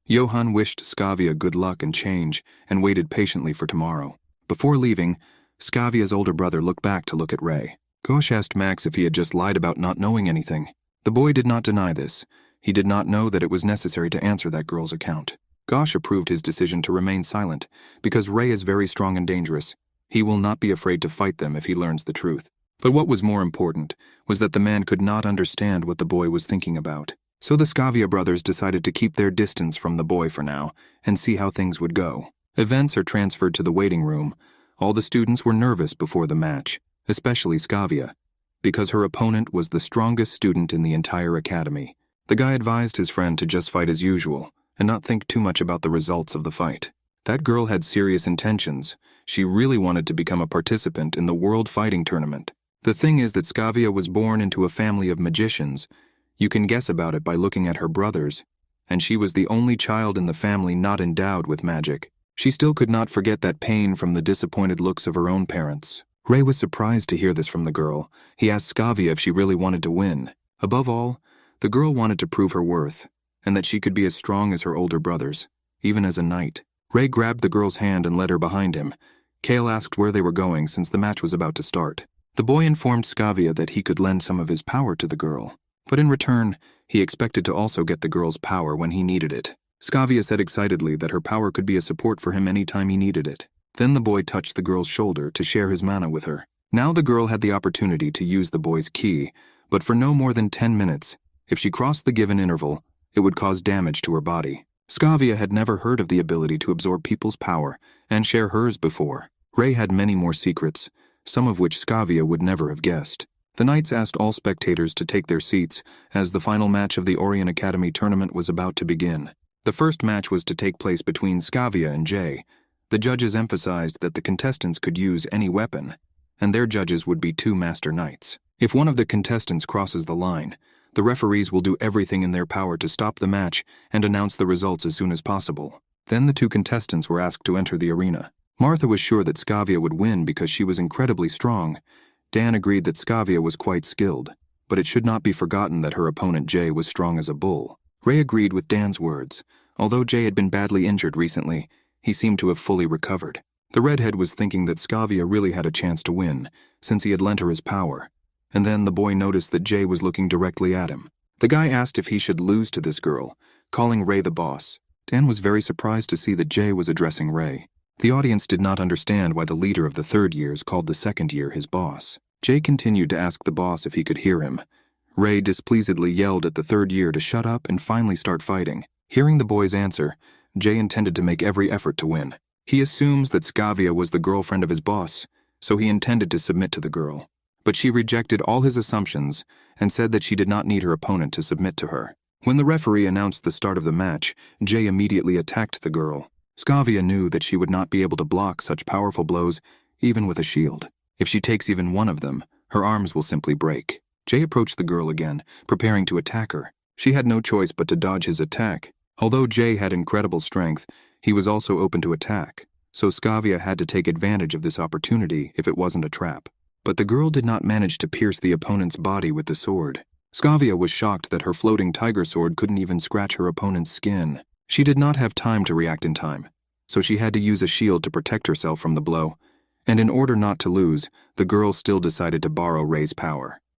Johann wished Scavia good luck and change and waited patiently for tomorrow. Before leaving, Scavia's older brother looked back to look at Ray. Gosh asked Max if he had just lied about not knowing anything. The boy did not deny this. He did not know that it was necessary to answer that girl's account. Gosh approved his decision to remain silent, because Ray is very strong and dangerous. He will not be afraid to fight them if he learns the truth. But what was more important was that the man could not understand what the boy was thinking about. So the Scavia brothers decided to keep their distance from the boy for now and see how things would go. Events are transferred to the waiting room. All the students were nervous before the match, especially Scavia, because her opponent was the strongest student in the entire academy. The guy advised his friend to just fight as usual and not think too much about the results of the fight. That girl had serious intentions. She really wanted to become a participant in the World Fighting Tournament. The thing is that Scavia was born into a family of magicians. You can guess about it by looking at her brothers, and she was the only child in the family not endowed with magic. She still could not forget that pain from the disappointed looks of her own parents. Ray was surprised to hear this from the girl. He asked Scavia if she really wanted to win. Above all, the girl wanted to prove her worth, and that she could be as strong as her older brothers, even as a knight. Ray grabbed the girl's hand and led her behind him. Kale asked where they were going since the match was about to start. The boy informed Scavia that he could lend some of his power to the girl, but in return, he expected to also get the girl's power when he needed it. Scavia said excitedly that her power could be a support for him any time he needed it. Then the boy touched the girl's shoulder to share his mana with her. Now the girl had the opportunity to use the boy's ki, but for no more than 10 minutes. If she crossed the given interval, it would cause damage to her body. Scavia had never heard of the ability to absorb people's power and share hers before. Ray had many more secrets, some of which Scavia would never have guessed. The knights asked all spectators to take their seats as the final match of the Orion Academy tournament was about to begin. The first match was to take place between Scavia and Jay. The judges emphasized that the contestants could use any weapon, and their judges would be 2 master knights. If one of the contestants crosses the line, the referees will do everything in their power to stop the match and announce the results as soon as possible. Then the 2 contestants were asked to enter the arena. Martha was sure that Scavia would win because she was incredibly strong. Dan agreed that Scavia was quite skilled, but it should not be forgotten that her opponent Jay was strong as a bull. Ray agreed with Dan's words. Although Jay had been badly injured recently, he seemed to have fully recovered. The redhead was thinking that Scavia really had a chance to win, since he had lent her his power. And then the boy noticed that Jay was looking directly at him. The guy asked if he should lose to this girl, calling Ray the boss. Dan was very surprised to see that Jay was addressing Ray. The audience did not understand why the leader of the third years called the second year his boss. Jay continued to ask the boss if he could hear him. Ray displeasedly yelled at the third year to shut up and finally start fighting. Hearing the boy's answer, Jay intended to make every effort to win. He assumes that Scavia was the girlfriend of his boss, so he intended to submit to the girl. But she rejected all his assumptions and said that she did not need her opponent to submit to her. When the referee announced the start of the match, Jay immediately attacked the girl. Scavia knew that she would not be able to block such powerful blows, even with a shield. If she takes even one of them, her arms will simply break. Jay approached the girl again, preparing to attack her. She had no choice but to dodge his attack. Although Jay had incredible strength, he was also open to attack, so Skavia had to take advantage of this opportunity if it wasn't a trap. But the girl did not manage to pierce the opponent's body with the sword. Skavia was shocked that her floating tiger sword couldn't even scratch her opponent's skin. She did not have time to react in time, so she had to use a shield to protect herself from the blow. And in order not to lose, the girl still decided to borrow Ray's power.